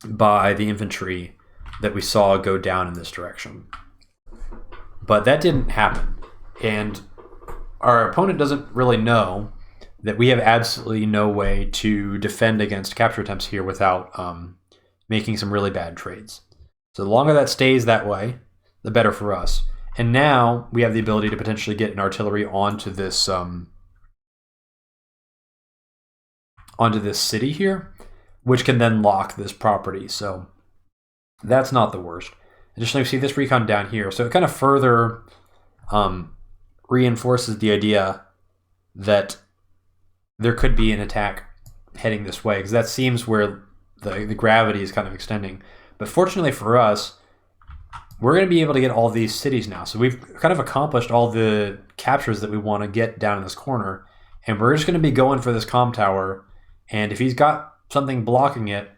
S1: by the infantry that we saw go down in this direction. But that didn't happen. And our opponent doesn't really know that we have absolutely no way to defend against capture attempts here without making some really bad trades. So the longer that stays that way, the better for us. And now we have the ability to potentially get an artillery onto this city here, which can then lock this property. So that's not the worst. Additionally, we see this recon down here. So it kind of further reinforces the idea that there could be an attack heading this way, because that seems where the gravity is kind of extending. But fortunately for us, we're going to be able to get all these cities now. So we've kind of accomplished all the captures that we want to get down in this corner. And we're just going to be going for this comm tower. And if he's got something blocking it,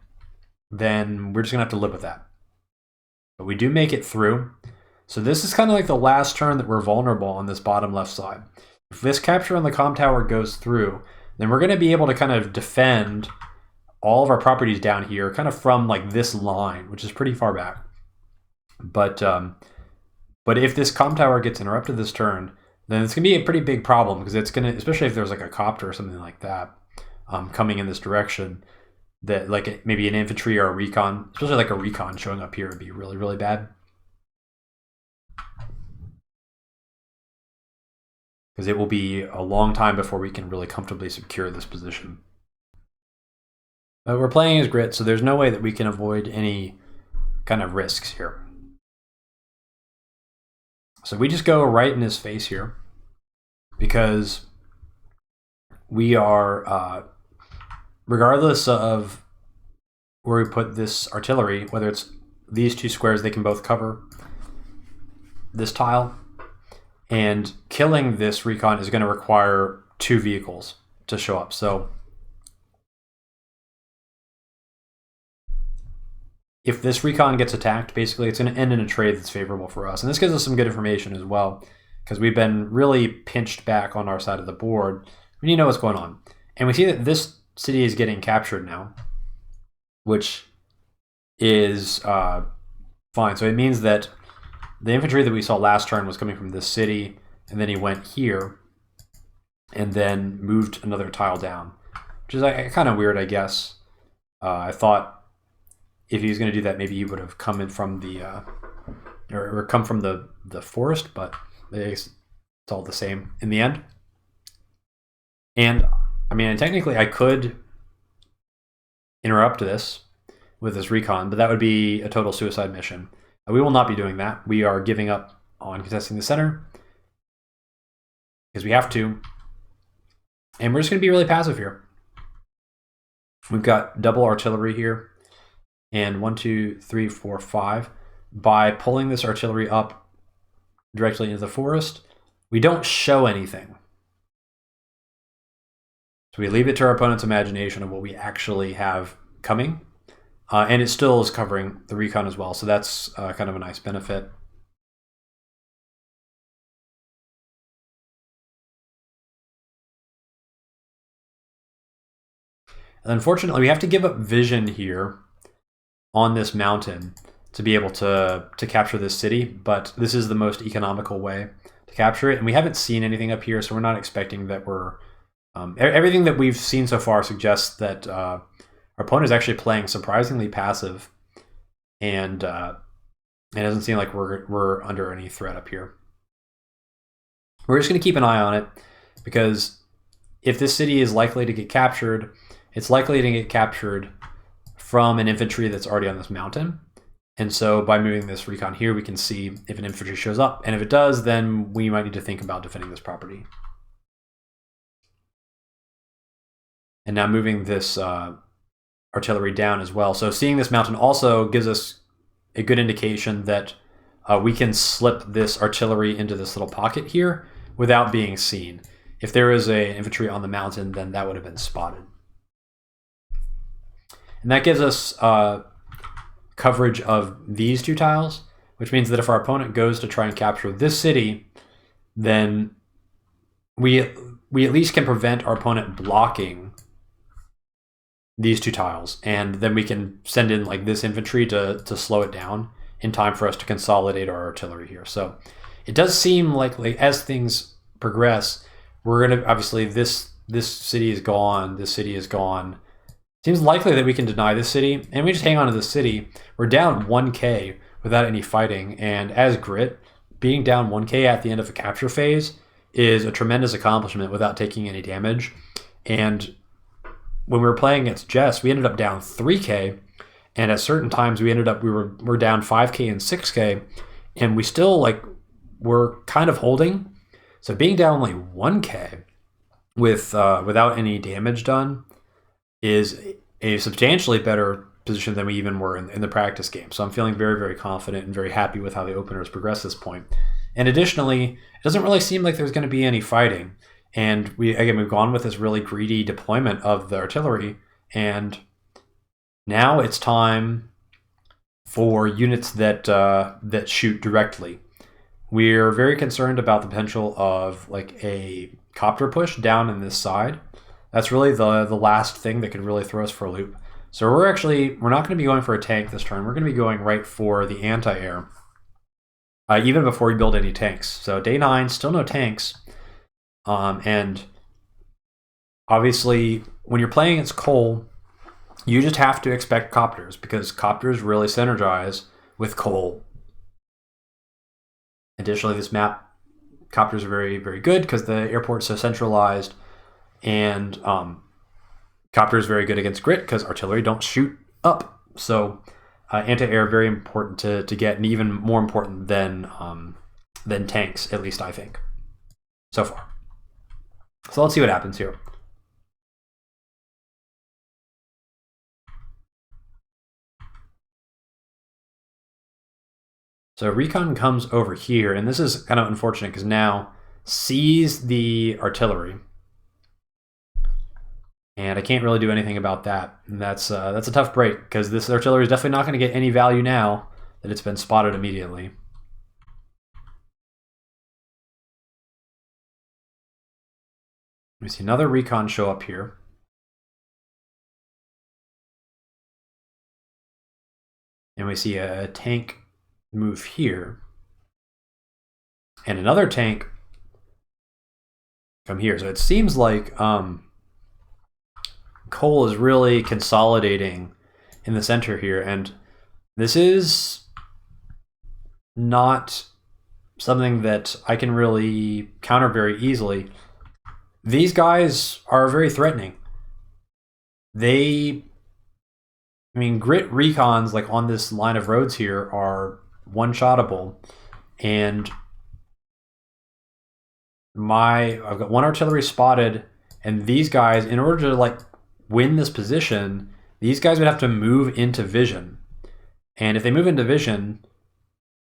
S1: then we're just going to have to live with that. But we do make it through. So this is kind of like the last turn that we're vulnerable on this bottom left side. If this capture on the comm tower goes through, then we're going to be able to kind of defend all of our properties down here kind of from like this line, which is pretty far back. But if this comm tower gets interrupted this turn, then it's going to be a pretty big problem, because it's going to, especially if there's like a copter or something like that coming in this direction, that like maybe an infantry or a recon, especially like a recon showing up here would be really, really bad. Because it will be a long time before we can really comfortably secure this position. But we're playing as Grit, so there's no way that we can avoid any kind of risks here. So we just go right in his face here, because we are, regardless of where we put this artillery, whether it's these 2 squares, they can both cover this tile. And killing this recon is going to require 2 vehicles to show up. So if this recon gets attacked, basically it's going to end in a trade that's favorable for us. And this gives us some good information as well, because we've been really pinched back on our side of the board. We need to know what's going on. And we see that this city is getting captured now, which is fine. So it means that the infantry that we saw last turn was coming from this city, and then he went here, and then moved another tile down, which is kind of weird, I guess. I thought if he was going to do that, maybe he would have come in from the or come from the forest, but it's all the same in the end. And I mean, technically, I could interrupt this with this recon, but that would be a total suicide mission. We will not be doing that. We are giving up on contesting the center because we have to, and we're just going to be really passive here. We've got double artillery here, and 1, 2, 3, 4, 5. By pulling this artillery up directly into the forest, we don't show anything. So we leave it to our opponent's imagination of what we actually have coming. And it still is covering the recon as well, so that's kind of a nice benefit. And unfortunately, we have to give up vision here on this mountain to be able to capture this city, but this is the most economical way to capture it. And we haven't seen anything up here, so we're not expecting that we're... everything that we've seen so far suggests that our opponent is actually playing surprisingly passive, and it doesn't seem like we're under any threat up here. We're just going to keep an eye on it, because if this city is likely to get captured, it's likely to get captured from an infantry that's already on this mountain. And so by moving this recon here, we can see if an infantry shows up. And if it does, then we might need to think about defending this property. And now moving this artillery down as well. So seeing this mountain also gives us a good indication that we can slip this artillery into this little pocket here without being seen. If there is an infantry on the mountain, then that would have been spotted. And that gives us coverage of these two tiles, which means that if our opponent goes to try and capture this city, then we at least can prevent our opponent blocking these two tiles, and then we can send in like this infantry to slow it down in time for us to consolidate our artillery here. So it does seem like as things progress, we're gonna obviously this city is gone, this city is gone. Seems likely that we can deny this city, and we just hang on to this city. We're down 1k without any fighting, and as Grit, being down 1k at the end of a capture phase is a tremendous accomplishment without taking any damage. And when we were playing against Jess, we ended up down 3k, and at certain times we ended up we're down 5k and 6k, and we still were kind of holding. So being down only 1k with without any damage done is a substantially better position than we even were in the practice game. So I'm feeling very, very confident and very happy with how the opener has progressed this point. And additionally, it doesn't really seem like there's going to be any fighting. And we've gone with this really greedy deployment of the artillery, and now it's time for units that that shoot directly. We're very concerned about the potential of a copter push down in this side. That's really the last thing that could really throw us for a loop. So we're not going to be going for a tank this turn. We're going to be going right for the anti-air, even before we build any tanks. So day 9, still no tanks. And obviously, when you're playing against coal, you just have to expect copters, because copters really synergize with coal. Additionally, this map, copters are very, very good because the airport's so centralized. And copter is very good against Grit because artillery don't shoot up. So anti-air very important to get, and even more important than tanks, at least I think, so far. So let's see what happens here. So recon comes over here, and this is kind of unfortunate because now sees the artillery. And I can't really do anything about that. And that's a tough break, because this artillery is definitely not going to get any value now that it's been spotted immediately. We see another recon show up here. And we see a tank move here. And another tank come here. So it seems like Cole is really consolidating in the center here. And this is not something that I can really counter very easily. These guys are very threatening. I mean, Grit recons, like on this line of roads here, are one-shottable. And I've got one artillery spotted, and these guys, in order to like win this position, these guys would have to move into vision. And if they move into vision,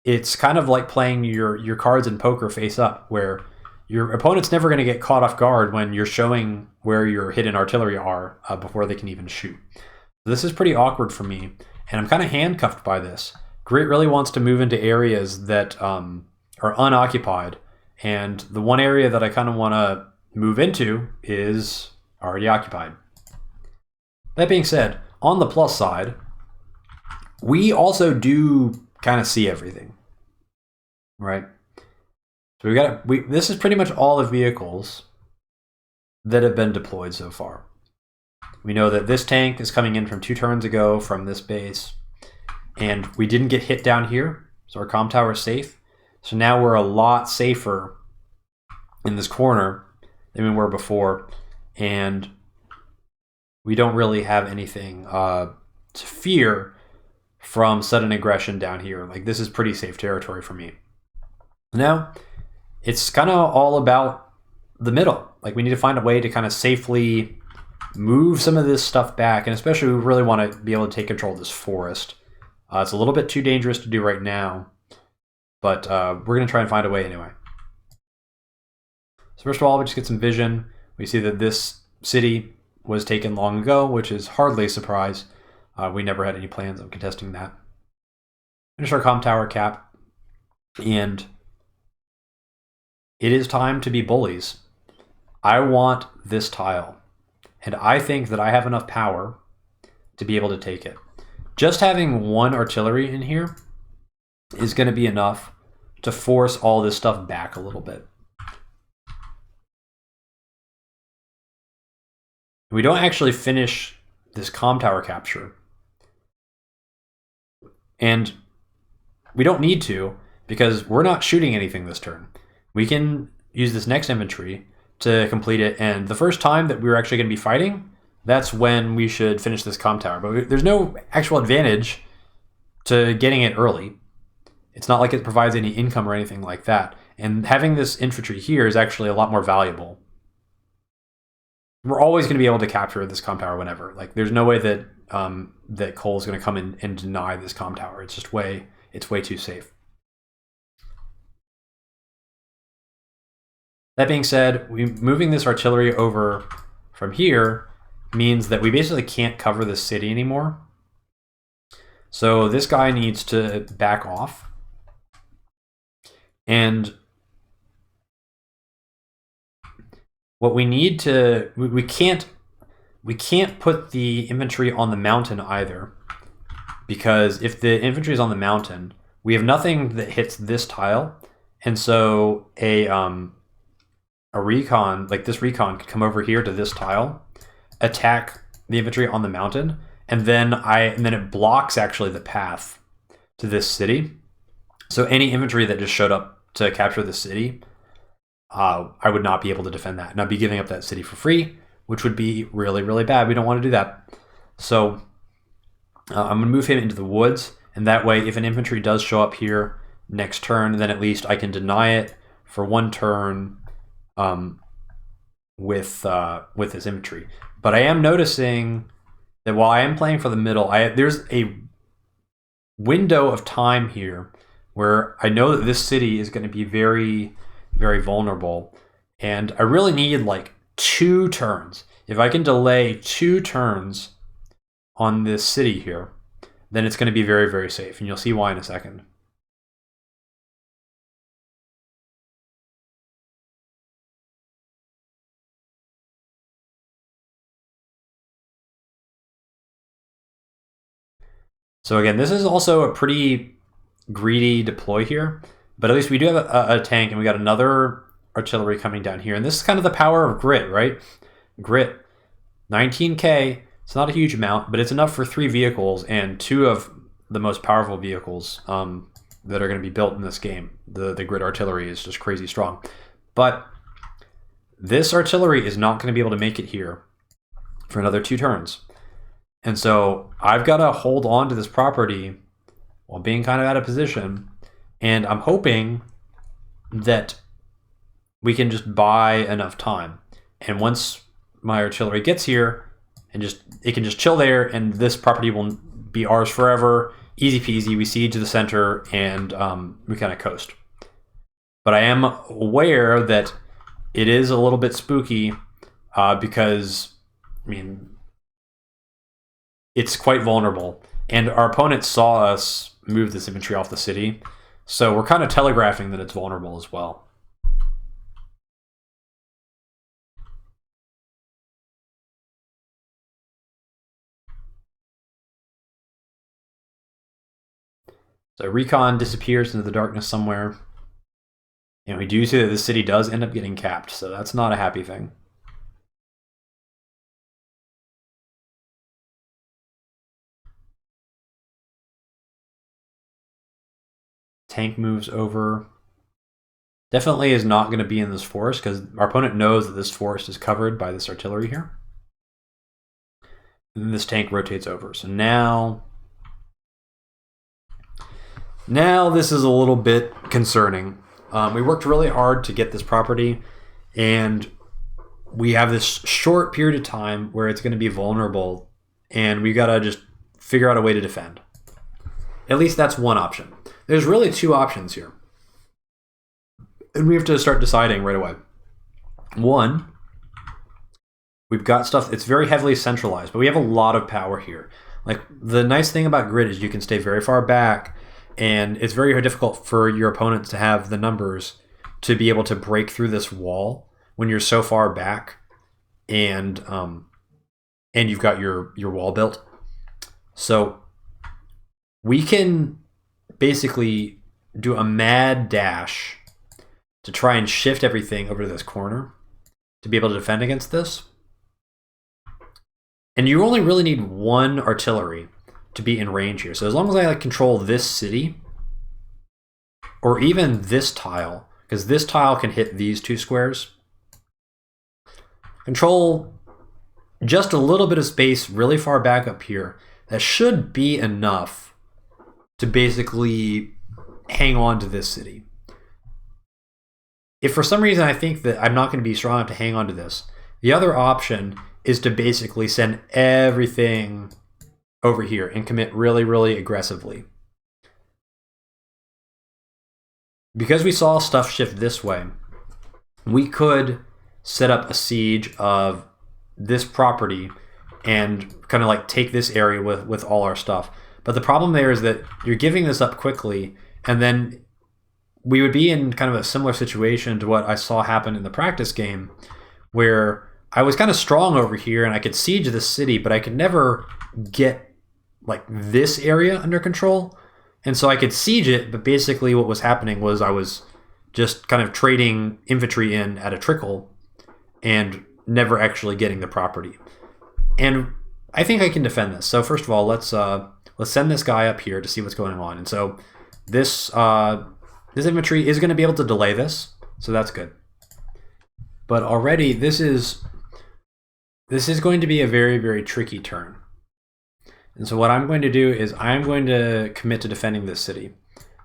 S1: it's kind of like playing your cards in poker face up, where your opponent's never going to get caught off guard when you're showing where your hidden artillery are before they can even shoot. This is pretty awkward for me, and I'm kind of handcuffed by this. Grit really wants to move into areas that are unoccupied, and the one area that I kind of want to move into is already occupied. That being said, on the plus side, we also do kind of see everything, right? So this is pretty much all the vehicles that have been deployed so far. We know that this tank is coming in from 2 turns ago from this base, and we didn't get hit down here, so our comm tower is safe. So now we're a lot safer in this corner than we were before, and we don't really have anything to fear from sudden aggression down here. Like, this is pretty safe territory for me. Now, it's kind of all about the middle. Like, we need to find a way to kind of safely move some of this stuff back, and especially we really want to be able to take control of this forest. It's a little bit too dangerous to do right now, but we're going to try and find a way anyway. So first of all, we just get some vision. We see that this city was taken long ago, which is hardly a surprise. We never had any plans of contesting that. Finish our comm tower cap, and it is time to be bullies. I want this tile, and I think that I have enough power to be able to take it. Just having one artillery in here is going to be enough to force all this stuff back a little bit. We don't actually finish this comm tower capture, and we don't need to, because we're not shooting anything this turn. We can use this next infantry to complete it, and the first time that we're actually going to be fighting, that's when we should finish this comm tower. But there's no actual advantage to getting it early. It's not like it provides any income or anything like that. And having this infantry here is actually a lot more valuable. We're always going to be able to capture this comm tower whenever. Like, there's no way that that Cole's going to come in and deny this comm tower. It's just way too safe. That being said, moving this artillery over from here means that we basically can't cover this city anymore. So this guy needs to back off. And what we need to, we can't put the infantry on the mountain either, because if the infantry is on the mountain, we have nothing that hits this tile, and so a recon, like this recon, could come over here to this tile, attack the infantry on the mountain, and then it blocks actually the path to this city. So any infantry that just showed up to capture the city, I would not be able to defend that, and I'd be giving up that city for free, which would be really, really bad. We don't want to do that. So I'm going to move him into the woods, and that way if an infantry does show up here next turn, then at least I can deny it for one turn with this infantry. But I am noticing that while I am playing for the middle, there's a window of time here where I know that this city is going to be very, very vulnerable, and I really need like 2 turns. If I can delay 2 turns on this city here, then it's going to be very, very safe. And you'll see why in a second. So again, this is also a pretty greedy deploy here, but at least we do have a tank, and we got another artillery coming down here. And this is kind of the power of Grit, right? Grit, 19K. It's not a huge amount, but it's enough for 3 vehicles and 2 of the most powerful vehicles that are going to be built in this game. The Grit artillery is just crazy strong. But this artillery is not going to be able to make it here for another 2 turns. And so I've got to hold on to this property while being kind of out of position. And I'm hoping that we can just buy enough time. And once my artillery gets here, and it can just chill there, and this property will be ours forever. Easy peasy. We siege the center, and we kind of coast. But I am aware that it is a little bit spooky because, I mean, it's quite vulnerable. And our opponent saw us move this infantry off the city, so we're kind of telegraphing that it's vulnerable as well. So recon disappears into the darkness somewhere. And we do see that this city does end up getting capped, so that's not a happy thing. Tank moves over. Definitely is not going to be in this forest because our opponent knows that this forest is covered by this artillery here. And then this tank rotates over. So now this is a little bit concerning. We worked really hard to get this property, and we have this short period of time where it's going to be vulnerable, and we got to just figure out a way to defend. At least that's one option. There's really 2 options here, and we have to start deciding right away. One, we've got stuff, it's very heavily centralized, but we have a lot of power here. Like, the nice thing about Grit is you can stay very far back, and it's very difficult for your opponents to have the numbers to be able to break through this wall when you're so far back, and you've got your wall built. So we can basically do a mad dash to try and shift everything over to this corner to be able to defend against this. And you only really need 1 artillery to be in range here. So as long as I control this city, or even this tile, because this tile can hit these 2 squares, control just a little bit of space really far back up here, that should be enough to basically hang on to this city. If for some reason I think that I'm not going to be strong enough to hang on to this, the other option is to basically send everything over here and commit really, really aggressively. Because we saw stuff shift this way, we could set up a siege of this property and kind of like take this area with all our stuff. But the problem there is that you're giving this up quickly, and then we would be in kind of a similar situation to what I saw happen in the practice game, where I was kind of strong over here and I could siege the city, but I could never get like this area under control. And so I could siege it, but basically what was happening was I was just kind of trading infantry in at a trickle and never actually getting the property. And I think I can defend this. So first of all, let's send this guy up here to see what's going on. And so this infantry is going to be able to delay this, so that's good. But already this is going to be a very, very tricky turn. And so what I'm going to do is I'm going to commit to defending this city.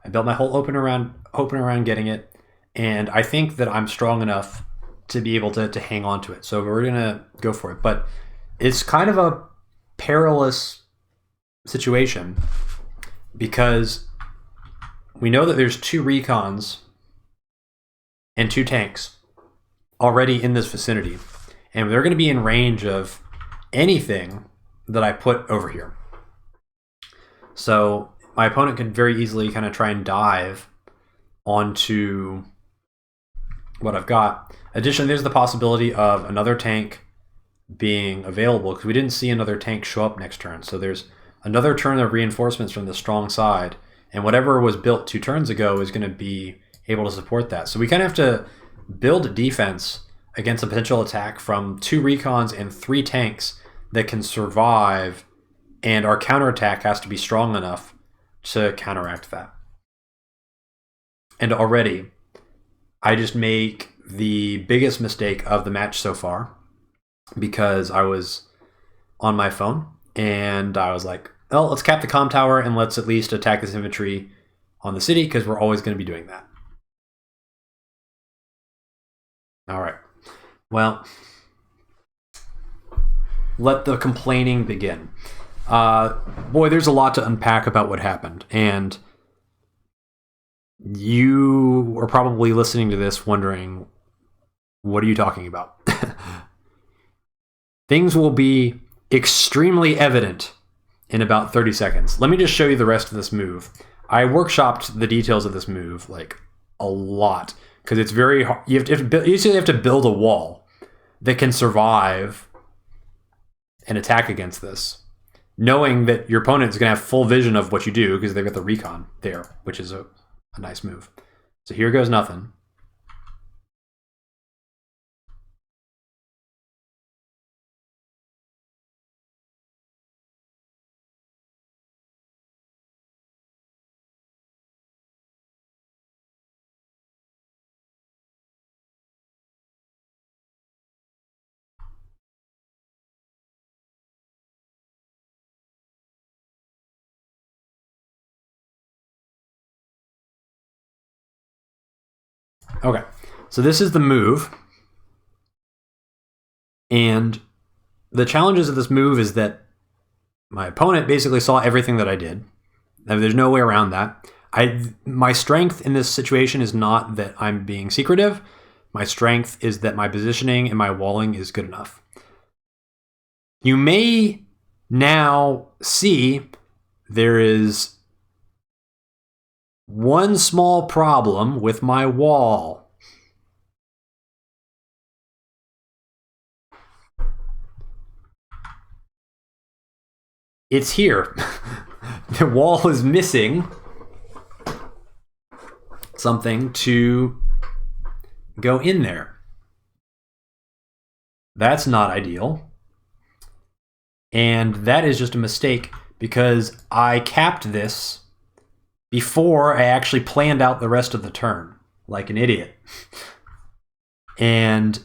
S1: I built my whole hoping around getting it, and I think that I'm strong enough to be able to hang on to it. So we're going to go for it. But it's kind of a perilous situation because we know that there's 2 recons and 2 tanks already in this vicinity. and they're going to be in range of anything that I put over here. So my opponent could very easily kind of try and dive onto what I've got. Additionally, there's the possibility of another tank being available, because we didn't see another tank show up next turn. So there's another turn of reinforcements from the strong side, and whatever was built 2 turns ago is going to be able to support that. So we kind of have to build a defense against a potential attack from 2 recons and 3 tanks that can survive, and our counterattack has to be strong enough to counteract that. And already, I just make the biggest mistake of the match so far, because I was on my phone and I was like, well, let's cap the comm tower and let's at least attack this infantry on the city, because we're always going to be doing that. All right. Well, let the complaining begin. Boy, there's a lot to unpack about what happened, and you are probably listening to this wondering, what are you talking about? Things will be extremely evident in about 30 seconds. Let me just show you the rest of this move. I workshopped the details of this move like a lot, because it's very hard. You usually have to build a wall that can survive an attack against this, knowing that your opponent is going to have full vision of what you do, because they've got the recon there, which is a nice move. So here goes nothing. Okay, so this is the move. And the challenges of this move is that my opponent basically saw everything that I did. There's no way around that. My strength in this situation is not that I'm being secretive. My strength is that my positioning and my walling is good enough. You may now see there is one small problem with my wall. It's here. The wall is missing something to go in there. That's not ideal. And that is just a mistake, because I capped this before I actually planned out the rest of the turn, like an idiot. And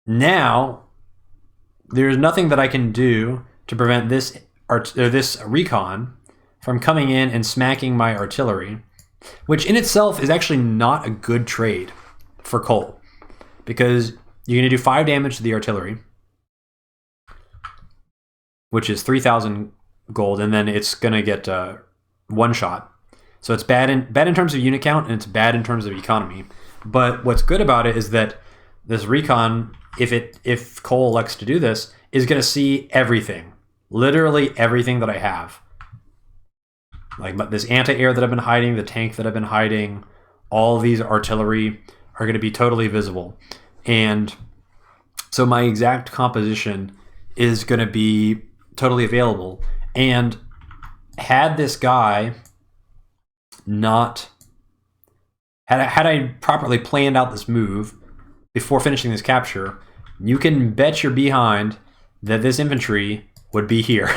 S1: now there's nothing that I can do to prevent this recon from coming in and smacking my artillery, which in itself is actually not a good trade for coal, because you're going to do 5 damage to the artillery, which is 3,000 gold, and then it's going to get 1 shot. So it's bad in terms of unit count, and it's bad in terms of economy. But what's good about it is that this recon, if Cole elects to do this, is going to see everything, literally everything that I have. Like this anti-air that I've been hiding, the tank that I've been hiding, all of these artillery are going to be totally visible. And so my exact composition is going to be totally available. And had this guy not... Had I properly planned out this move before finishing this capture, you can bet your behind that this infantry would be here.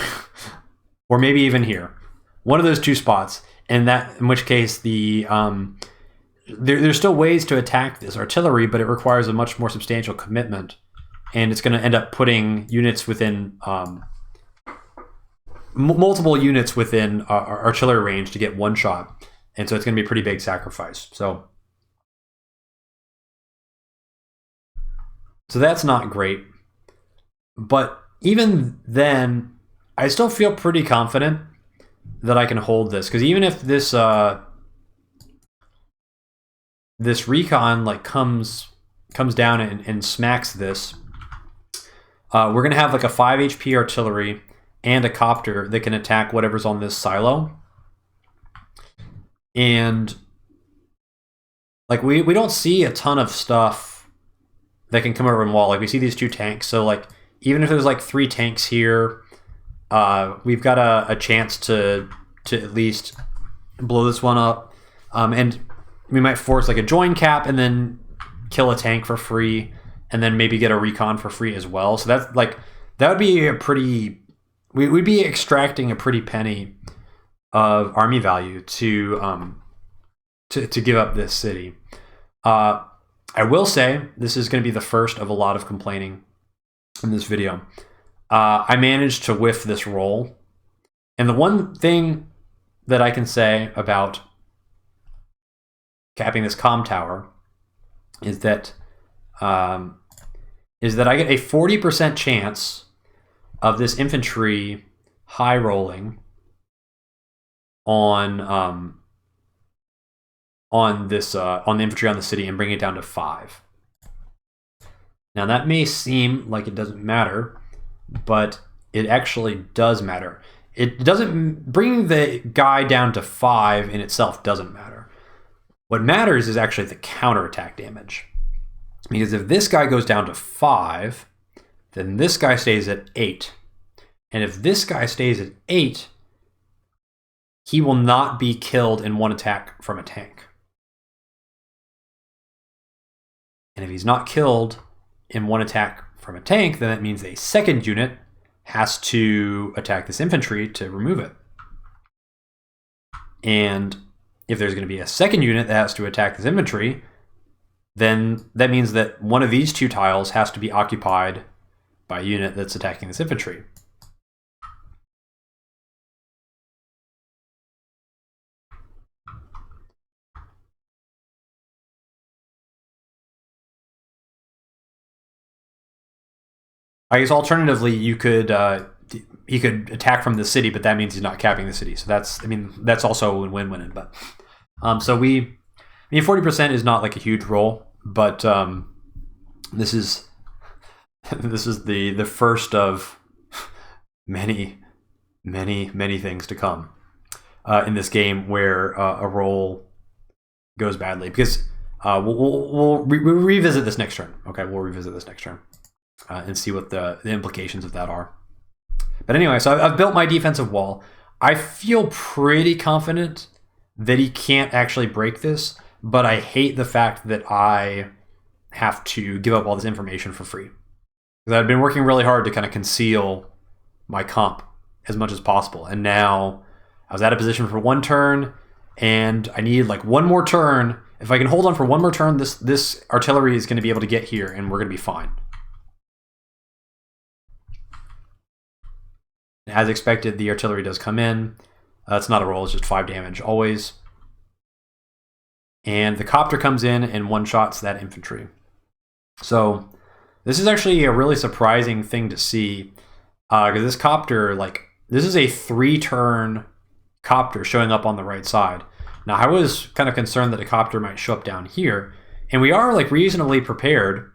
S1: Or maybe even here. One of those 2 spots. And that, in which case, there's still ways to attack this artillery, but it requires a much more substantial commitment. And it's going to end up putting units within... multiple units within artillery range to get 1 shot. And so it's going to be a pretty big sacrifice. So that's not great. But even then, I still feel pretty confident that I can hold this. Because even if this this recon like comes down and smacks this, we're going to have like a 5 HP artillery and a copter that can attack whatever's on this silo. And like we don't see a ton of stuff that can come over and wall. Like we see these 2 tanks. So like even if there's like 3 tanks here, we've got a chance to at least blow this one up. And we might force like a join cap and then kill a tank for free, and then maybe get a recon for free as well. So that's like, that would be a pretty, we'd be extracting a pretty penny of army value to give up this city. I will say this is going to be the first of a lot of complaining in this video. I managed to whiff this roll, and the one thing that I can say about capping this comm tower is that I get a 40% chance of this infantry high rolling on the infantry on the city and bring it down to 5. Now that may seem like it doesn't matter, but it actually does matter. It doesn't, bringing the guy down to 5 in itself doesn't matter. What matters is actually the counterattack damage. Because if this guy goes down to 5, then this guy stays at 8. And if this guy stays at 8, he will not be killed in one attack from a tank. And if he's not killed in one attack from a tank, then that means a second unit has to attack this infantry to remove it. And if there's going to be a second unit that has to attack this infantry, then that means that one of these 2 tiles has to be occupied by a unit that's attacking this infantry. I guess alternatively, he could attack from the city, but that means he's not capping the city. So that's also a win-win. But so 40% is not like a huge roll, but this is the first of many things to come in this game where a roll goes badly, because we'll revisit this next turn. Okay, we'll revisit this next turn and see what the implications of that are. But anyway, so I've built my defensive wall. I feel pretty confident that he can't actually break this, but I hate the fact that I have to give up all this information for free. Because I've been working really hard to kind of conceal my comp as much as possible. And now I was out of position for 1 turn, and I need like 1 more turn. If I can hold on for 1 more turn, this artillery is going to be able to get here, and we're going to be fine. As expected, the artillery does come in. It's not a roll, it's just 5 damage always. And the copter comes in and one-shots that infantry. So this is actually a really surprising thing to see, because this copter, like, this is a 3-turn copter showing up on the right side. Now, I was kind of concerned that a copter might show up down here, and we are like reasonably prepared,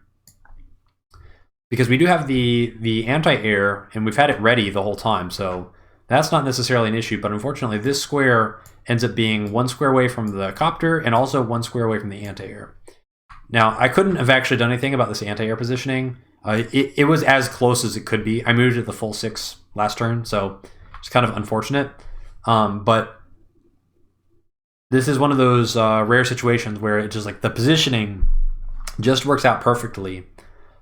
S1: because we do have the anti-air, and we've had it ready the whole time, so that's not necessarily an issue. But unfortunately, this square ends up being 1 square away from the copter and also 1 square away from the anti-air. Now, I couldn't have actually done anything about this anti-air positioning. It was as close as it could be. I moved it the full 6 last turn, so it's kind of unfortunate. But this is one of those rare situations where it just like the positioning just works out perfectly,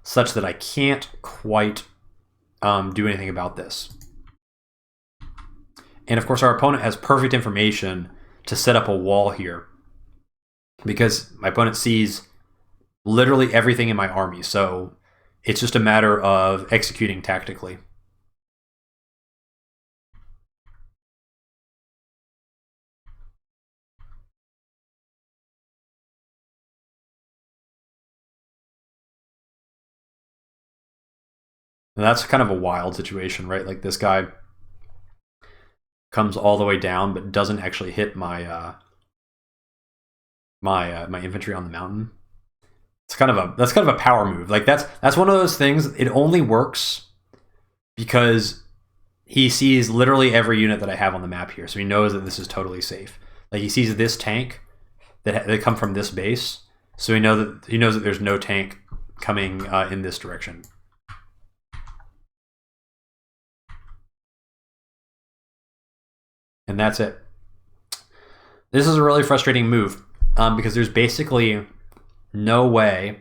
S1: such that I can't quite do anything about this. And of course, our opponent has perfect information to set up a wall here, because my opponent sees literally everything in my army. So it's just a matter of executing tactically. And that's kind of a wild situation, right? Like this guy comes all the way down, but doesn't actually hit my my infantry on the mountain. It's kind of a power move. Like that's one of those things. It only works because he sees literally every unit that I have on the map here, so he knows that this is totally safe. Like, he sees this tank that come from this base, so he knows that there's no tank coming in this direction. And that's it. This is a really frustrating move because there's basically no way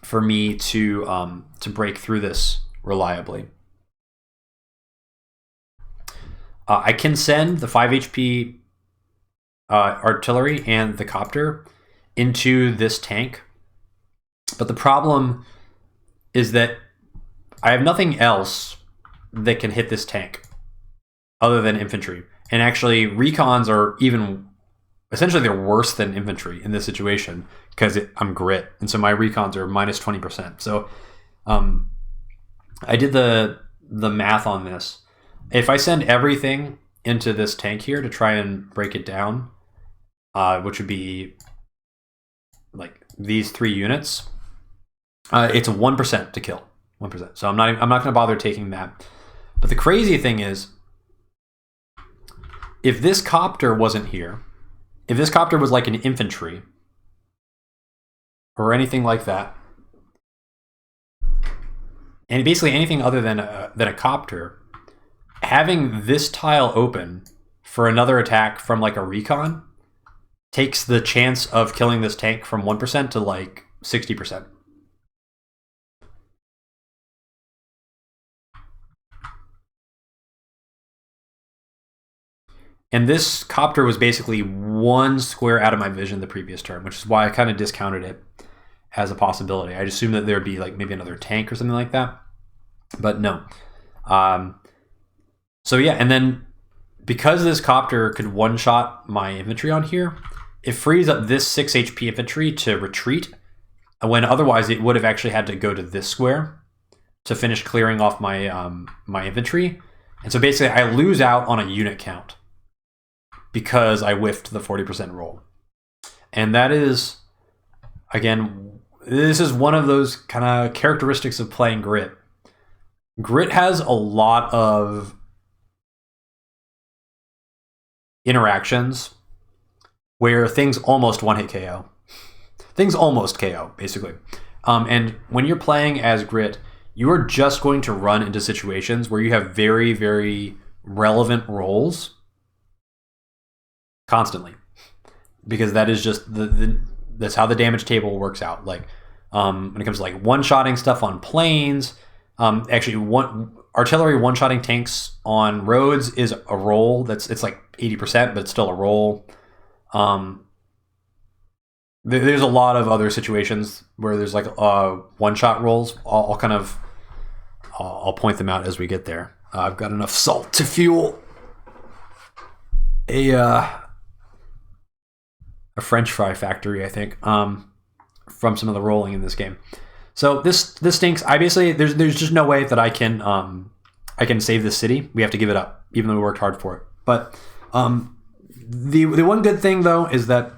S1: for me to break through this reliably. I can send the 5 HP artillery and the copter into this tank, but the problem is that I have nothing else that can hit this tank other than infantry. And actually, recons are essentially they're worse than infantry in this situation because I'm grit, and so my recons are minus 20%. So I did the math on this. If I send everything into this tank here to try and break it down, which would be like these 3 units, it's a 1% to kill, 1%. So I'm not going to bother taking that. But the crazy thing is, if this copter wasn't here, if this copter was like an infantry or anything like that, and basically anything other than a copter, having this tile open for another attack from like a recon takes the chance of killing this tank from 1% to like 60%. And this copter was basically 1 square out of my vision the previous turn, which is why I kind of discounted it as a possibility. I assumed that there'd be like maybe another tank or something like that, but no. So yeah, and then because this copter could one-shot my infantry on here, it frees up this 6 HP infantry to retreat, when otherwise it would have actually had to go to this square to finish clearing off my my infantry. And so basically I lose out on a unit count because I whiffed the 40% roll. And that is, again, this is one of those kind of characteristics of playing Grit. Grit has a lot of interactions where things almost one-hit KO. Things almost KO, basically. And when you're playing as Grit, you are just going to run into situations where you have very, very relevant rolls constantly, because that is just that's how the damage table works out. Like when it comes to like one-shotting stuff on planes, actually artillery one-shotting tanks on roads is a roll. It's like 80%, but it's still a roll. There's a lot of other situations where there's like one-shot rolls. I'll point them out as we get there. I've got enough salt to fuel a French fry factory, I think, from some of the rolling in this game. So this stinks. I basically there's just no way that I can save this city. We have to give it up, even though we worked hard for it. But the one good thing though is that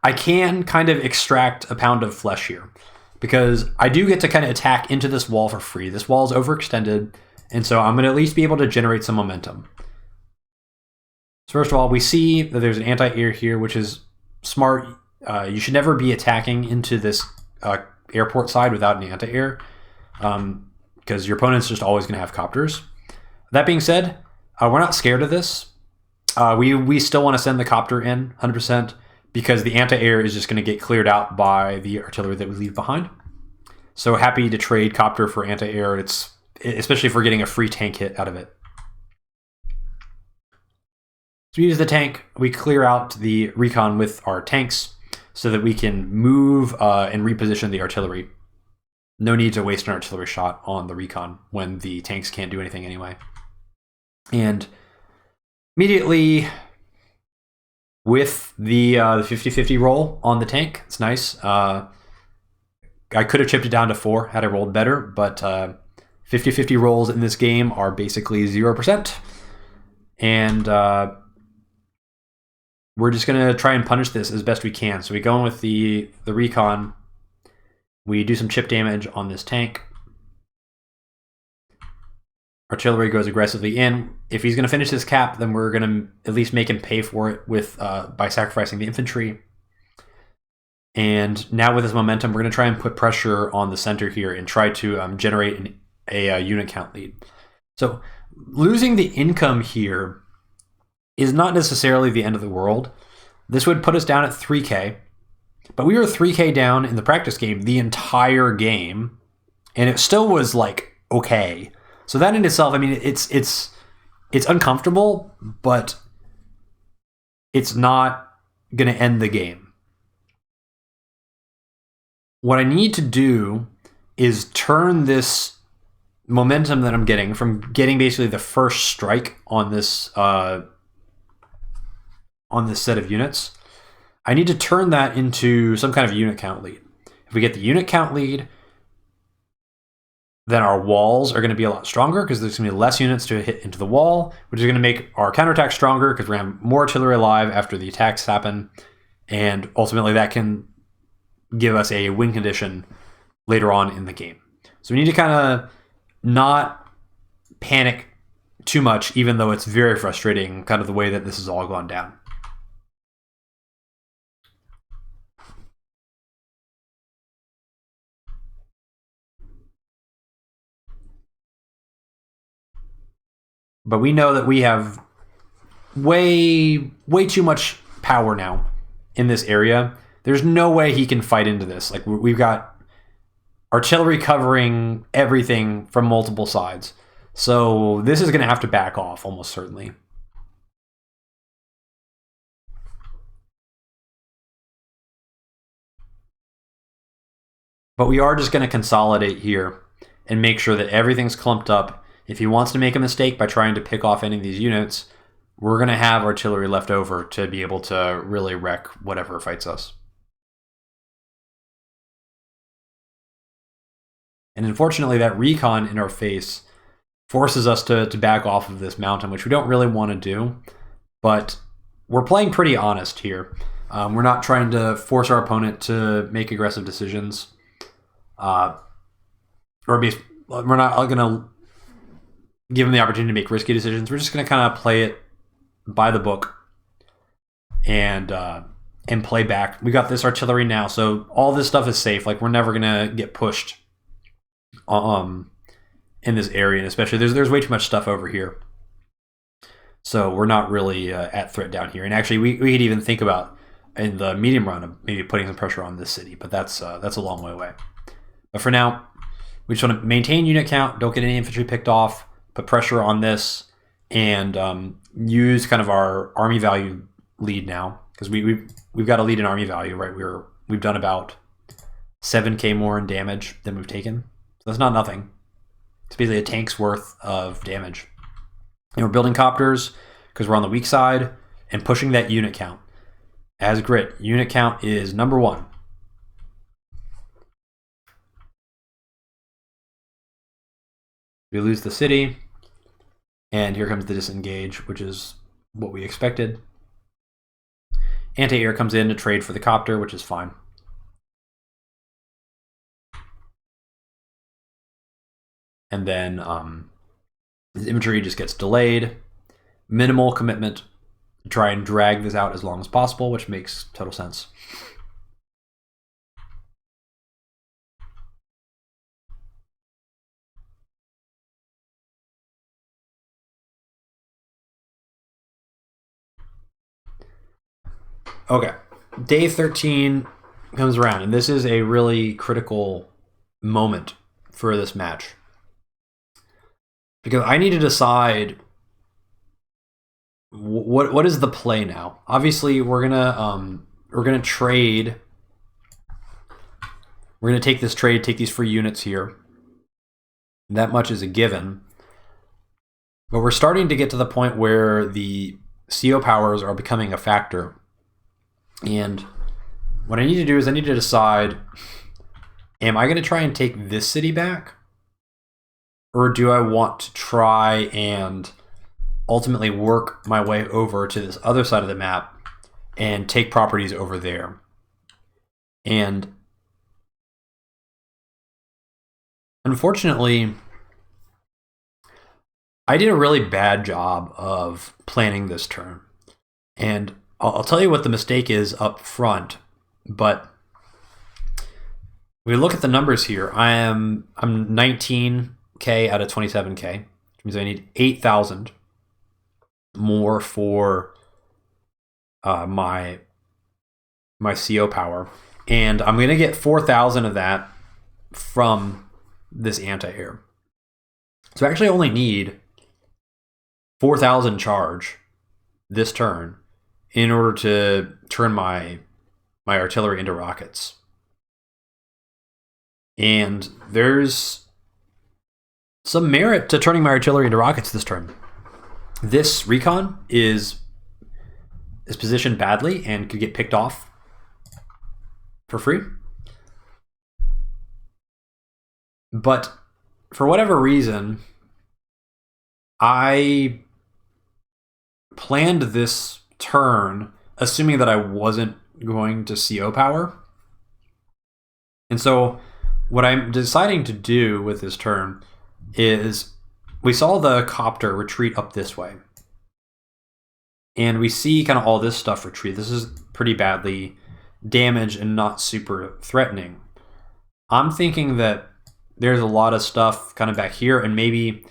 S1: I can kind of extract a pound of flesh here, because I do get to kind of attack into this wall for free. This wall is overextended, and so I'm going to at least be able to generate some momentum. So first of all, we see that there's an anti-air here, which is smart. You should never be attacking into this airport side without an anti-air, because your opponent's just always going to have copters. That being said, we're not scared of this. We still want to send the copter in 100%, because the anti-air is just going to get cleared out by the artillery that we leave behind. So happy to trade copter for anti-air. It's especially if we're getting a free tank hit out of it. So we use the tank, we clear out the recon with our tanks so that we can move and reposition the artillery. No need to waste an artillery shot on the recon when the tanks can't do anything anyway. And immediately with the 50-50 roll on the tank, it's nice. I could have chipped it down to 4 had I rolled better, but 50-50 rolls in this game are basically 0%. And we're just going to try and punish this as best we can. So we go in with the recon. We do some chip damage on this tank. artillery goes aggressively in. If he's going to finish this cap, then we're going to at least make him pay for it with by sacrificing the infantry. And now with this momentum, we're going to try and put pressure on the center here and try to generate a unit count lead. So losing the income here is not necessarily the end of the world. This would put us down at 3K, but we were 3K down in the practice game the entire game, and it still was like okay. So that in itself, I mean, it's uncomfortable, but it's not going to end the game. What I need to do is turn this momentum that I'm getting from getting basically the first strike on this set of units. I need to turn that into some kind of unit count lead. If we get the unit count lead, then our walls are going to be a lot stronger because there's going to be less units to hit into the wall, which is going to make our counterattack stronger because we're going to have more artillery alive after the attacks happen. And ultimately that can give us a win condition later on in the game. So we need to kind of not panic too much, even though it's very frustrating kind of the way that this has all gone down. But we know that we have way too much power now in this area. There's no way he can fight into this. Like, we've got artillery covering everything from multiple sides. So this is going to have to back off almost certainly. But we are just going to consolidate here and make sure that everything's clumped up. If he wants to make a mistake by trying to pick off any of these units, we're going to have artillery left over to be able to really wreck whatever fights us. And unfortunately, that recon in our face forces us to back off of this mountain, which we don't really want to do. But we're playing pretty honest here. We're not trying to force our opponent to make aggressive decisions. We're not going to give him the opportunity to make risky decisions. We're just going to kind of play it by the book and play back. We got this artillery now, so all this stuff is safe. Like, we're never going to get pushed in this area, and especially there's way too much stuff over here. So we're not really at threat down here. And actually, we could even think about in the medium run of maybe putting some pressure on this city, but that's a long way away. But for now, we just want to maintain unit count, don't get any infantry picked off, put pressure on this, and use kind of our army value lead now, because we've got a lead in army value, right? We've done about 7K more in damage than we've taken. So that's not nothing. It's basically a tank's worth of damage. And we're building copters because we're on the weak side and pushing that unit count. As Grit, unit count is number one. We lose the city, and here comes the disengage, which is what we expected. Anti-air comes in to trade for the copter, which is fine. And then the infantry just gets delayed. Minimal commitment to try and drag this out as long as possible, which makes total sense. Okay, day 13 comes around, and this is a really critical moment for this match, because I need to decide what is the play now. Obviously, we're gonna trade. We're gonna take this trade, take these free units here. That much is a given. But we're starting to get to the point where the CO powers are becoming a factor. And what I need to do is I need to decide, am I going to try and take this city back? Or do I want to try and ultimately work my way over to this other side of the map and take properties over there? And unfortunately, I did a really bad job of planning this turn. And I'll tell you what the mistake is up front, but we look at the numbers here. I'm 19K out of 27K, which means I need 8,000 more for my CO power, and I'm gonna get 4,000 of that from this anti-air. So I actually only need 4,000 charge this turn in order to turn my artillery into rockets. And there's some merit to turning my artillery into rockets this turn. This recon is positioned badly and could get picked off for free. But for whatever reason, I planned this turn assuming that I wasn't going to CO power. And so what I'm deciding to do with this turn is, we saw the copter retreat up this way. And we see kind of all this stuff retreat. This is pretty badly damaged and not super threatening. I'm thinking that there's a lot of stuff kind of back here, and maybe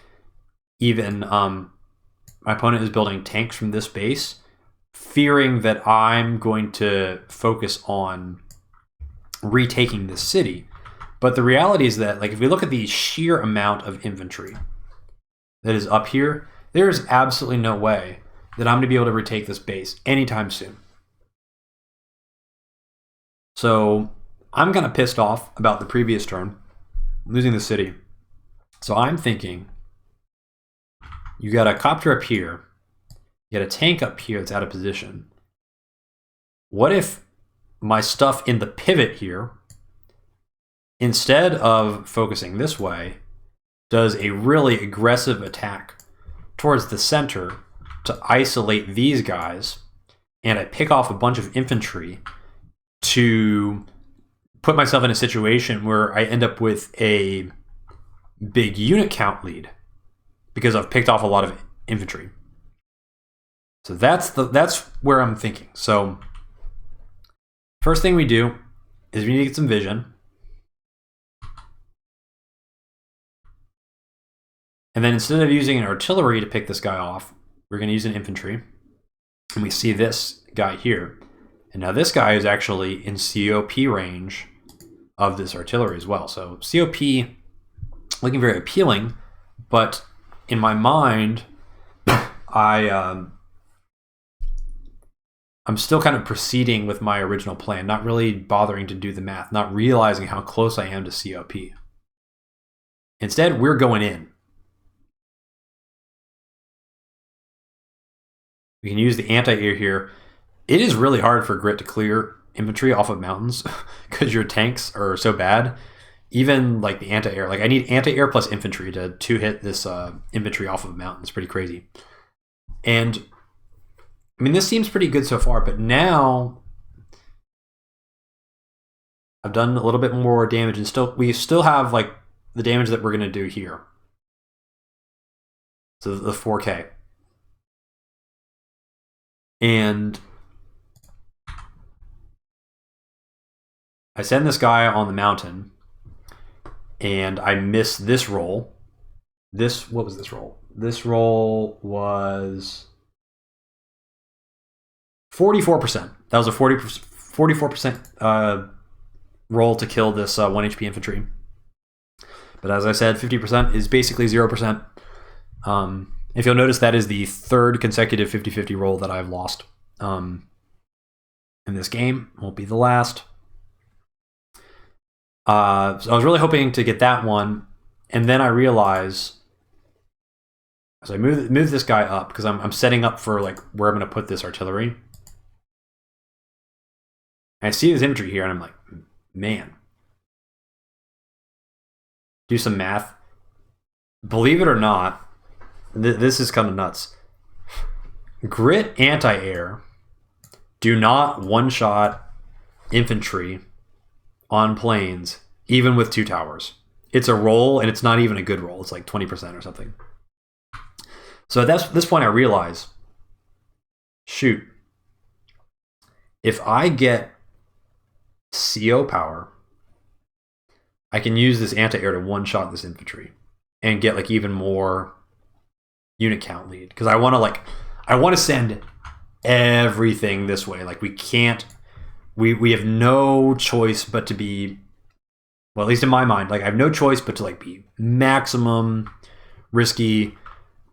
S1: even my opponent is building tanks from this base, fearing that I'm going to focus on retaking this city. But the reality is that, like, if we look at the sheer amount of infantry that is up here, there's absolutely no way that I'm going to be able to retake this base anytime soon. So I'm kind of pissed off about the previous turn, losing the city. So I'm thinking, you got a copter up here, you got a tank up here that's out of position. What if my stuff in the pivot here, instead of focusing this way, does a really aggressive attack towards the center to isolate these guys, and I pick off a bunch of infantry to put myself in a situation where I end up with a big unit count lead because I've picked off a lot of infantry. So that's where I'm thinking. So first thing we do is we need to get some vision. And then instead of using an artillery to pick this guy off, we're going to use an infantry. And we see this guy here. And now this guy is actually in COP range of this artillery as well. So COP looking very appealing, but in my mind, I'm still kind of proceeding with my original plan, not really bothering to do the math, not realizing how close I am to COP. Instead, we're going in. We can use the anti-air here. It is really hard for Grit to clear infantry off of mountains because your tanks are so bad. Even like the anti-air, like I need anti-air plus infantry to hit this infantry off of a mountain. It's pretty crazy. And I mean, this seems pretty good so far, but now I've done a little bit more damage, and we still have like the damage that we're going to do here. So the 4K. And I send this guy on the mountain, and I miss this roll. What was this roll? This roll was 44%. That was a 44% roll to kill this 1 HP infantry. But as I said, 50% is basically 0%. If you'll notice, that is the third consecutive 50-50 roll that I've lost in this game. Won't be the last. So I was really hoping to get that one, and then I realize, as I move this guy up, because I'm setting up for like where I'm going to put this artillery. And I see this infantry here, and I'm like, man. Do some math. Believe it or not, this is kind of nuts. Grit anti-air do not one-shot infantry on planes, even with 2 towers. It's a roll, and it's not even a good roll. It's like 20% or something. So at this point I realize, shoot, if I get CO power, I can use this anti-air to one-shot this infantry and get like even more unit count lead. Because I want to send everything this way. Like we can't, we have no choice but to be, well, at least in my mind, like I have no choice but to like be maximum risky.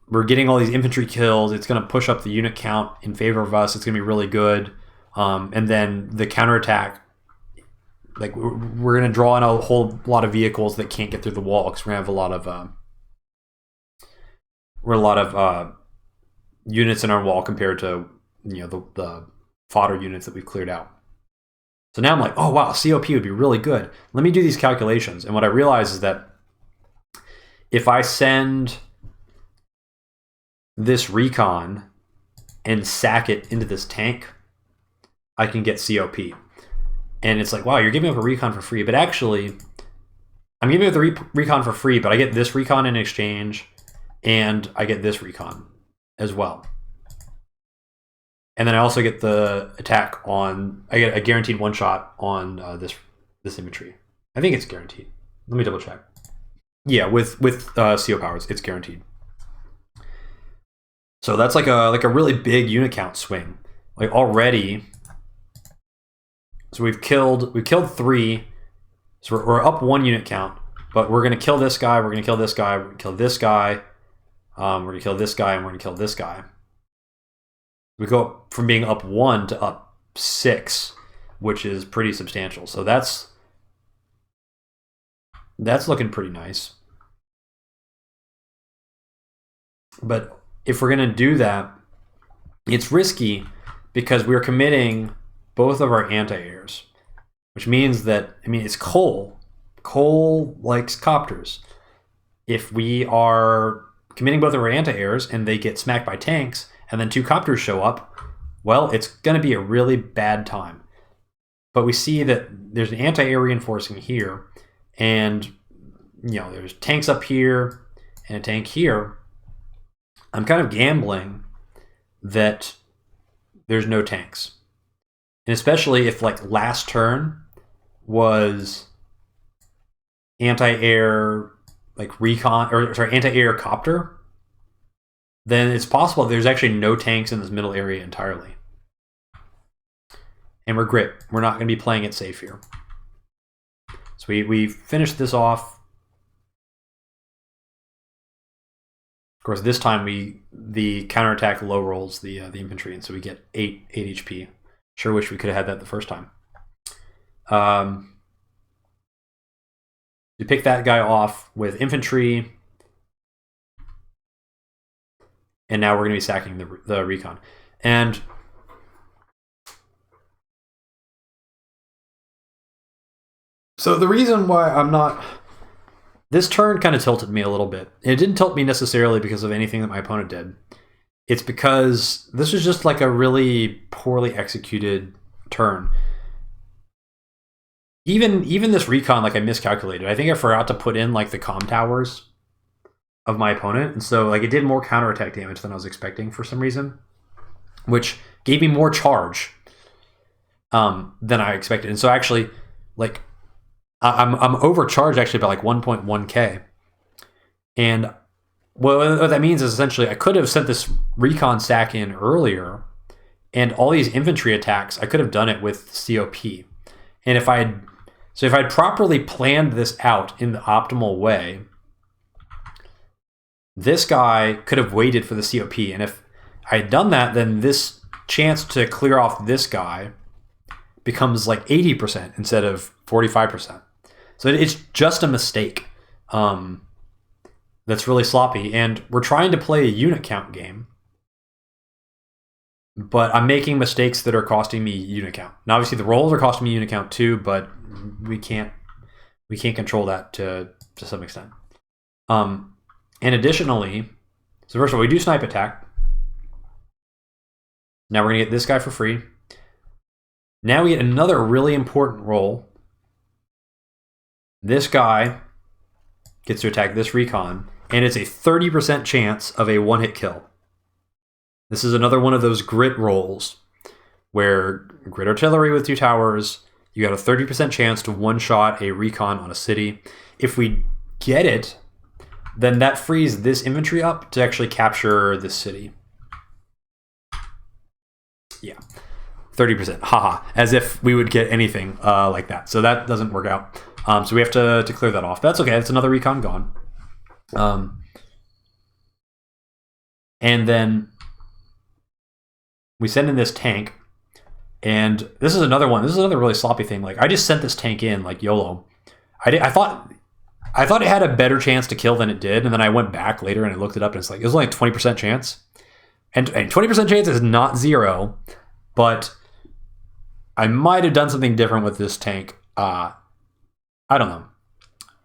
S1: We're getting all these infantry kills. It's going to push up the unit count in favor of us. It's going to be really good. And then the counterattack, like we're going to draw in a whole lot of vehicles that can't get through the wall because we're going to have a lot of units in our wall compared to, you know, the fodder units that we've cleared out. So now I'm like, oh wow, COP would be really good. Let me do these calculations. And what I realize is that if I send this recon and sack it into this tank, I can get COP. And it's like, wow, you're giving up a recon for free. But actually, I'm giving up the recon for free, but I get this recon in exchange, and I get this recon as well. And then I also get the attack on, I get a guaranteed one shot on this infantry. I think it's guaranteed. Let me double check. Yeah, with CO powers, it's guaranteed. So that's like a really big unit count swing. Like already, so we've killed 3. So we're up 1 unit count, but we're gonna kill this guy, we're gonna kill this guy, we're gonna kill this guy, we're gonna kill this guy, and we're gonna kill this guy. We go up from being up 1 to up 6, which is pretty substantial. So that's looking pretty nice. But if we're going to do that, it's risky because we're committing both of our anti-airs, which means that, I mean, it's coal. Coal likes copters. If we are committing both of our anti-airs and they get smacked by tanks and then 2 copters show up, well, it's going to be a really bad time. But we see that there's an anti-air reinforcing here, and you know, there's tanks up here and a tank here. I'm kind of gambling that there's no tanks. And especially if like last turn was anti-air like recon, or sorry, anti-air copter, then it's possible there's actually no tanks in this middle area entirely. And we're Grit. We're not going to be playing it safe here. So we finished this off. Of course, this time the counterattack low rolls the infantry, and so we get 8 HP. Sure wish we could have had that the first time. We pick that guy off with infantry, and now we're going to be sacking the recon. And so the reason why I'm not... This turn kind of tilted me a little bit. It didn't tilt me necessarily because of anything that my opponent did. It's because this was just like a really poorly executed turn. Even this recon, like I miscalculated. I think I forgot to put in like the comm towers of my opponent. And so like it did more counterattack damage than I was expecting for some reason, which gave me more charge than I expected. And so actually, like, I'm overcharged actually by like 1.1k. And what that means is essentially I could have sent this recon stack in earlier, and all these infantry attacks, I could have done it with COP. And if I'd properly planned this out in the optimal way, this guy could have waited for the COP. And if I had done that, then this chance to clear off this guy becomes like 80% instead of 45%. So it's just a mistake that's really sloppy. And we're trying to play a unit count game, but I'm making mistakes that are costing me unit count. Now, obviously, the rolls are costing me unit count too, but we can't control that to some extent. And additionally, so first of all, we do snipe attack. Now we're gonna get this guy for free. Now we get another really important roll. This guy gets to attack this recon, and it's a 30% chance of a one-hit kill. This is another one of those grit rolls where grit artillery with 2 towers, you got a 30% chance to one-shot a recon on a city. If we get it, then that frees this infantry up to actually capture this city. Yeah, 30%, haha, as if we would get anything like that. So that doesn't work out. So we have to clear that off. But that's okay, that's another recon gone. And then we send in this tank, and this is another one. This is another really sloppy thing. Like, I just sent this tank in like YOLO. I thought it had a better chance to kill than it did, and then I went back later and I looked it up, and it's like it was only a 20% chance. And 20% chance is not 0, but I might have done something different with this tank. I don't know.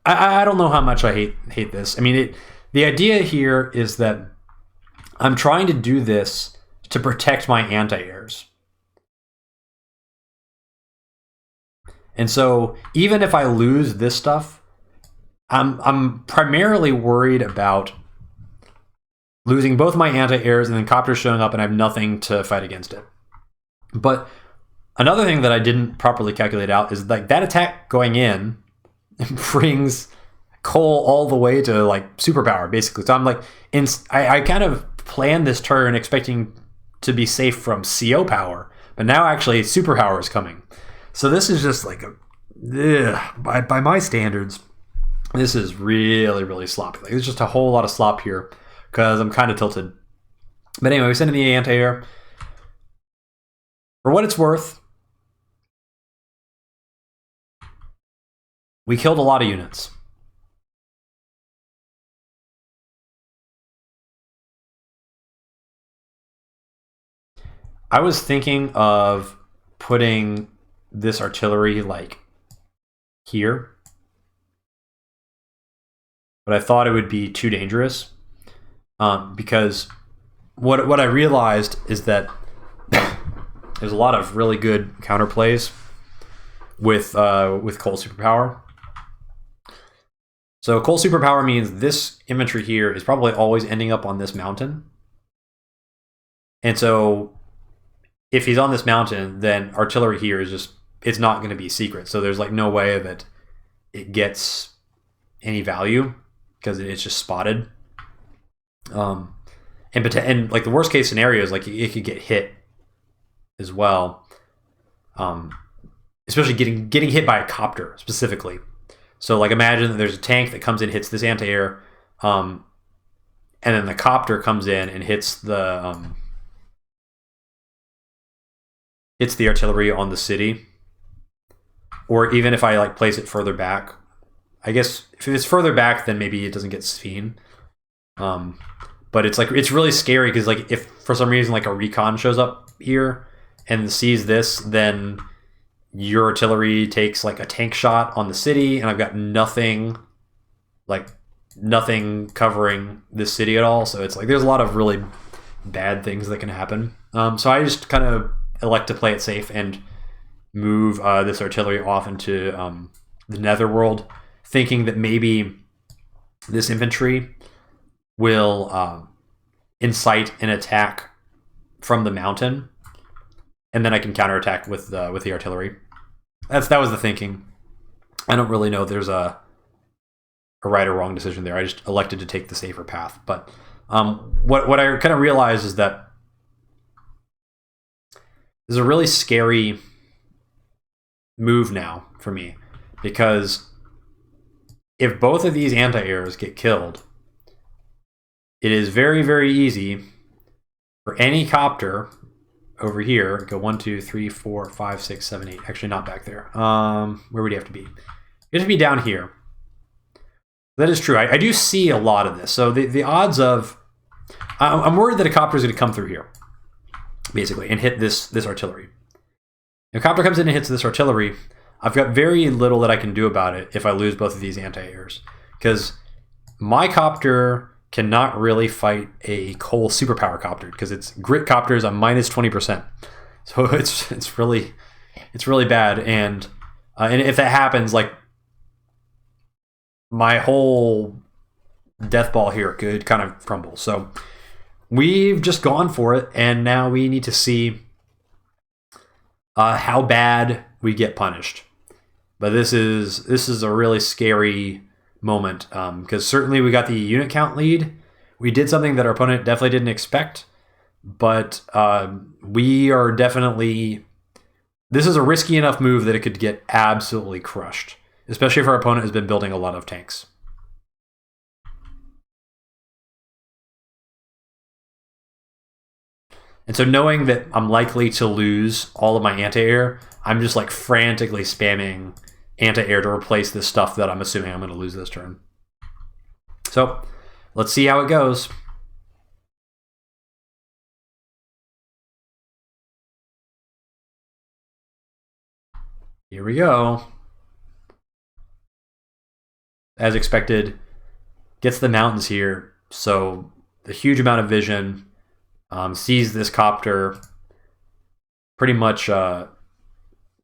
S1: I don't know how much I hate this. I mean, the idea here is that I'm trying to do this to protect my anti-airs. And so even if I lose this stuff, I'm primarily worried about losing both my anti-airs and then copters showing up and I have nothing to fight against it. But another thing that I didn't properly calculate out is like that attack going in brings Cole all the way to like superpower, basically. So I'm like, I kind of planned this turn expecting to be safe from CO power, but now actually superpower is coming. So this is just like by my standards, this is really, really sloppy. Like, there's just a whole lot of slop here because I'm kind of tilted. But anyway, we send in the anti-air. For what it's worth, we killed a lot of units. I was thinking of putting this artillery like here, but I thought it would be too dangerous because what I realized is that there's a lot of really good counterplays with Cole superpower. So Cole superpower means this infantry here is probably always ending up on this mountain, and so if he's on this mountain, then artillery here is just, it's not going to be secret. So there's like no way that it gets any value because it's just spotted. And like the worst case scenario is like it could get hit as well. Especially getting hit by a copter specifically. So like imagine that there's a tank that comes in, hits this anti-air, and then the copter comes in and hits the artillery on the city. Or even if I like place it further back, I guess if it's further back, then maybe it doesn't get seen. But it's like, it's really scary because like if for some reason like a recon shows up here and sees this, then your artillery takes like a tank shot on the city, and I've got nothing covering this city at all. So it's like there's a lot of really bad things that can happen. So I just kind of elect to play it safe and move this artillery off into the netherworld, thinking that maybe this infantry will incite an attack from the mountain, and then I can counterattack with the artillery. That was the thinking. I don't really know if there's a right or wrong decision there. I just elected to take the safer path. But what I kind of realized is that this is a really scary move now for me, because if both of these anti-airs get killed, it is very, very easy for any copter over here, go 1, 2, 3, 4, 5, 6, 7, 8. Actually, not back there. Where would you have to be? You have to be down here. That is true. I do see a lot of this. So the odds of... I'm worried that a copter is going to come through here, basically, and hit this artillery. If a copter comes in and hits this artillery, I've got very little that I can do about it if I lose both of these anti-airs. Because my copter cannot really fight a Cole superpower copter, because its grit copter is a minus 20%. So it's really bad. And if that happens, like my whole deathball here could kind of crumble. So we've just gone for it, and now we need to see how bad we get punished. But this is a really scary moment because certainly we got the unit count lead. We did something that our opponent definitely didn't expect, but we are definitely... This is a risky enough move that it could get absolutely crushed, especially if our opponent has been building a lot of tanks. And so knowing that I'm likely to lose all of my anti-air, I'm just like frantically spamming anti-air to replace this stuff that I'm assuming I'm going to lose this turn. So let's see how it goes. Here we go. As expected, gets the mountains here. So the huge amount of vision, sees this copter. Pretty much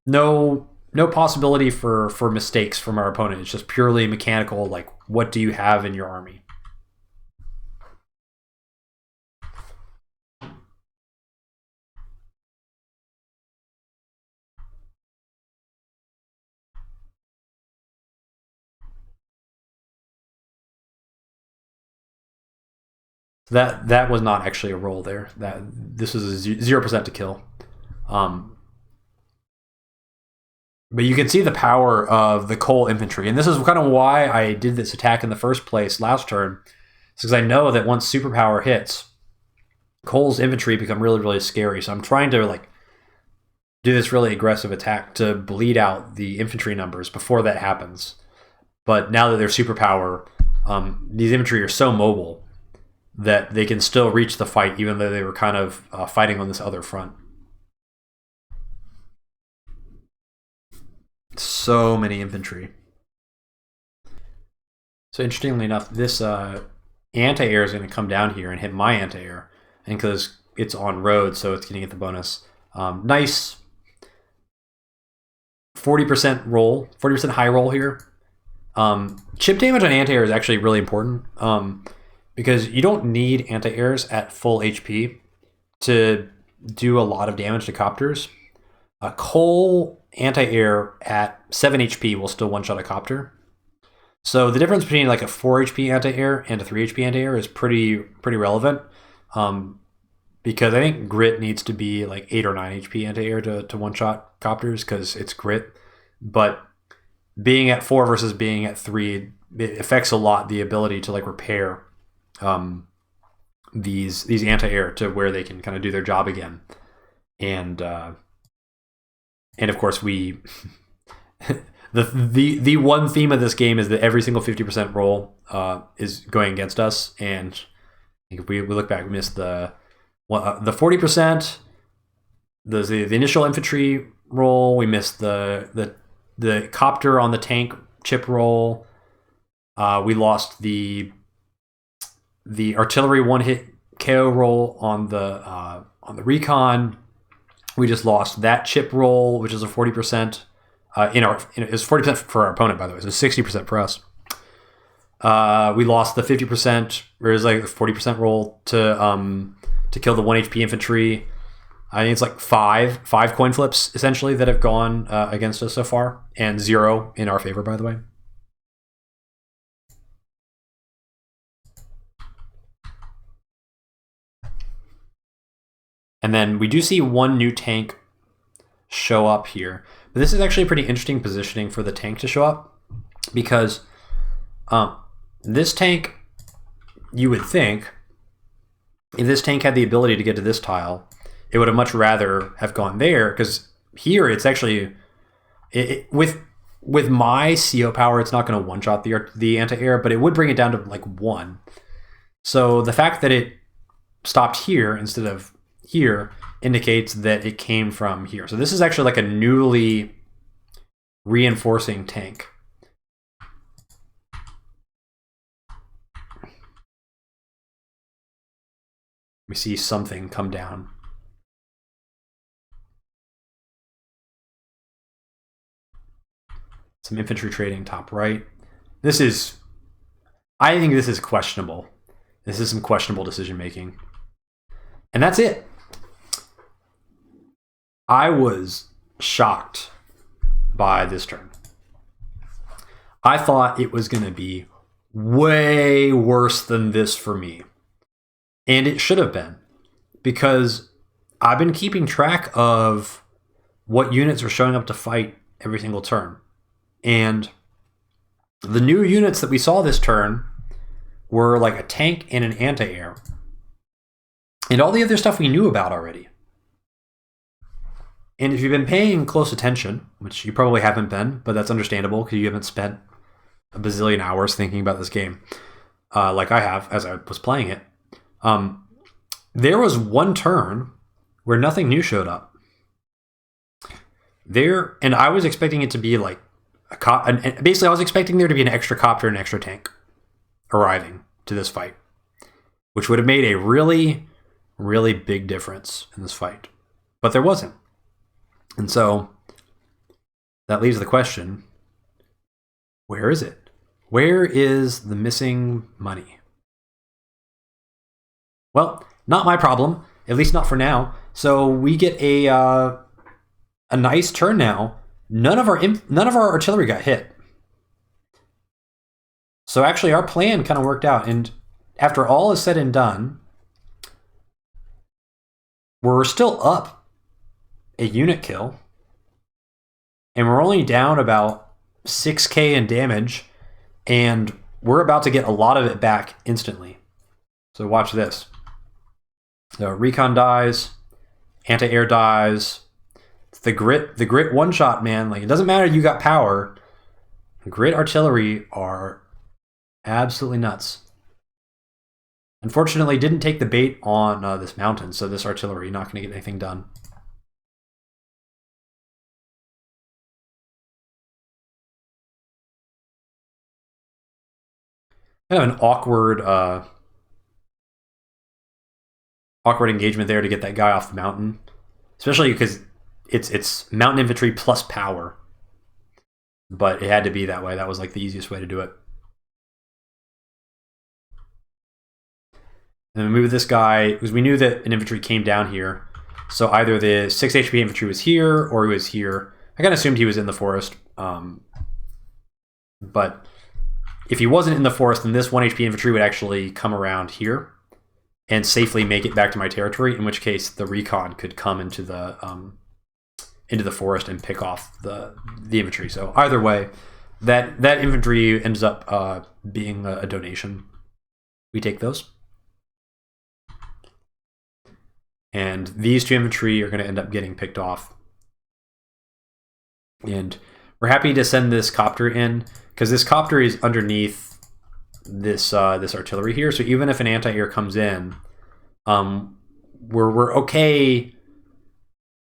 S1: no possibility for mistakes from our opponent. It's just purely mechanical, like what do you have in your army? That was not actually a roll there. This was a 0% to kill. But you can see the power of the Cole infantry. And this is kind of why I did this attack in the first place last turn. It's because I know that once superpower hits, Cole's infantry become really, really scary. So I'm trying to like do this really aggressive attack to bleed out the infantry numbers before that happens. But now that they're superpower, these infantry are so mobile that they can still reach the fight even though they were kind of fighting on this other front. So many infantry. So interestingly enough, this anti-air is going to come down here and hit my anti-air. And because it's on road, so it's going to get the bonus. Nice 40% roll, 40% high roll here. Chip damage on anti-air is actually really important because you don't need anti-airs at full HP to do a lot of damage to copters. A Cole anti-air at 7 HP will still one-shot a copter. So the difference between like a 4 HP anti-air and a 3 HP anti-air is pretty relevant. Because I think Grit needs to be like 8 or 9 HP anti-air to one-shot copters because it's Grit. But being at 4 versus being at 3, it affects a lot the ability to like repair these anti-air to where they can kind of do their job again. And of course we the one theme of this game is that every single 50% roll is going against us. And if we look back, we missed the 40%, the initial infantry roll. We missed the copter on the tank chip roll. We lost the artillery one hit KO roll on the recon. We just lost that chip roll, which is a 40%. It's 40% for our opponent, by the way. So 60% for us. We lost the 50%, or is like a 40% roll to kill the 1 HP infantry. I think it's like five coin flips essentially that have gone against us so far, and 0 in our favor, by the way. And then we do see one new tank show up here. But this is actually pretty interesting positioning for the tank to show up because this tank, you would think, if this tank had the ability to get to this tile, it would have much rather have gone there because here it's actually, with my CO power, it's not going to one-shot the anti-air, but it would bring it down to like 1. So the fact that it stopped here instead of here indicates that it came from here. So this is actually like a newly reinforcing tank. We see something come down. Some infantry trading top right. This is, I think this is questionable. This is some questionable decision making. And that's it. I was shocked by this turn. I thought it was going to be way worse than this for me. And it should have been, because I've been keeping track of what units are showing up to fight every single turn. And the new units that we saw this turn were like a tank and an anti-air. And all the other stuff we knew about already. And if you've been paying close attention, which you probably haven't been, but that's understandable because you haven't spent a bazillion hours thinking about this game, like I have as I was playing it, there was one turn where nothing new showed up. And I was expecting it to be like basically I was expecting there to be an extra copter and an extra tank arriving to this fight, which would have made a really, really big difference in this fight. But there wasn't. And so that leaves the question, where is it? Where is the missing money? Well, not my problem, at least not for now. So we get a nice turn now. None of our artillery got hit. So actually our plan kind of worked out. And after all is said and done, we're still up a unit kill, and we're only down about 6k in damage, and we're about to get a lot of it back instantly. So watch this. So recon dies, anti-air dies, the grit one-shot, man. Like, it doesn't matter you got power. Grit artillery are absolutely nuts. Unfortunately, didn't take the bait on this mountain, so this artillery not going to get anything done. Kind of an awkward engagement there to get that guy off the mountain, especially because it's mountain infantry plus power. But it had to be that way. That was like the easiest way to do it. And we move this guy because we knew that an infantry came down here. So either the 6 HP infantry was here or he was here. I kind of assumed he was in the forest. But if he wasn't in the forest, then this 1 HP infantry would actually come around here and safely make it back to my territory, in which case the recon could come into the forest and pick off the infantry. So either way, that infantry ends up being a donation. We take those. And these 2 infantry are going to end up getting picked off. And we're happy to send this copter in, because this copter is underneath this artillery here. So even if an anti-air comes in, we're okay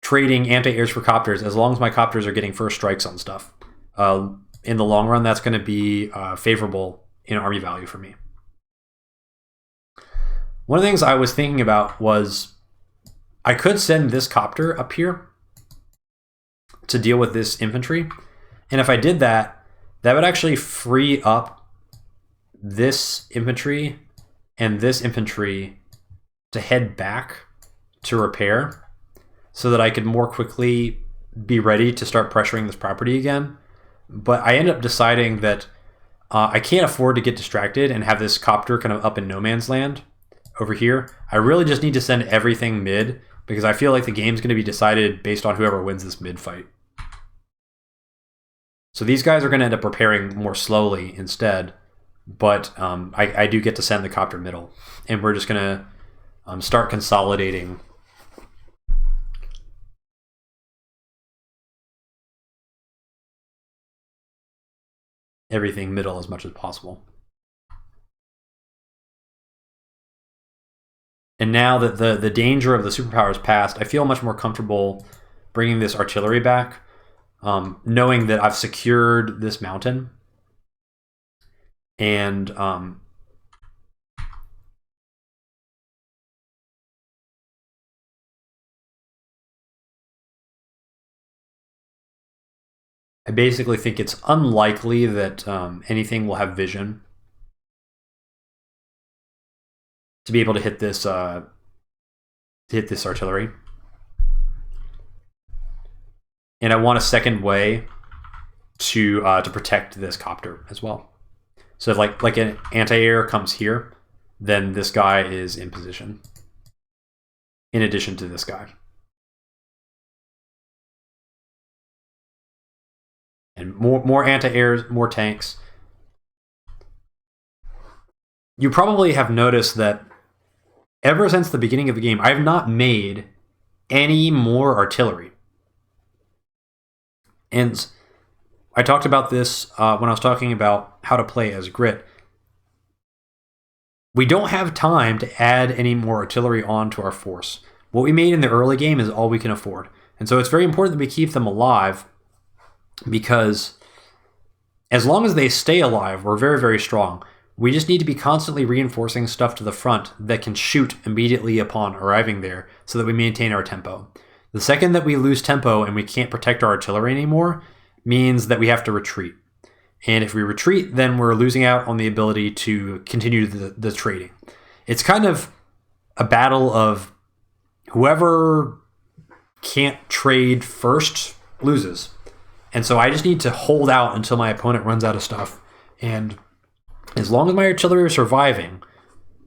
S1: trading anti-airs for copters as long as my copters are getting first strikes on stuff. In the long run, that's going to be favorable in army value for me. One of the things I was thinking about was I could send this copter up here to deal with this infantry. And if I did that, that would actually free up this infantry and this infantry to head back to repair so that I could more quickly be ready to start pressuring this property again. But I ended up deciding that I can't afford to get distracted and have this copter kind of up in no man's land over here. I really just need to send everything mid, because I feel like the game's going to be decided based on whoever wins this mid fight. So these guys are going to end up repairing more slowly instead, but I do get to send the copter middle, and we're just going to start consolidating everything middle as much as possible. And now that the danger of the superpowers passed, I feel much more comfortable bringing this artillery back, knowing that I've secured this mountain. And I basically think it's unlikely that anything will have vision to be able to hit this artillery. And I want a second way to protect this copter as well. So if like an anti-air comes here, then this guy is in position. In addition to this guy. And more anti-airs, more tanks. You probably have noticed that ever since the beginning of the game, I have not made any more artillery. And I talked about this when I was talking about how to play as Grit. We don't have time to add any more artillery onto our force. What we made in the early game is all we can afford. And so it's very important that we keep them alive, because as long as they stay alive, we're very, very strong. We just need to be constantly reinforcing stuff to the front that can shoot immediately upon arriving there so that we maintain our tempo. The second that we lose tempo and we can't protect our artillery anymore means that we have to retreat. And if we retreat, then we're losing out on the ability to continue the trading. It's kind of a battle of whoever can't trade first loses. And so I just need to hold out until my opponent runs out of stuff. And as long as my artillery is surviving,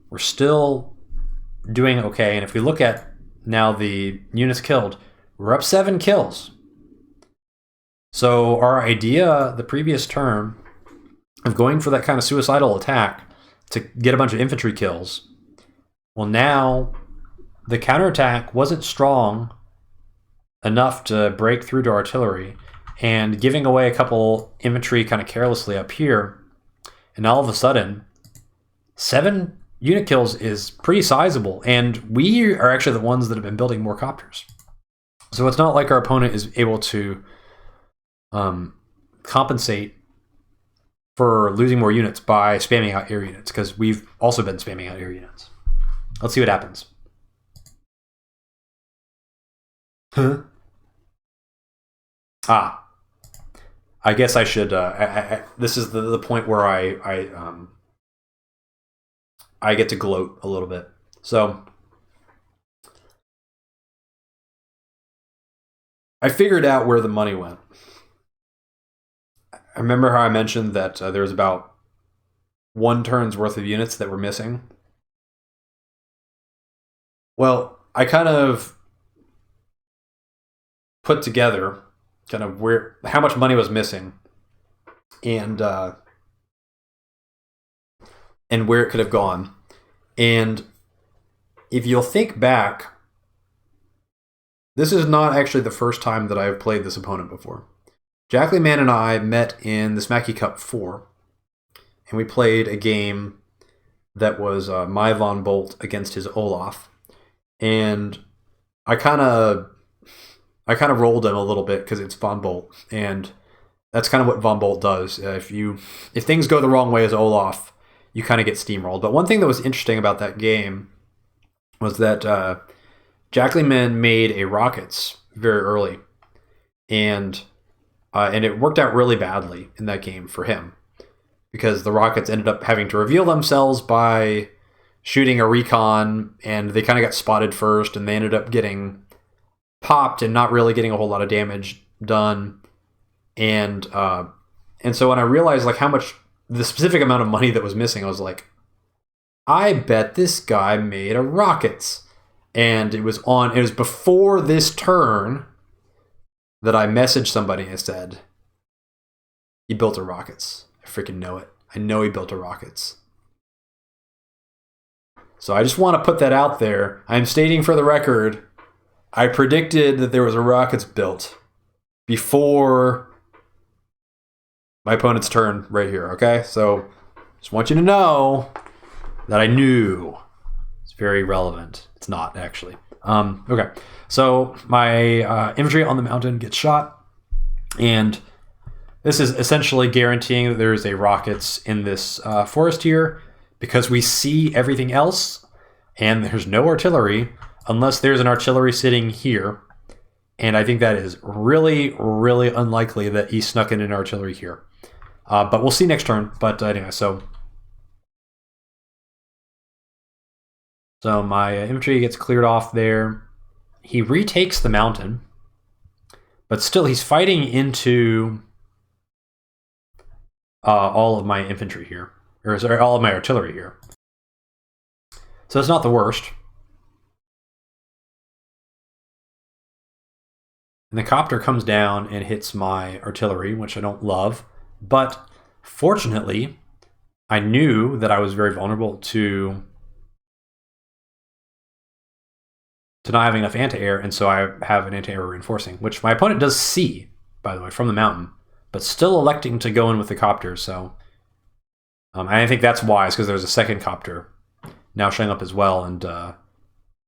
S1: we're still doing okay. And if we look at now the units killed, we're up 7 kills. So our idea the previous turn of going for that kind of suicidal attack to get a bunch of infantry kills, well, now the counterattack wasn't strong enough to break through to artillery, and giving away a couple infantry kind of carelessly up here, and all of a sudden 7 unit kills is pretty sizable, and we are actually the ones that have been building more copters. So it's not like our opponent is able to compensate for losing more units by spamming out air units, because we've also been spamming out air units. Let's see what happens. Huh? I guess I should. This is the point where I get to gloat a little bit. So I figured out where the money went. I remember how I mentioned that there was about 1 turn's worth of units that were missing. Well, I kind of put together kind of how much money was missing, and where it could have gone. And if you'll think back, this is not actually the first time that I've played this opponent before. Jaklyman and I met in the Smacky Cup 4, and we played a game that was my Von Bolt against his Olaf, and I kind of rolled him a little bit because it's Von Bolt, and that's kind of what Von Bolt does. If things go the wrong way as Olaf, you kind of get steamrolled. But one thing that was interesting about that game was that Jaklyman made a rockets very early, and it worked out really badly in that game for him, because the rockets ended up having to reveal themselves by shooting a recon, and they kind of got spotted first, and they ended up getting popped and not really getting a whole lot of damage done. And so when I realized like how much, the specific amount of money that was missing, I was like, I bet this guy made a rockets. And it was before this turn that I messaged somebody and said, he built a rockets. I freaking know it. I know he built a rockets. So I just want to put that out there. I'm stating for the record, I predicted that there was a rockets built before my opponent's turn right here, okay? So just want you to know that I knew. It's very relevant. It's not, actually. Okay, so my infantry on the mountain gets shot, and this is essentially guaranteeing that there's a rockets in this forest here, because we see everything else, and there's no artillery unless there's an artillery sitting here. And I think that is really, really unlikely that he snuck in an artillery here. But we'll see next turn. But anyway, so So my infantry gets cleared off there. He retakes the mountain, but still he's fighting into all of my infantry here, or sorry, all of my artillery here. So it's not the worst. And the copter comes down and hits my artillery, which I don't love. But fortunately, I knew that I was very vulnerable to not having enough anti-air, and so I have an anti-air reinforcing, which my opponent does see, by the way, from the mountain, but still electing to go in with the copter. So I think that's wise, because there's a second copter now showing up as well, and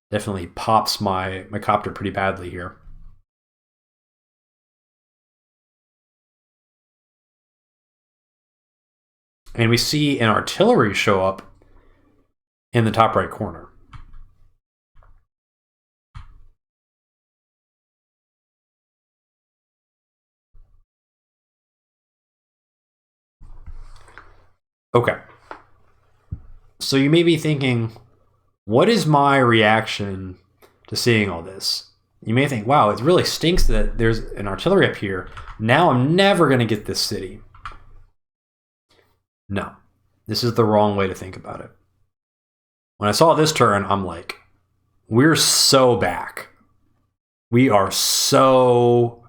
S1: definitely pops my copter pretty badly here. And we see an artillery show up in the top right corner. Okay. So you may be thinking, what is my reaction to seeing all this? You may think, wow, it really stinks that there's an artillery up here. Now I'm never going to get this city. No, this is the wrong way to think about it. When I saw this turn, I'm like, we're so back. We are so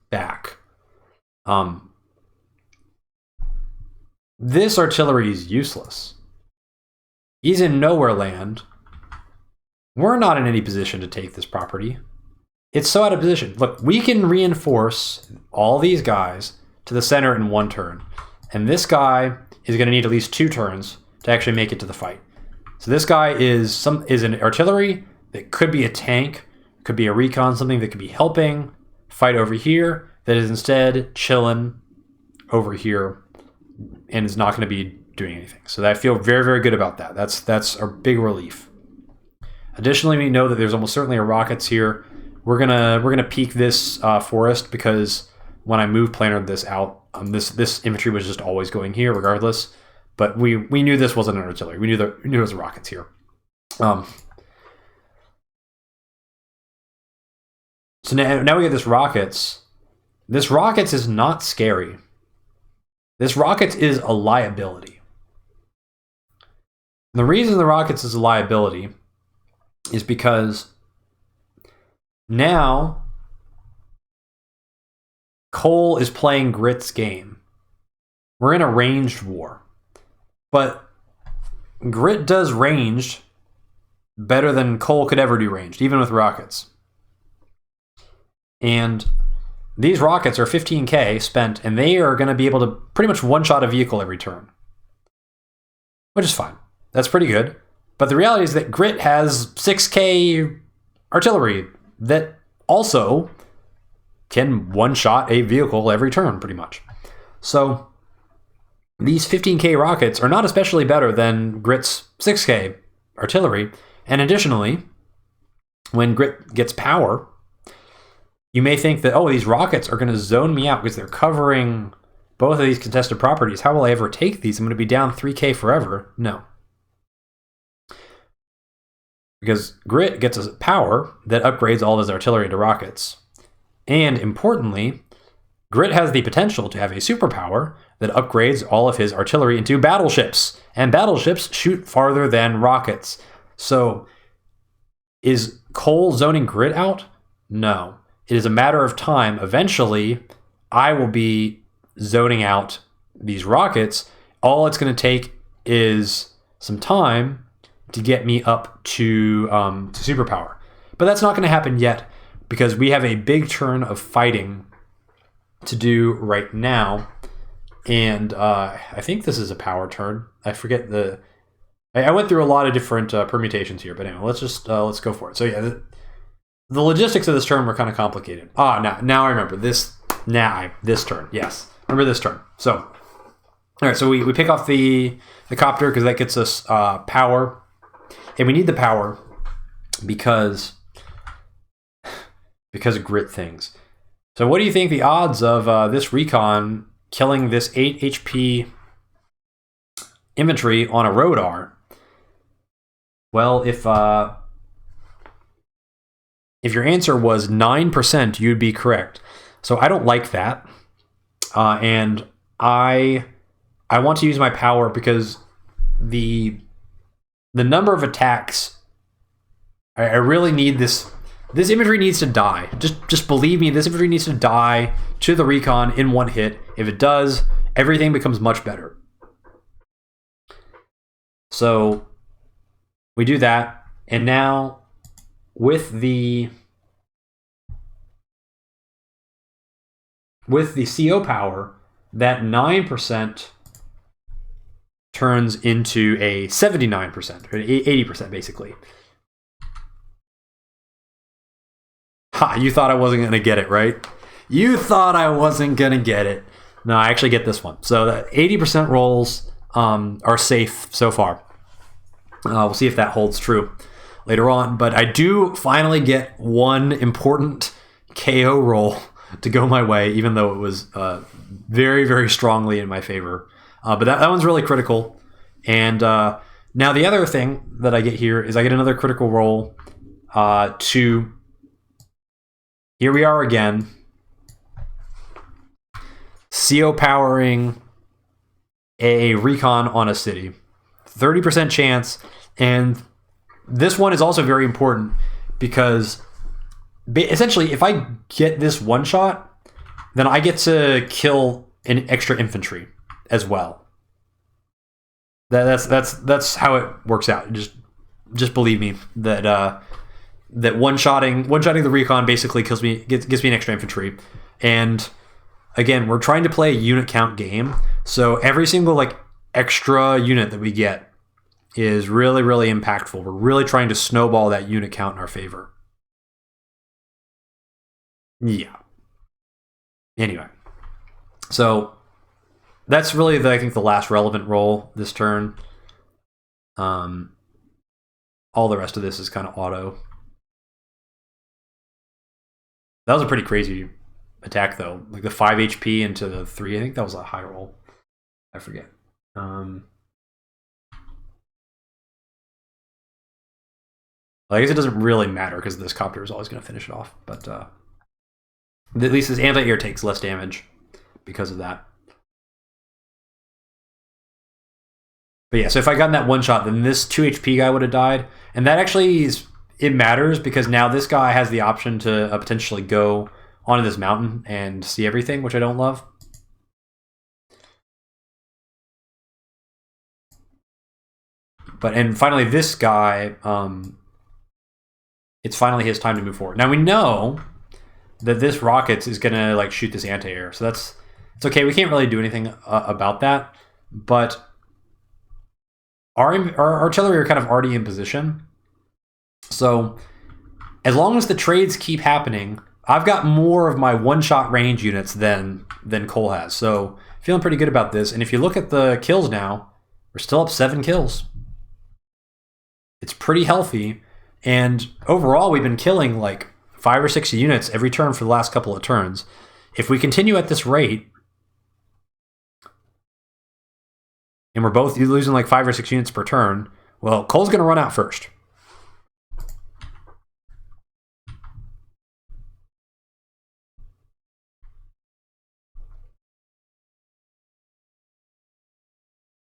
S1: back. This artillery is useless. He's in nowhere land. We're not in any position to take this property. It's so out of position. Look, we can reinforce all these guys to the center in one turn. And this guy is going to need at least 2 turns to actually make it to the fight. So this guy is an artillery that could be a tank, could be a recon, something that could be helping fight over here, that is instead chilling over here and is not going to be doing anything. So I feel very, very good about that. That's a big relief. Additionally, we know that there's almost certainly a rockets here. We're gonna peek this forest, because when I move planered this out, this infantry was just always going here regardless. But we knew this wasn't an artillery. We knew there was rockets here. So now we get this rockets. This rockets is not scary. This rockets is a liability. And the reason the rockets is a liability is because now Cole is playing Grit's game. We're in a ranged war. But Grit does ranged better than Cole could ever do ranged, even with rockets. And these rockets are 15k spent, and they are going to be able to pretty much one-shot a vehicle every turn. Which is fine. That's pretty good. But the reality is that Grit has 6k artillery that also can one-shot a vehicle every turn, pretty much. So these 15k rockets are not especially better than Grit's 6k artillery. And additionally, when Grit gets power, you may think that, oh, these rockets are going to zone me out because they're covering both of these contested properties. How will I ever take these? I'm going to be down 3k forever. No. Because Grit gets a power that upgrades all of his artillery to rockets. And importantly, Grit has the potential to have a superpower that upgrades all of his artillery into battleships. And battleships shoot farther than rockets. So is Cole zoning Grit out? No. It is a matter of time. Eventually, I will be zoning out these rockets. All it's going to take is some time to get me up to superpower. But that's not going to happen yet, because we have a big turn of fighting to do right now. And I think this is a power turn. I forget the... I went through a lot of different permutations here, but anyway, let's go for it. So yeah, the logistics of this turn were kind of complicated. Now I remember this. This turn, yes, remember this turn. So, all right, so we pick off the copter because that gets us power, and we need the power because of Grit things. So, what do you think the odds of this recon killing this 8 HP infantry on a road are? Well, if your answer was 9%, you'd be correct. So I don't like that. And I want to use my power because the number of attacks, I really need this. This infantry needs to die. Just believe me, this infantry needs to die to the recon in one hit. If it does, everything becomes much better. So we do that, and now with the CO power, that 9% turns into a 79%, or 80% basically. Ha, you thought I wasn't going to get it, right? You thought I wasn't going to get it. No, I actually get this one. So the 80% rolls are safe so far. We'll see if that holds true later on. But I do finally get one important KO roll to go my way, even though it was very, very strongly in my favor. But that one's really critical. And now the other thing that I get here is I get another critical roll to... Here we are again. CO powering a recon on a city. 30% chance. And this one is also very important because essentially if I get this one shot, then I get to kill an extra infantry as well. That's how it works out. Just believe me that that one-shotting the recon basically gives me an extra infantry. And again, we're trying to play a unit count game, so every single extra unit that we get is really, really impactful. We're really trying to snowball that unit count in our favor. Yeah. Anyway, so that's really I think the last relevant roll this turn. All the rest of this is kind of auto. That was a pretty crazy attack, though. Like the 5 HP into the 3. I think that was a high roll. I forget. I guess it doesn't really matter because this copter is always going to finish it off. But at least this anti-air takes less damage because of that. But yeah, so if I gotten that one shot, then this 2 HP guy would have died. And that actually is... It matters because now this guy has the option to potentially go onto this mountain and see everything, which I don't love. And finally, this guy, it's finally his time to move forward. Now we know that this rocket is gonna shoot this anti-air, so it's okay. We can't really do anything about that, but our artillery are kind of already in position. So as long as the trades keep happening, I've got more of my one-shot range units than Cole has. So feeling pretty good about this. And if you look at the kills now, we're still up 7 kills. It's pretty healthy. And overall, we've been killing 5 or 6 units every turn for the last couple of turns. If we continue at this rate, and we're both losing 5 or 6 units per turn, well, Cole's going to run out first.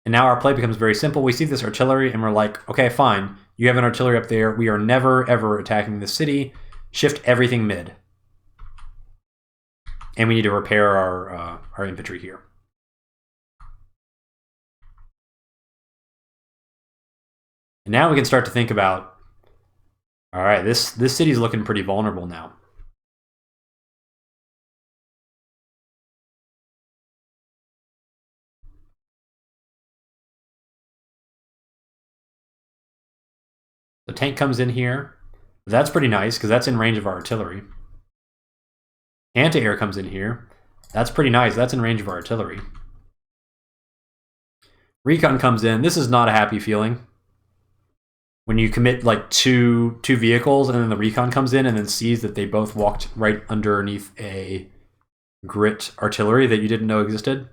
S1: And now our play becomes very simple. We see this artillery and we're like, okay, fine. You have an artillery up there. We are never, ever attacking the city. Shift everything mid. And we need to repair our infantry here. And now we can start to think about, all right, this city's looking pretty vulnerable now. The tank comes in here. That's pretty nice because that's in range of our artillery. Anti-air comes in here. That's pretty nice. That's in range of our artillery. Recon comes in. This is not a happy feeling. When you commit two vehicles and then the recon comes in and then sees that they both walked right underneath a Grit artillery that you didn't know existed.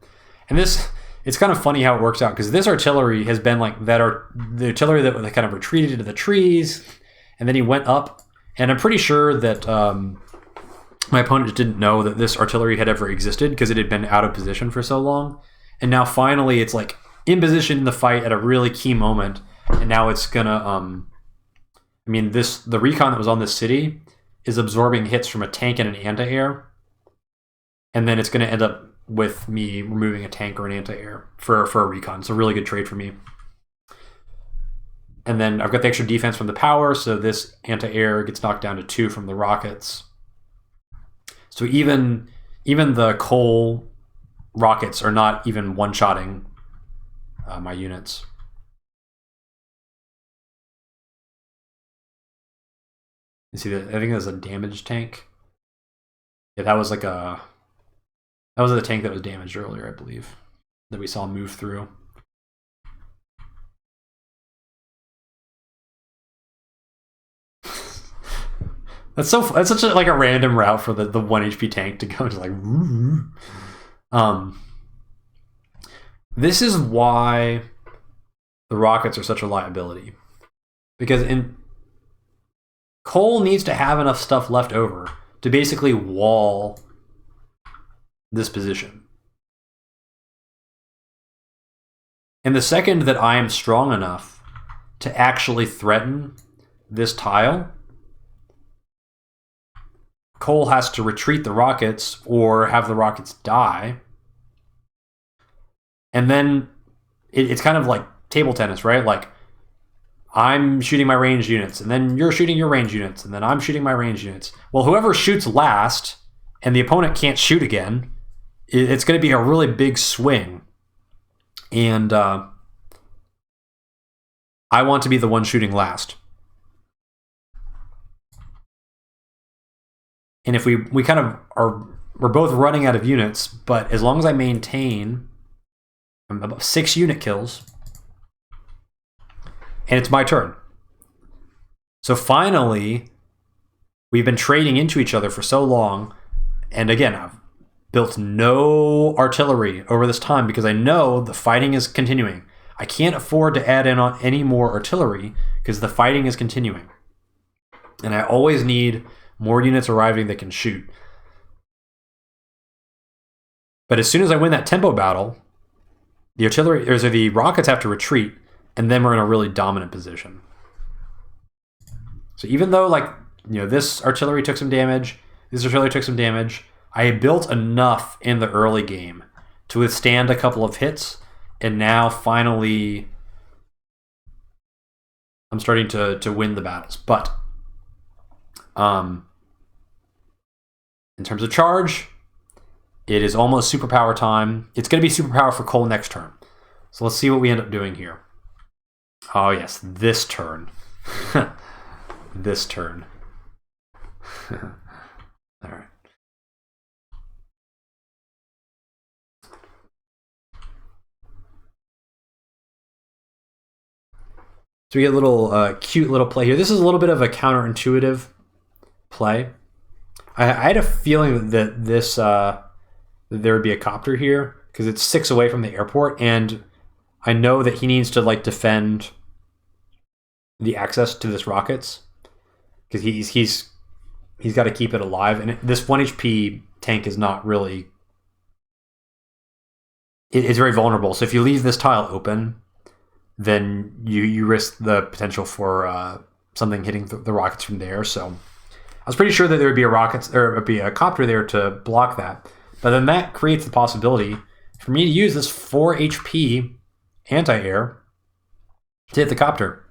S1: And this it's kind of funny how it works out, because this artillery has been like that are the artillery that kind of retreated into the trees, and then he went up, and I'm pretty sure that my opponent didn't know that this artillery had ever existed because it had been out of position for so long, and now finally it's like in position in the fight at a really key moment, and now it's gonna I mean, the recon that was on this city is absorbing hits from a tank and an anti-air, and then it's going to end up with me removing a tank or an anti-air for a recon. It's a really good trade for me. And then I've got the extra defense from the power, so this anti-air gets knocked down to 2 from the rockets. So even the coal rockets are not even one-shotting my units. You see that? I think that's a damaged tank. Yeah, that was like that was the tank that was damaged earlier, I believe, that we saw move through. That's such a, like a random route for the 1 HP tank to go into like. This is why the rockets are such a liability, because Cole needs to have enough stuff left over to basically wall this position. And the second that I am strong enough to actually threaten this tile, Cole has to retreat the rockets or have the rockets die. And then it's kind of like table tennis, right? Like, I'm shooting my ranged units, and then you're shooting your ranged units, and then I'm shooting my ranged units. Well, whoever shoots last and the opponent can't shoot again, it's going to be a really big swing. And I want to be the one shooting last. And if we kind of we're both running out of units, but as long as I maintain about 6 unit kills, and it's my turn. So finally, we've been trading into each other for so long, and again, I've built no artillery over this time because I know the fighting is continuing. I can't afford to add in on any more artillery because the fighting is continuing. And I always need more units arriving that can shoot. But as soon as I win that tempo battle, the artillery, or the rockets have to retreat, and then we're in a really dominant position. So even though, like, you know, this artillery took some damage, this artillery took some damage, I had built enough in the early game to withstand a couple of hits, and now finally I'm starting to win the battles. But in terms of charge, it is almost superpower time. It's going to be superpower for Cole next turn. So let's see what we end up doing here. Oh yes, this turn. This turn. All right. So we get a little cute little play here. This is a little bit of a counterintuitive play. I had a feeling that this that there would be a copter here because it's 6 away from the airport, and I know that he needs to like defend the access to this rockets because he's got to keep it alive, and this 1 HP tank is not really. It's very vulnerable. So if you leave this tile open, then you risk the potential for something hitting the rockets from there. So I was pretty sure that there would be a copter there to block that, but then that creates the possibility for me to use this 4 HP anti-air to hit the copter.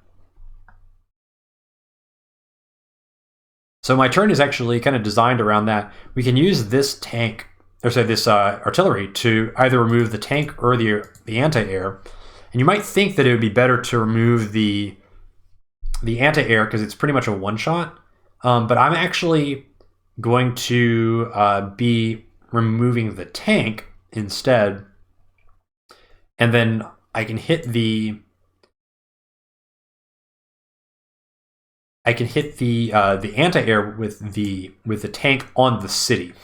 S1: So my turn is actually kind of designed around that. We can use this tank, or say this artillery, to either remove the tank or the anti-air. And you might think that it would be better to remove the anti-air because it's pretty much a one-shot. But I'm actually going to be removing the tank instead, and then I can hit the anti-air with the tank on the city.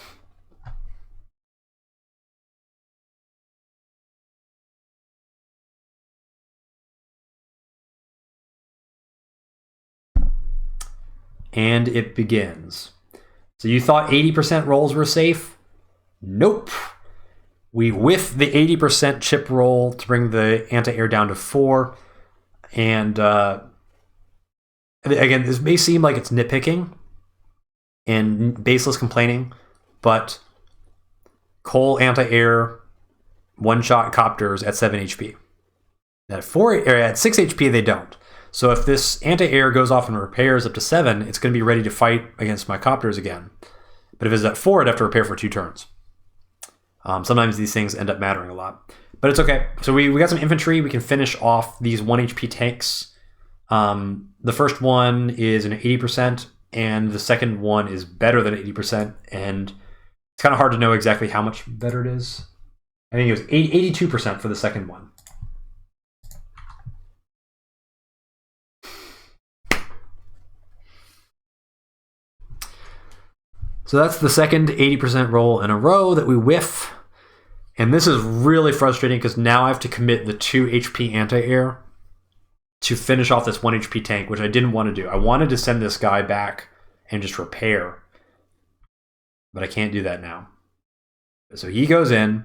S1: and it begins. So you thought 80% rolls were safe? Nope. We whiff the 80% chip roll to bring the anti-air down to 4. And again, this may seem like it's nitpicking and baseless complaining, but Cole anti-air one-shot copters at 7 HP. At 6 HP, they don't. So if this anti-air goes off and repairs up to 7, it's going to be ready to fight against my copters again. But if it's at 4, I'd have to repair for 2 turns. Sometimes these things end up mattering a lot. But it's okay. So we got some infantry. We can finish off these 1 HP tanks. The first one is an 80%, and the second one is better than 80%. And it's kind of hard to know exactly how much better it is. I think it was 82% for the second one. So that's the second 80% roll in a row that we whiff. And this is really frustrating because now I have to commit the 2 HP anti-air to finish off this 1 HP tank, which I didn't want to do. I wanted to send this guy back and just repair, but I can't do that now. So he goes in,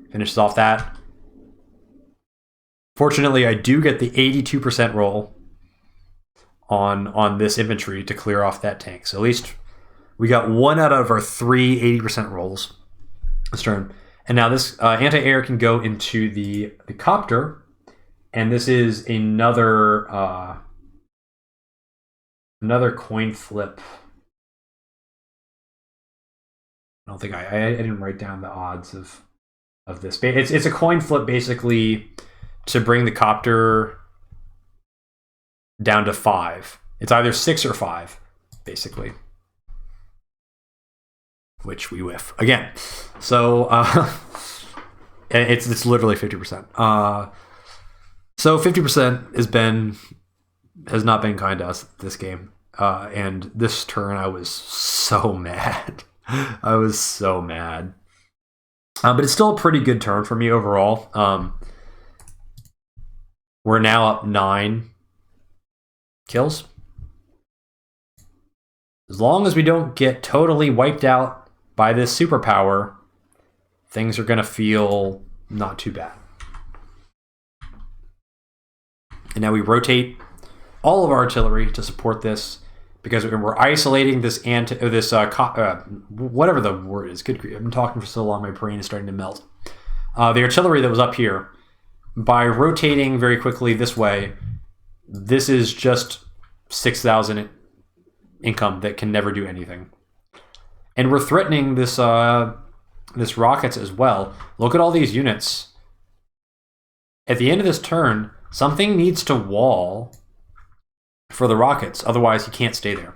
S1: finishes off that. Fortunately, I do get the 82% roll on this infantry to clear off that tank. So at least we got 1 out of our 3 80% rolls this turn. And now this anti-air can go into the copter, and this is another coin flip. I don't think I didn't write down the odds of this. It's a coin flip basically to bring the copter down to 5. It's either 6 or 5, basically. Which we whiff again. So it's literally 50%. So 50% has not been kind to us this game. And this turn I was so mad. I was so mad. But it's still a pretty good turn for me overall. We're now up 9 kills. As long as we don't get totally wiped out by this superpower, things are going to feel not too bad. And now we rotate all of our artillery to support this because we're isolating this whatever the word is. Good grief, I've been talking for so long, my brain is starting to melt. The artillery that was up here, by rotating very quickly this way, this is just 6,000 income that can never do anything. And we're threatening this rockets as well. Look at all these units. At the end of this turn, something needs to wall for the rockets. Otherwise, he can't stay there.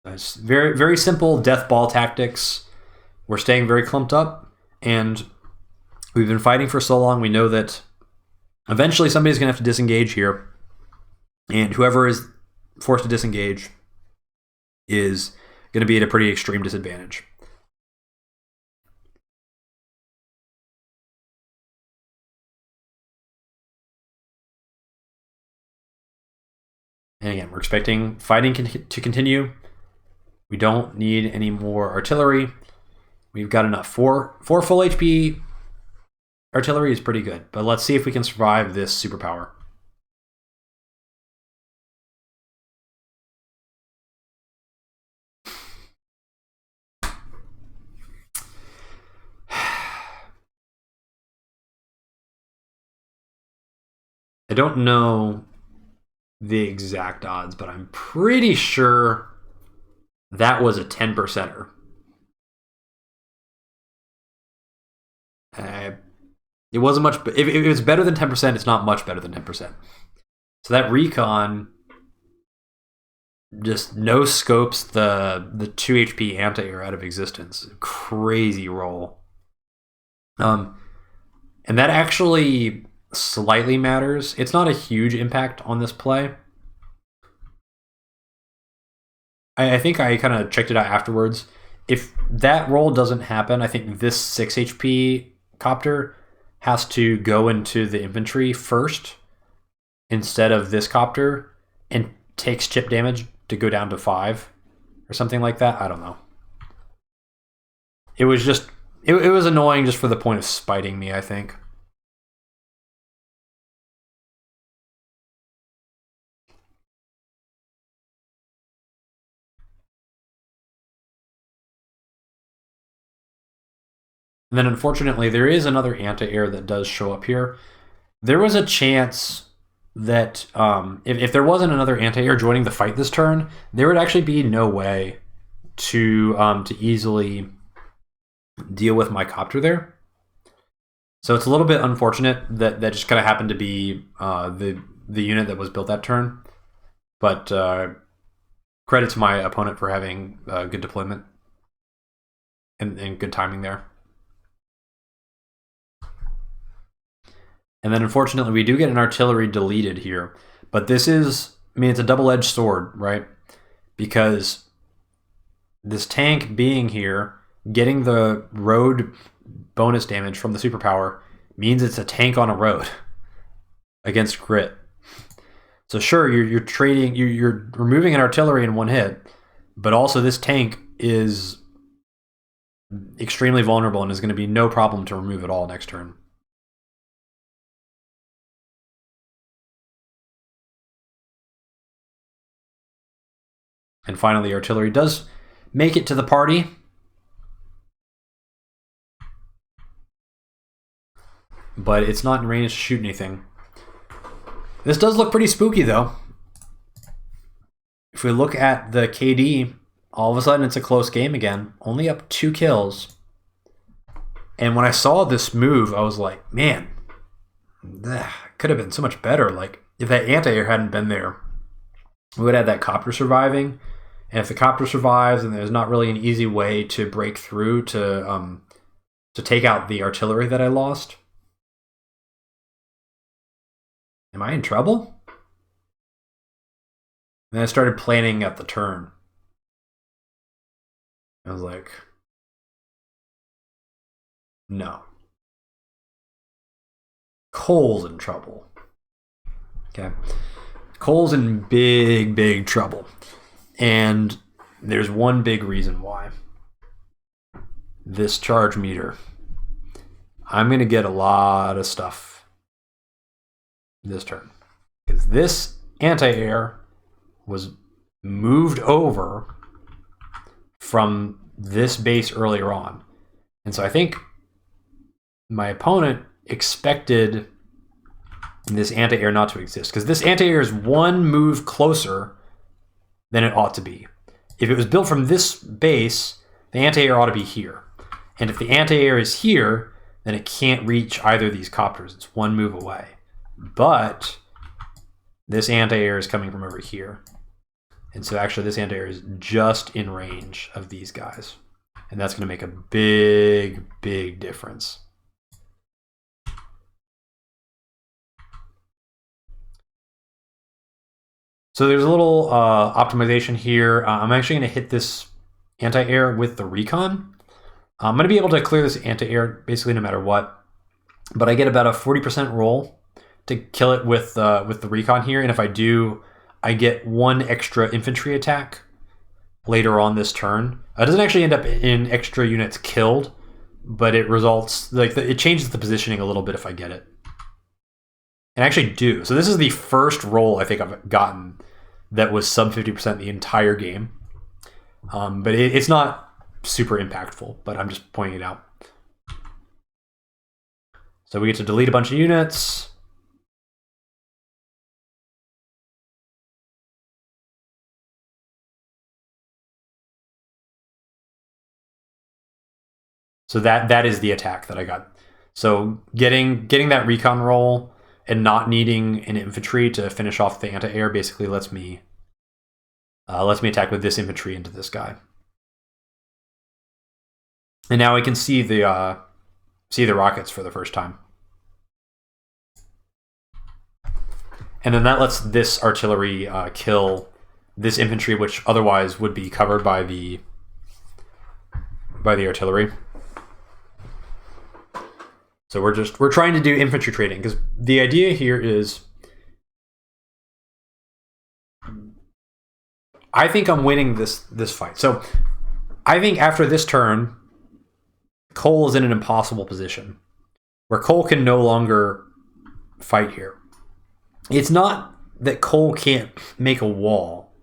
S1: It's very, very simple deathball tactics. We're staying very clumped up, and we've been fighting for so long, we know that eventually somebody's going to have to disengage here, and whoever is forced to disengage is going to be at a pretty extreme disadvantage. And again, we're expecting fighting to continue. We don't need any more artillery. We've got enough. 4 full HP artillery is pretty good, but let's see if we can survive this superpower. I don't know the exact odds, but I'm pretty sure that was a 10%er. It wasn't much, if it was better than 10%, it's not much better than 10%. So that recon just no scopes the 2 HP anti-air out of existence. Crazy roll. And that actually slightly matters. It's not a huge impact on this play. I think I kind of checked it out afterwards. If that roll doesn't happen, I think this 6 HP copter has to go into the infantry first instead of this copter and takes chip damage to go down to 5 or something like that. I don't know. It was just, it was annoying just for the point of spiting me, I think. And then unfortunately, there is another anti-air that does show up here. There was a chance that if there wasn't another anti-air joining the fight this turn, there would actually be no way to easily deal with my copter there. So it's a little bit unfortunate that just kind of happened to be the unit that was built that turn. But credit to my opponent for having good deployment and good timing there. And then unfortunately, we do get an artillery deleted here. But this is, I mean, it's a double-edged sword, right? Because this tank being here, getting the road bonus damage from the superpower means it's a tank on a road against Grit. So sure, you're trading, you're removing an artillery in one hit, but also this tank is extremely vulnerable and is going to be no problem to remove it all next turn. And finally, artillery does make it to the party. But it's not in range to shoot anything. This does look pretty spooky, though. If we look at the KD, all of a sudden it's a close game again. Only up 2 kills. And when I saw this move, I was like, man, that could have been so much better. Like, if that anti-air hadn't been there, we would have that copter surviving. And if the copter survives, and there's not really an easy way to break through to take out the artillery that I lost. Am I in trouble? And then I started planning at the turn. I was like, no. Cole's in trouble. Okay. Cole's in big, big trouble. And there's one big reason why. This charge meter. I'm going to get a lot of stuff this turn. Because this anti-air was moved over from this base earlier on. And so I think my opponent expected this anti-air not to exist. Because this anti-air is one move closer than it ought to be. If it was built from this base, the anti-air ought to be here. And if the anti-air is here, then it can't reach either of these copters. It's one move away. But this anti-air is coming from over here. And so actually this anti-air is just in range of these guys. And that's going to make a big, big difference. So there's a little optimization here. I'm actually going to hit this anti-air with the recon. I'm going to be able to clear this anti-air basically no matter what. But I get about a 40% roll to kill it with the recon here. And if I do, I get 1 extra infantry attack later on this turn. It doesn't actually end up in extra units killed, but it results, like it changes the positioning a little bit if I get it. And I actually do. So this is the first roll I think I've gotten that was sub 50% the entire game. But it's not super impactful, but I'm just pointing it out. So we get to delete a bunch of units. So that is the attack that I got. So getting that recon roll and not needing an infantry to finish off the anti-air basically lets me attack with this infantry into this guy. And now I can see the rockets for the first time. And then that lets this artillery kill this infantry, which otherwise would be covered by the artillery. So we're trying to do infantry trading, because the idea here is, I think I'm winning this fight. So I think after this turn, Cole is in an impossible position where Cole can no longer fight here. It's not that Cole can't make a wall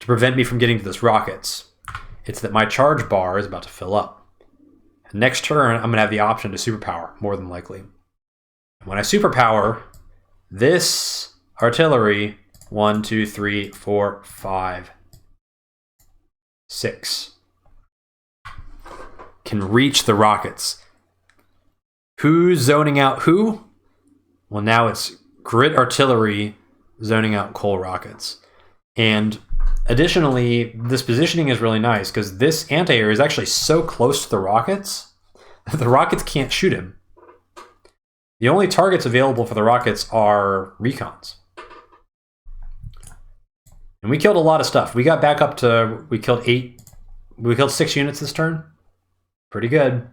S1: to prevent me from getting to this rockets. It's that my charge bar is about to fill up. Next turn, I'm going to have the option to superpower, more than likely. When I superpower, this artillery, 1, 2, 3, 4, 5, 6, can reach the rockets. Who's zoning out who? Well, now it's Grit artillery zoning out Cole rockets. And additionally, this positioning is really nice because this anti-air is actually so close to the rockets that the rockets can't shoot him. The only targets available for the rockets are recons. And we killed a lot of stuff. We got back up to, we killed 6 units this turn. Pretty good.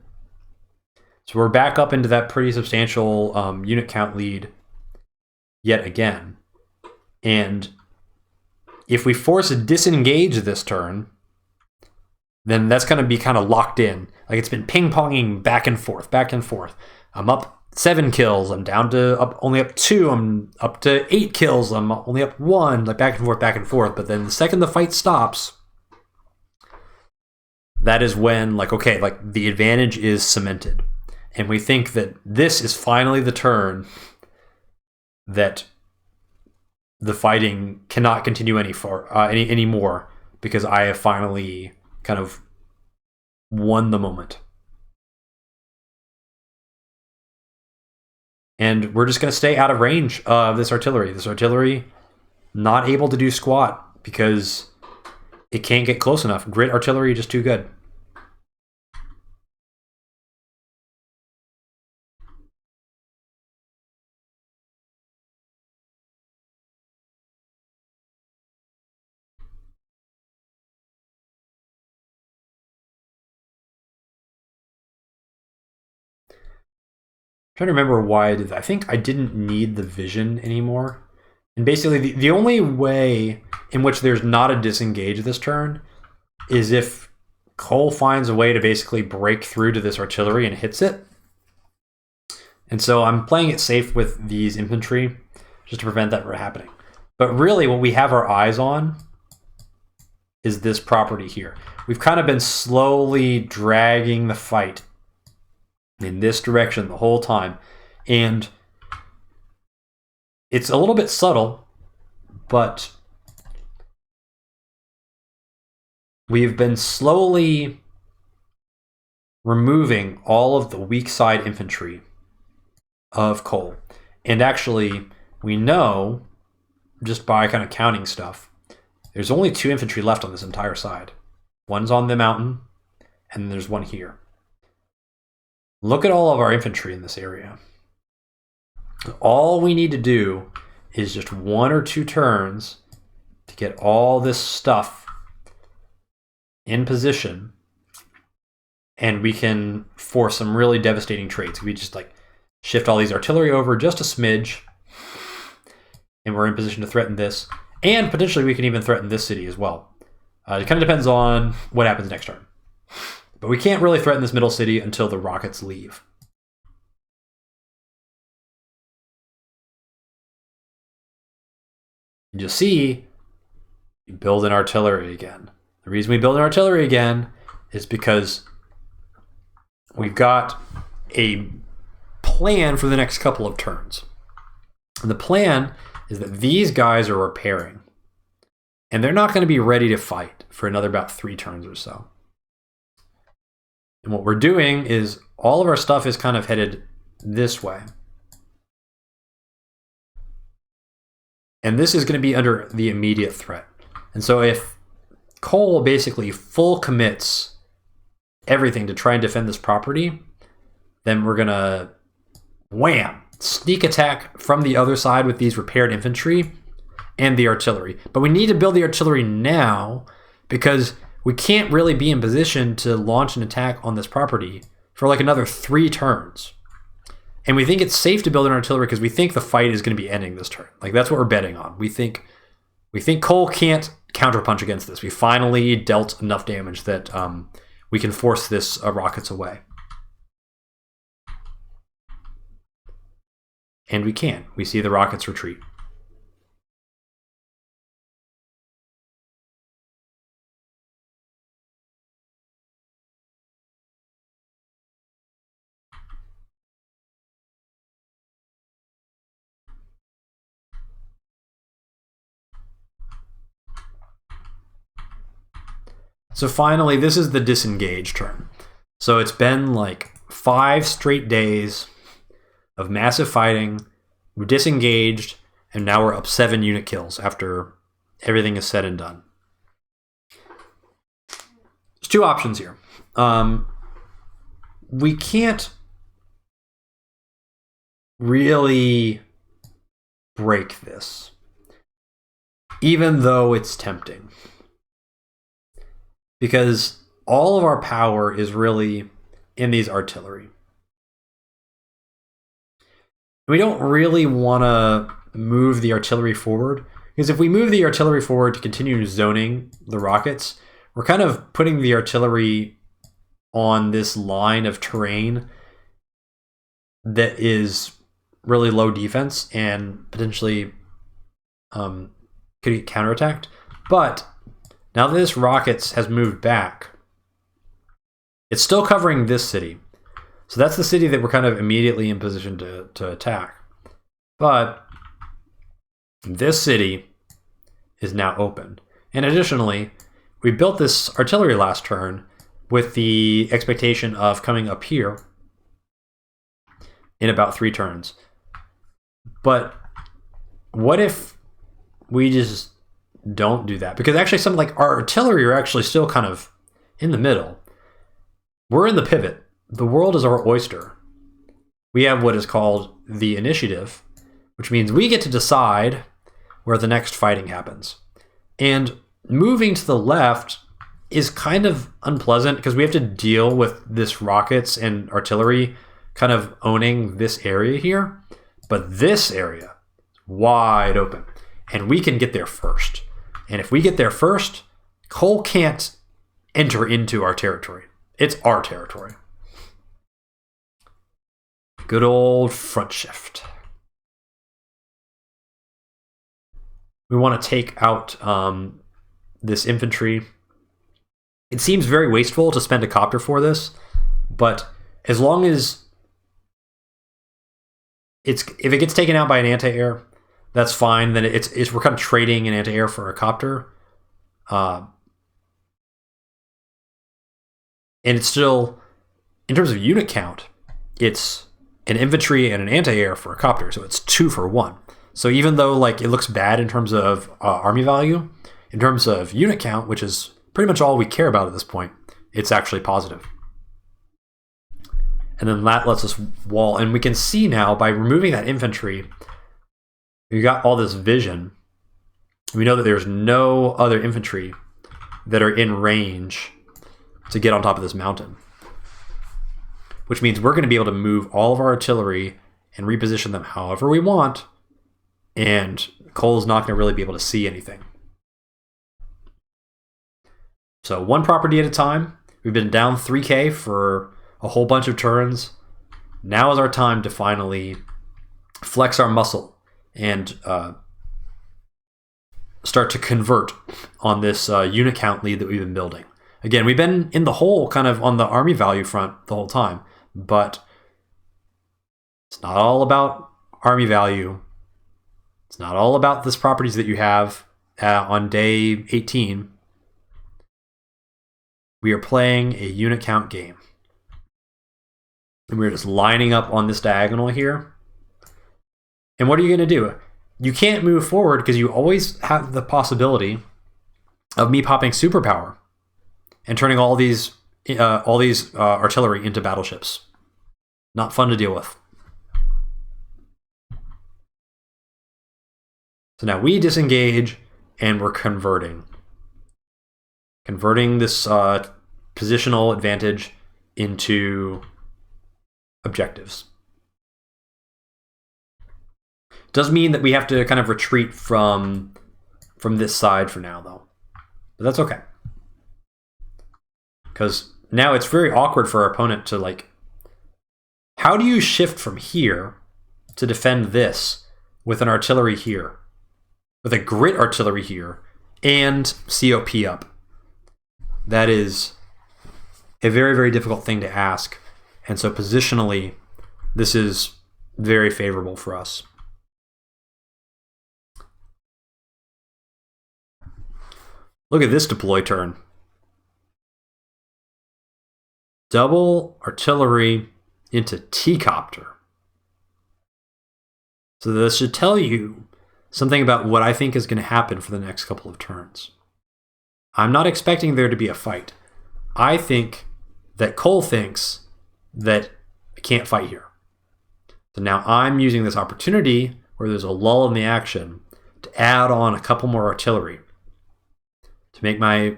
S1: So we're back up into that pretty substantial unit count lead yet again. And if we force a disengage this turn, then that's going to be kind of locked in. Like it's been ping-ponging back and forth, back and forth. I'm up 7 kills. I'm down to only up 2. I'm up to 8 kills. I'm only up 1. Like back and forth, back and forth. But then the second the fight stops, that is when, like, okay, like the advantage is cemented. And we think that this is finally the turn that the fighting cannot continue anymore, because I have finally kind of won the moment. And we're just going to stay out of range of this artillery. This artillery not able to do squat because it can't get close enough. Grit artillery just too good. Trying to remember why I did that. I think I didn't need the vision anymore. And basically the only way in which there's not a disengage this turn is if Cole finds a way to basically break through to this artillery and hits it. And so I'm playing it safe with these infantry just to prevent that from happening. But really what we have our eyes on is this property here. We've kind of been slowly dragging the fight in this direction the whole time. And it's a little bit subtle, but we've been slowly removing all of the weak side infantry of Cole. And actually, we know, just by kind of counting stuff, there's only 2 infantry left on this entire side. One's on the mountain, and then there's one here. Look at all of our infantry in this area. All we need to do is just 1 or 2 turns to get all this stuff in position, and we can force some really devastating trades. We just like shift all these artillery over just a smidge, and we're in position to threaten this. And potentially we can even threaten this city as well. It kind of depends on what happens next turn. But we can't really threaten this middle city until the rockets leave. And you'll see, we build an artillery again. The reason we build an artillery again is because we've got a plan for the next couple of turns. And the plan is that these guys are repairing. And they're not going to be ready to fight for another about 3 turns or so. And what we're doing is all of our stuff is kind of headed this way. And this is going to be under the immediate threat. And so if Cole basically full commits everything to try and defend this property, then we're going to wham, sneak attack from the other side with these repaired infantry and the artillery. But we need to build the artillery now because we can't really be in position to launch an attack on this property for like another 3 turns. And we think it's safe to build an artillery because we think the fight is going to be ending this turn. Like that's what we're betting on. We think Cole can't counterpunch against this. We finally dealt enough damage that we can force this rockets away. And we can. We see the rockets retreat. So finally, this is the disengage turn. So it's been like 5 straight days of massive fighting. We're disengaged, and now we're up 7 unit kills after everything is said and done. There's 2 options here. We can't really break this, even though it's tempting. Because all of our power is really in these artillery. We don't really want to move the artillery forward, because if we move the artillery forward to continue zoning the rockets, we're kind of putting the artillery on this line of terrain that is really low defense and potentially could get counterattacked. But now that this rockets has moved back, it's still covering this city. So that's the city that we're kind of immediately in position to attack. But this city is now open. And additionally, we built this artillery last turn with the expectation of coming up here in about 3 turns. But what if we just don't do that? Because actually some like our artillery are actually still kind of in the middle. We're in the pivot. The world is our oyster. We have what is called the initiative, which means we get to decide where the next fighting happens. And moving to the left is kind of unpleasant because we have to deal with this rockets and artillery kind of owning this area here. But this area is wide open, and we can get there first. And if we get there first, Cole can't enter into our territory. It's our territory. Good old front shift. We want to take out this infantry. It seems very wasteful to spend a copter for this, but as long as if it gets taken out by an anti-air, that's fine. Then we're kind of trading an anti-air for a copter, and it's still, in terms of unit count, it's an infantry and an anti-air for a copter, so it's 2 for 1. So even though like it looks bad in terms of army value, in terms of unit count, which is pretty much all we care about at this point, it's actually positive. And then that lets us wall. And we can see now by removing that infantry, we got all this vision. We know that there's no other infantry that are in range to get on top of this mountain, which means we're going to be able to move all of our artillery and reposition them however we want. And Cole's not going to really be able to see anything. So 1 property at a time. We've been down 3K for a whole bunch of turns. Now is our time to finally flex our muscle and start to convert on this unit count lead that we've been building. Again, we've been in the hole kind of on the army value front the whole time, but it's not all about army value. It's not all about this properties that you have on day 18. We are playing a unit count game. And we're just lining up on this diagonal here. And what are you going to do? You can't move forward because you always have the possibility of me popping superpower and turning all these artillery into battleships. Not fun to deal with. So now we disengage and we're converting. Converting this positional advantage into objectives. Does mean that we have to kind of retreat from this side for now, though. But that's okay. Because now it's very awkward for our opponent to, like, how do you shift from here to defend this with an artillery here, with a grit artillery here, and COP up? That is a very, very difficult thing to ask. And so positionally, this is very favorable for us. Look at this deploy turn. Double artillery into T-copter. So this should tell you something about what I think is going to happen for the next couple of turns. I'm not expecting there to be a fight. I think that Cole thinks that I can't fight here. So now I'm using this opportunity where there's a lull in the action to add on a couple more artillery to make my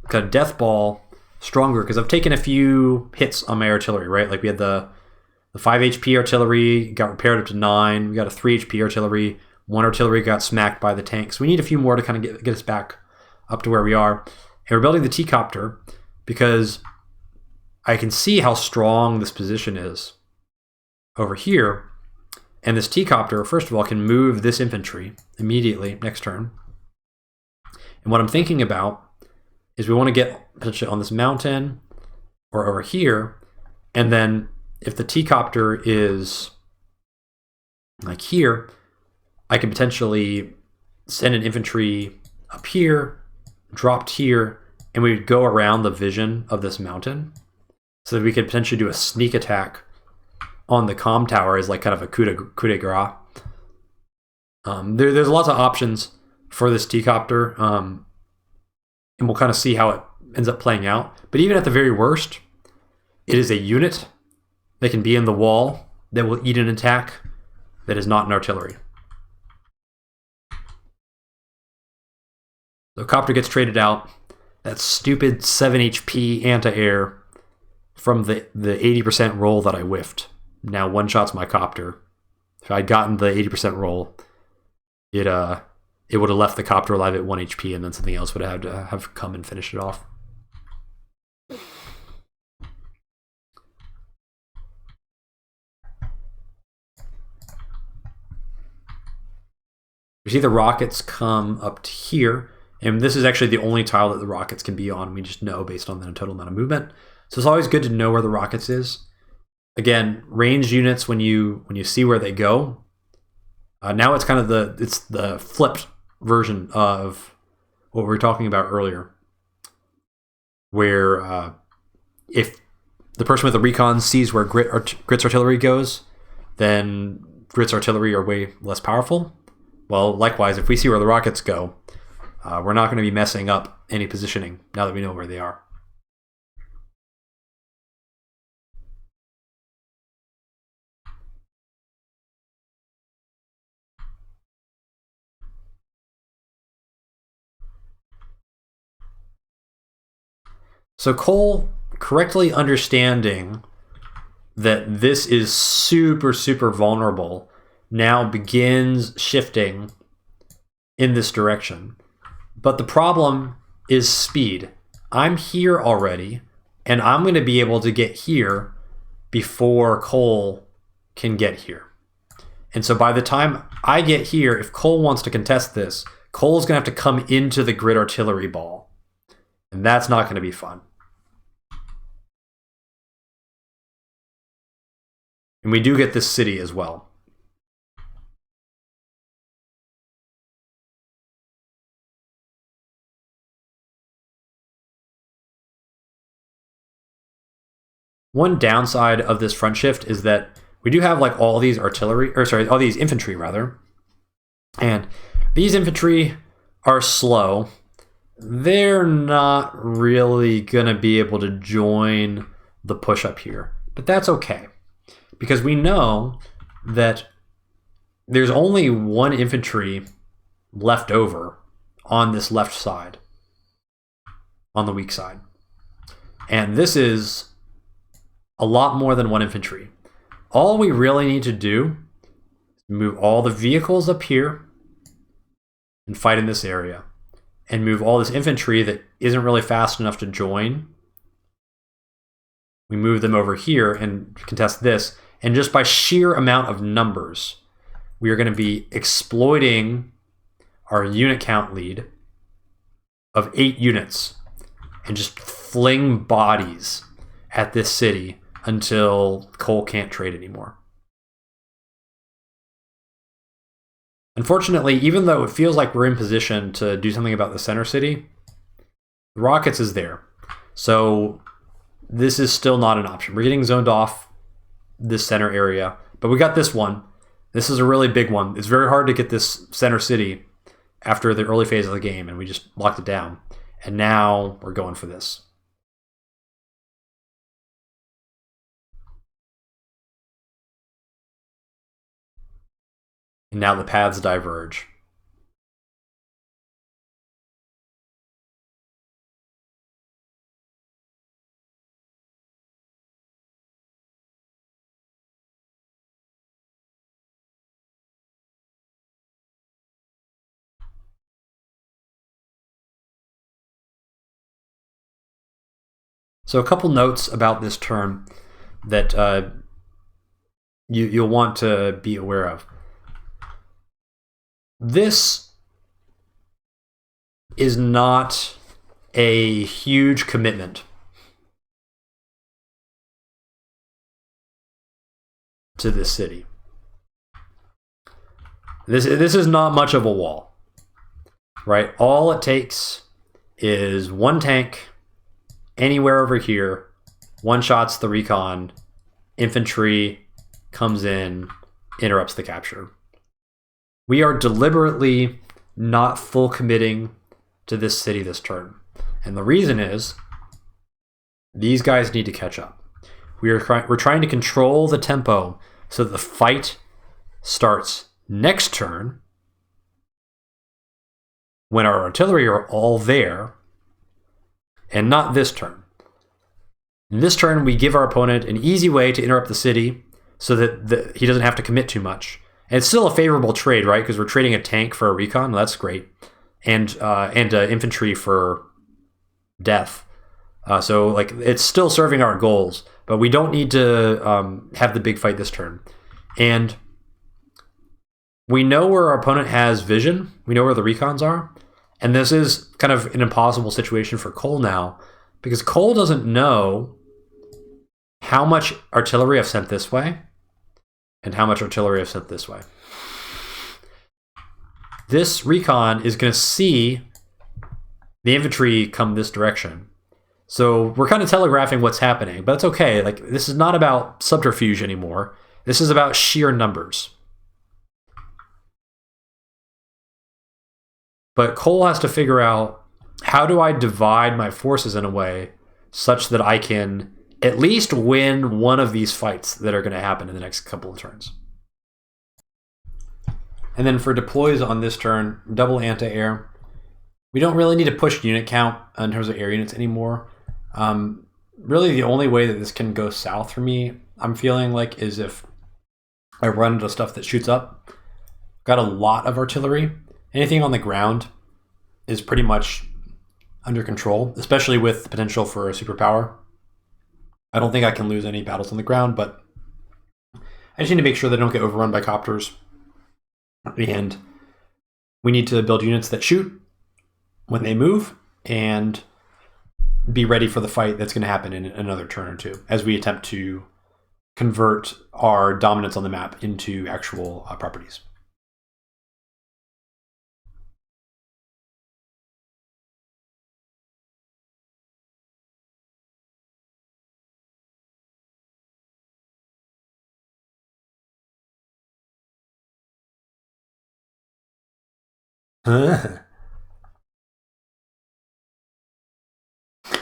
S1: kind of death ball stronger, because I've taken a few hits on my artillery, right? Like we had the 5 HP artillery, got repaired up to 9. We got a 3 HP artillery. 1 artillery got smacked by the tank. So we need a few more to kind of get us back up to where we are. And we're building the T-copter because I can see how strong this position is over here. And this T-copter, first of all, can move this infantry immediately next turn. And what I'm thinking about is we want to get potentially on this mountain or over here. And then if the T-copter is like here, I can potentially send an infantry up here, dropped here, and we would go around the vision of this mountain so that we could potentially do a sneak attack on the comm tower as like kind of a coup de grace. There's lots of options for this T-copter, and we'll kind of see how it ends up playing out. But even at the very worst, it is a unit that can be in the wall that will eat an attack that is not an artillery. The copter gets traded out. That stupid 7 HP anti-air from the 80% roll that I whiffed now one-shots my copter. If I'd gotten the 80% roll, it would have left the copter alive at 1 HP, and then something else would have to have come and finish it off. You see the rockets come up to here, and this is actually the only tile that the rockets can be on. We just know based on the total amount of movement. So it's always good to know where the rockets is. Again, ranged units, when you see where they go, now it's kind of the flipped version of what we were talking about earlier, where if the person with the recon sees where Grit's artillery goes, then Grit's artillery are way less powerful. Well, likewise, if we see where the rockets go, we're not going to be messing up any positioning now that we know where they are. So Cole, correctly understanding that this is super, super vulnerable, now begins shifting in this direction. But the problem is speed. I'm here already, and I'm going to be able to get here before Cole can get here. And so by the time I get here, if Cole wants to contest this, Cole's going to have to come into the Grit artillery ball. And that's not going to be fun. And we do get this city as well. One downside of this front shift is that we do have like all these all these infantry rather. And these infantry are slow. They're not really gonna be able to join the push up here, but that's okay. Because we know that there's only one infantry left over on this left side, on the weak side. And this is a lot more than 1 infantry. All we really need to do is move all the vehicles up here and fight in this area, and move all this infantry that isn't really fast enough to join. We move them over here and contest this. And just by sheer amount of numbers, we are going to be exploiting our unit count lead of 8 units and just fling bodies at this city until Cole can't trade anymore. Unfortunately, even though it feels like we're in position to do something about the center city, the rockets is there. So this is still not an option. We're getting zoned off this center area, but we got this one. This is a really big one. It's very hard to get this center city after the early phase of the game, and we just locked it down. And now we're going for this. And now the paths diverge. So a couple notes about this turn that you'll want to be aware of. This is not a huge commitment to this city. This is not much of a wall, right? All it takes is 1 tank anywhere over here, one-shots the recon, infantry comes in, interrupts the capture. We are deliberately not full committing to this city this turn. And the reason is these guys need to catch up. We're trying to control the tempo so that the fight starts next turn when our artillery are all there, and not this turn. In this turn, we give our opponent an easy way to interrupt the city so that he doesn't have to commit too much. And it's still a favorable trade, right? Because we're trading a tank for a recon. Well, that's great. And infantry for death. So like it's still serving our goals, but we don't need to have the big fight this turn. And we know where our opponent has vision. We know where the recons are. And this is kind of an impossible situation for Cole now, because Cole doesn't know how much artillery I've sent this way and how much artillery I've sent this way. This recon is going to see the infantry come this direction. So we're kind of telegraphing what's happening, but it's okay. Like, this is not about subterfuge anymore. This is about sheer numbers. But Cole has to figure out, how do I divide my forces in a way such that I can at least win one of these fights that are going to happen in the next couple of turns. And then for deploys on this turn, double anti-air. We don't really need to push unit count in terms of air units anymore. Really the only way that this can go south for me, I'm feeling like, is if I run into stuff that shoots up. Got a lot of artillery. Anything on the ground is pretty much under control, especially with the potential for a superpower. I don't think I can lose any battles on the ground, but I just need to make sure they don't get overrun by copters. And we need to build units that shoot when they move and be ready for the fight that's going to happen in another turn or two as we attempt to convert our dominance on the map into actual properties.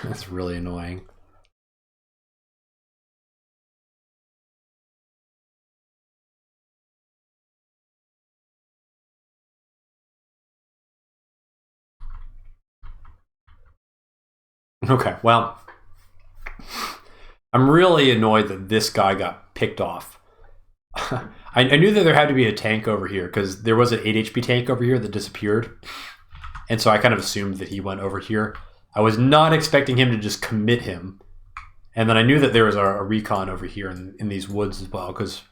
S1: That's really annoying. Okay, well, I'm really annoyed that this guy got picked off. I knew that there had to be a tank over here because there was an 8 HP tank over here that disappeared. And so I kind of assumed that he went over here. I was not expecting him to just commit him. And then I knew that there was a recon over here in these woods as well because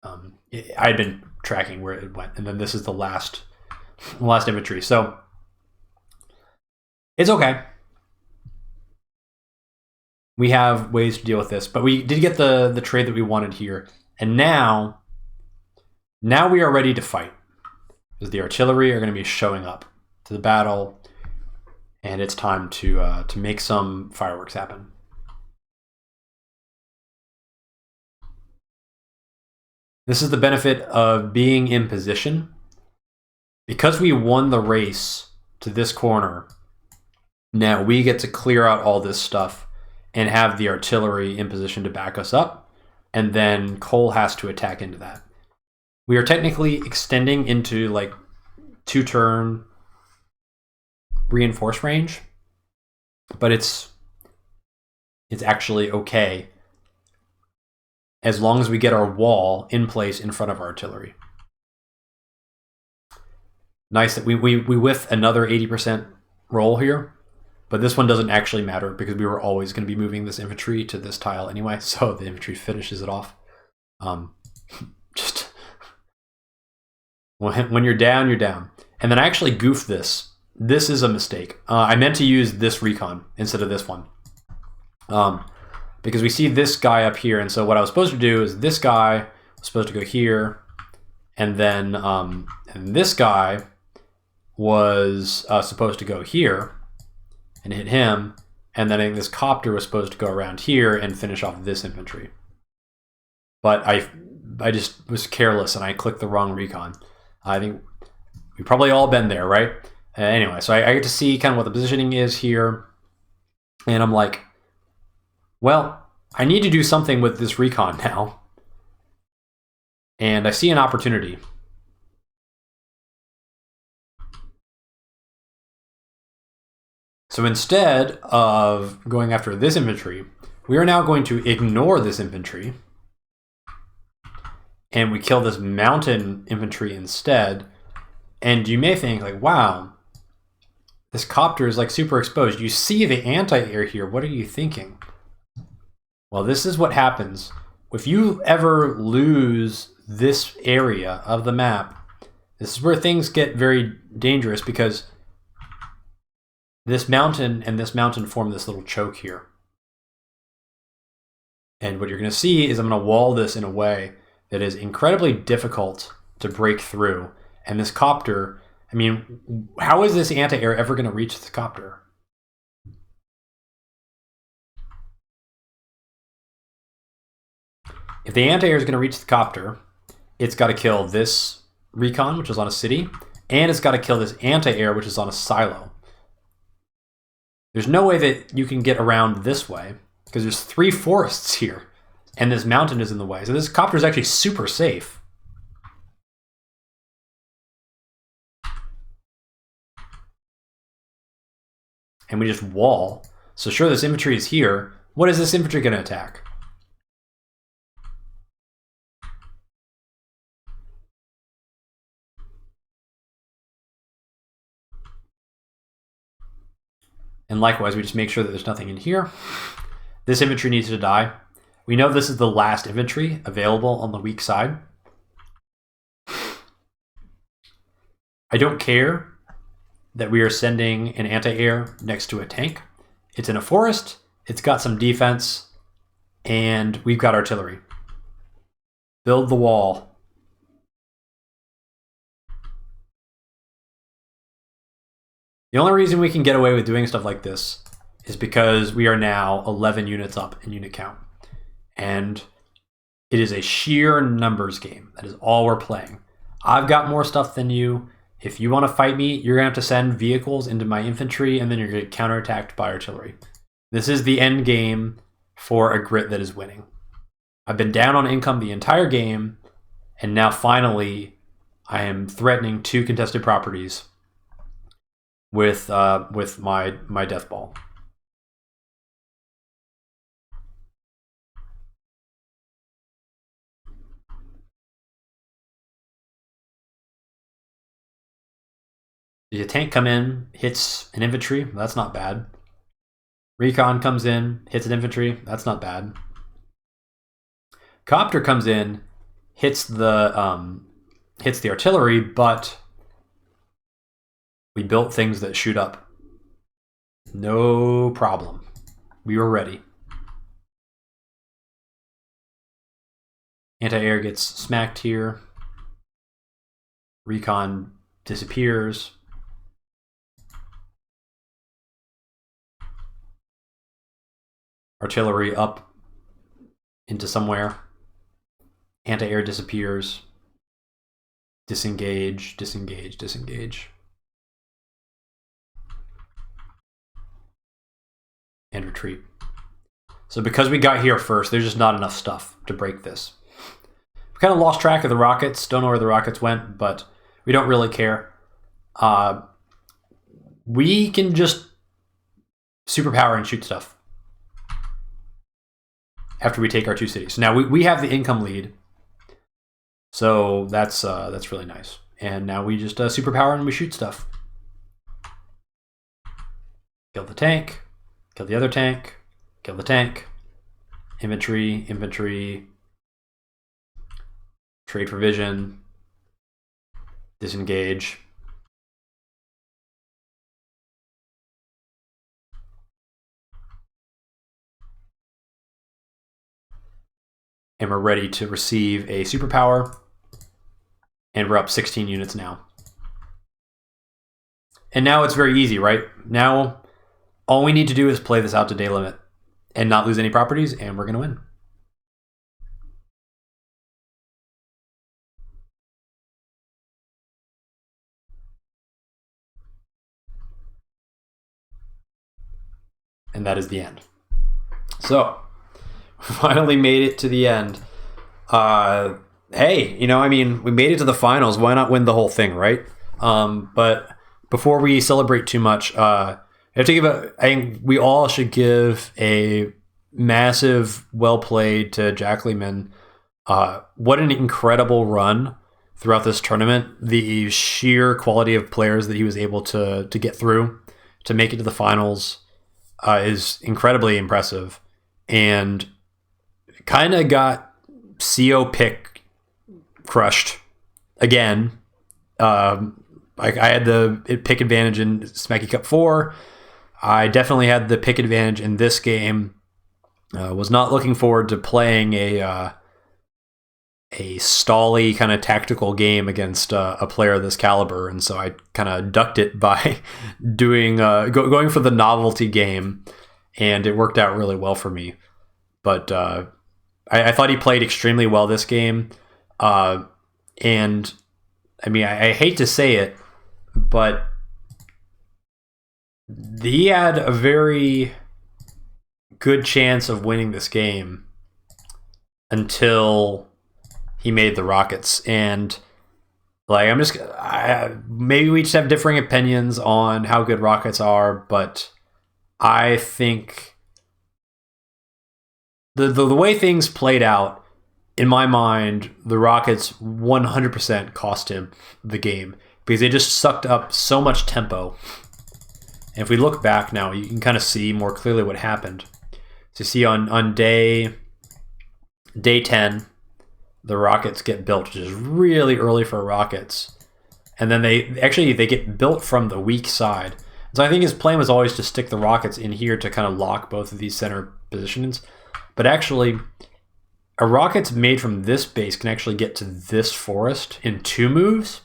S1: I had been tracking where it went. And then this is the last infantry. So it's okay. We have ways to deal with this. But we did get the trade that we wanted here. And now we are ready to fight. Because the artillery are going to be showing up to the battle. And it's time to make some fireworks happen. This is the benefit of being in position. Because we won the race to this corner, now we get to clear out all this stuff and have the artillery in position to back us up. And then Cole has to attack into that. We are technically extending into like 2-turn reinforce range, but it's actually okay as long as we get our wall in place in front of our artillery. Nice that we whiff another 80% roll here, but this one doesn't actually matter because we were always going to be moving this infantry to this tile anyway, so the infantry finishes it off. Just when you're down, you're down. And then I actually goofed this. This is a mistake. I meant to use this recon instead of this one. Because we see this guy up here, and so what I was supposed to do is this guy was supposed to go here, and then and this guy was supposed to go here and hit him, and then I think this copter was supposed to go around here and finish off this infantry. But I just was careless and I clicked the wrong recon. I think we've probably all been there, right? Anyway, so I get to see kind of what the positioning is here, and I'm like, well, I need to do something with this recon now. And I see an opportunity. So instead of going after this infantry, we are now going to ignore this infantry. And we kill this mountain infantry instead. And you may think like, wow, this copter is like super exposed. You see the anti-air here. What are you thinking? Well, this is what happens. If you ever lose this area of the map, this is where things get very dangerous because this mountain and this mountain form this little choke here. And what you're going to see is I'm going to wall this in a way that is incredibly difficult to break through. And this copter, I mean, how is this anti-air ever going to reach this copter? If the anti-air is going to reach the copter, it's got to kill this recon, which is on a city, and it's got to kill this anti-air, which is on a silo. There's no way that you can get around this way because there's 3 forests here, and this mountain is in the way. So this copter is actually super safe. And we just wall. So sure, this infantry is here. What is this infantry going to attack? And likewise, we just make sure that there's nothing in here. This infantry needs to die. We know this is the last infantry available on the weak side. I don't care that we are sending an anti-air next to a tank. It's in a forest, it's got some defense, and we've got artillery. Build the wall. The only reason we can get away with doing stuff like this is because we are now 11 units up in unit count. And it is a sheer numbers game. That is all we're playing. I've got more stuff than you. If you want to fight me, you're going to have to send vehicles into my infantry, and then you're going to get counterattacked by artillery. This is the end game for a grit that is winning. I've been down on income the entire game, and now finally I am threatening 2 contested properties with my deathball. The tank come in, hits an infantry. That's not bad. Recon comes in, hits an infantry. That's not bad. Copter comes in, hits the artillery, but we built things that shoot up. No problem. We were ready. Anti-air gets smacked here. Recon disappears. Artillery up into somewhere. Anti-air disappears. Disengage, disengage, disengage. And retreat. So because we got here first, there's just not enough stuff to break this. We kind of lost track of the rockets. Don't know where the rockets went, but we don't really care. We can just superpower and shoot stuff after we take our 2 cities. Now we have the income lead, so that's really nice. And now we just superpower and we shoot stuff. Kill the tank. Kill the other tank. Kill the tank. Infantry, infantry. Trade for vision. Disengage. And we're ready to receive a superpower. And we're up 16 units now. And now it's very easy, right? Now all we need to do is play this out to day limit and not lose any properties, and we're going to win. And that is the end. So, finally made it to the end. Hey, I mean, we made it to the finals. Why not win the whole thing, right? But before we celebrate too much, I think we all should give a massive well played to Jaklyman. What an incredible run throughout this tournament. The sheer quality of players that he was able to get through to make it to the finals is incredibly impressive, and kind of got CO pick crushed again. I had the pick advantage in Smacky Cup 4. I definitely had the pick advantage in this game. Was not looking forward to playing a stally kind of tactical game against a player of this caliber, and so I kind of ducked it by doing going for the novelty game, and it worked out really well for me. But I thought he played extremely well this game, and I mean I hate to say it, but he had a very good chance of winning this game until he made the rockets. And like maybe we just have differing opinions on how good rockets are, but I think the way things played out, in my mind, the rockets 100% cost him the game because they just sucked up so much tempo. And if we look back now, you can kind of see more clearly what happened. So you see on day 10, the rockets get built, which is really early for rockets. And then they get built from the weak side. So I think his plan was always to stick the rockets in here to kind of lock both of these center positions. But actually, a rocket's made from this base can actually get to this forest in 2 moves.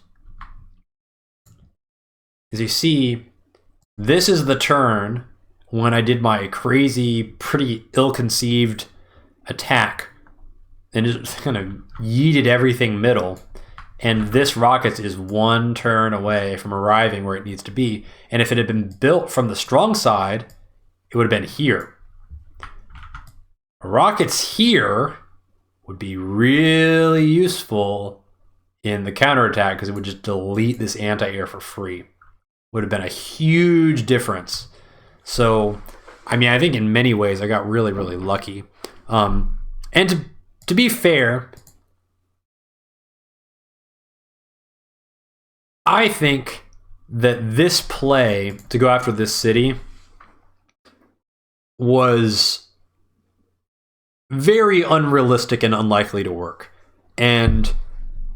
S1: As you see, this is the turn when I did my crazy, pretty ill-conceived attack and just kind of yeeted everything middle. And this rockets is 1 turn away from arriving where it needs to be. And if it had been built from the strong side, it would have been here. Rockets here would be really useful in the counterattack because it would just delete this anti-air for free. Would have been a huge difference. So, I mean, I think in many ways I got really, really lucky. And to be fair, I think that this play to go after this city was very unrealistic and unlikely to work. And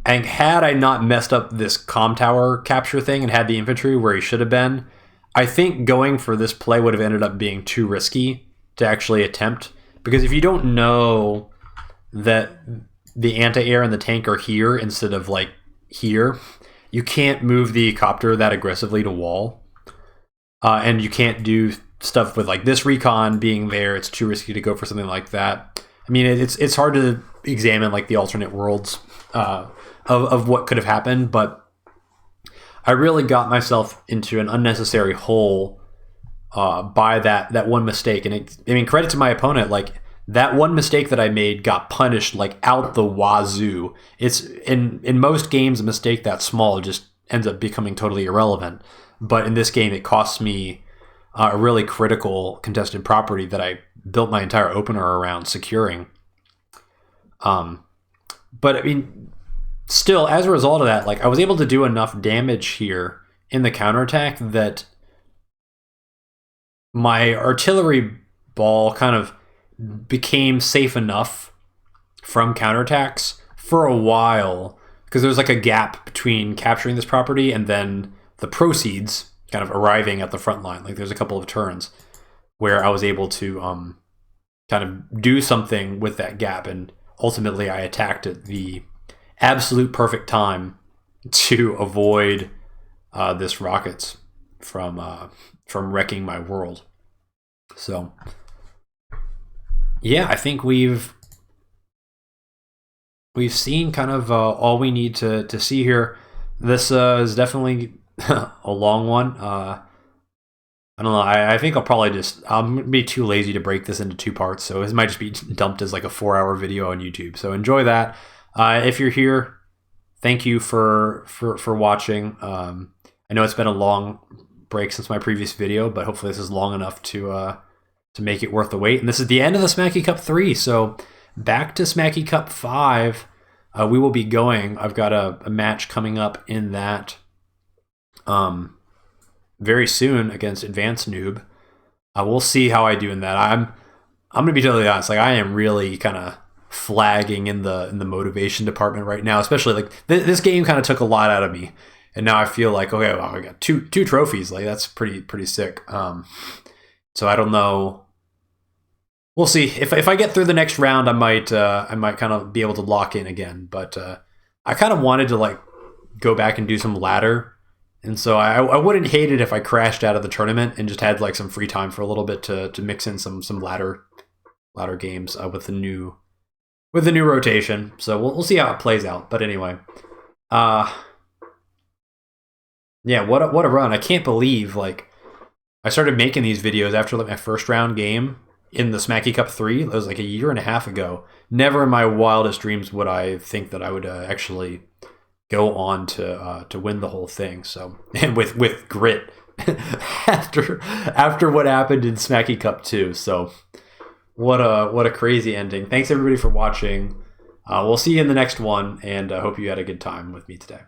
S1: had I not messed up this comm tower capture thing and had the infantry where he should have been, I think going for this play would have ended up being too risky to actually attempt. Because if you don't know that the anti-air and the tank are here instead of like here, you can't move the copter that aggressively to wall. And you can't do stuff with like this recon being there. It's too risky to go for something like that. I mean, it's hard to examine like the alternate worlds of what could have happened, but I really got myself into an unnecessary hole by that one mistake. And I mean, credit to my opponent, like that one mistake that I made got punished like out the wazoo. It's in most games, a mistake that small just ends up becoming totally irrelevant. But in this game, it costs me a really critical contested property that I built my entire opener around securing. But I mean, still, as a result of that, like I was able to do enough damage here in the counterattack that my artillery ball kind of became safe enough from counterattacks for a while, because there's like a gap between capturing this property and then the proceeds kind of arriving at the front line. Like there's a couple of turns where I was able to kind of do something with that gap, and ultimately I attacked at the absolute perfect time to avoid this rockets from wrecking my world. So yeah, I think we've seen kind of all we need to see here. This is definitely a long one. I don't know. I think I'm gonna be too lazy to break this into two parts, so it might just be dumped as like a 4-hour video on YouTube. So enjoy that. If you're here, thank you for watching. I know it's been a long break since my previous video, but hopefully this is long enough to make it worth the wait. And this is the end of the Smacky Cup 3, so back to Smacky Cup 5. We will be going. I've got a match coming up in that very soon against Advanced Noob. We'll see how I do in that. I'm gonna be totally honest. Like I am really kind of flagging in the motivation department right now. Especially like this game kind of took a lot out of me, and now I feel like, okay, well, I got two trophies. Like that's pretty sick. So I don't know. We'll see if I get through the next round. I might kind of be able to lock in again. But I kind of wanted to like go back and do some ladder. And so I wouldn't hate it if I crashed out of the tournament and just had like some free time for a little bit to mix in some ladder games with the new rotation. So we'll see how it plays out. But anyway, yeah, what a run! I can't believe like I started making these videos after like my first round game in the Smacky Cup 3. That was like a year and a half ago. Never in my wildest dreams would I think that I would actually go on to win the whole thing. So, and with Grit after what happened in Smacky Cup 2. So what a crazy ending. Thanks everybody for watching. We'll see you in the next one, and I hope you had a good time with me today.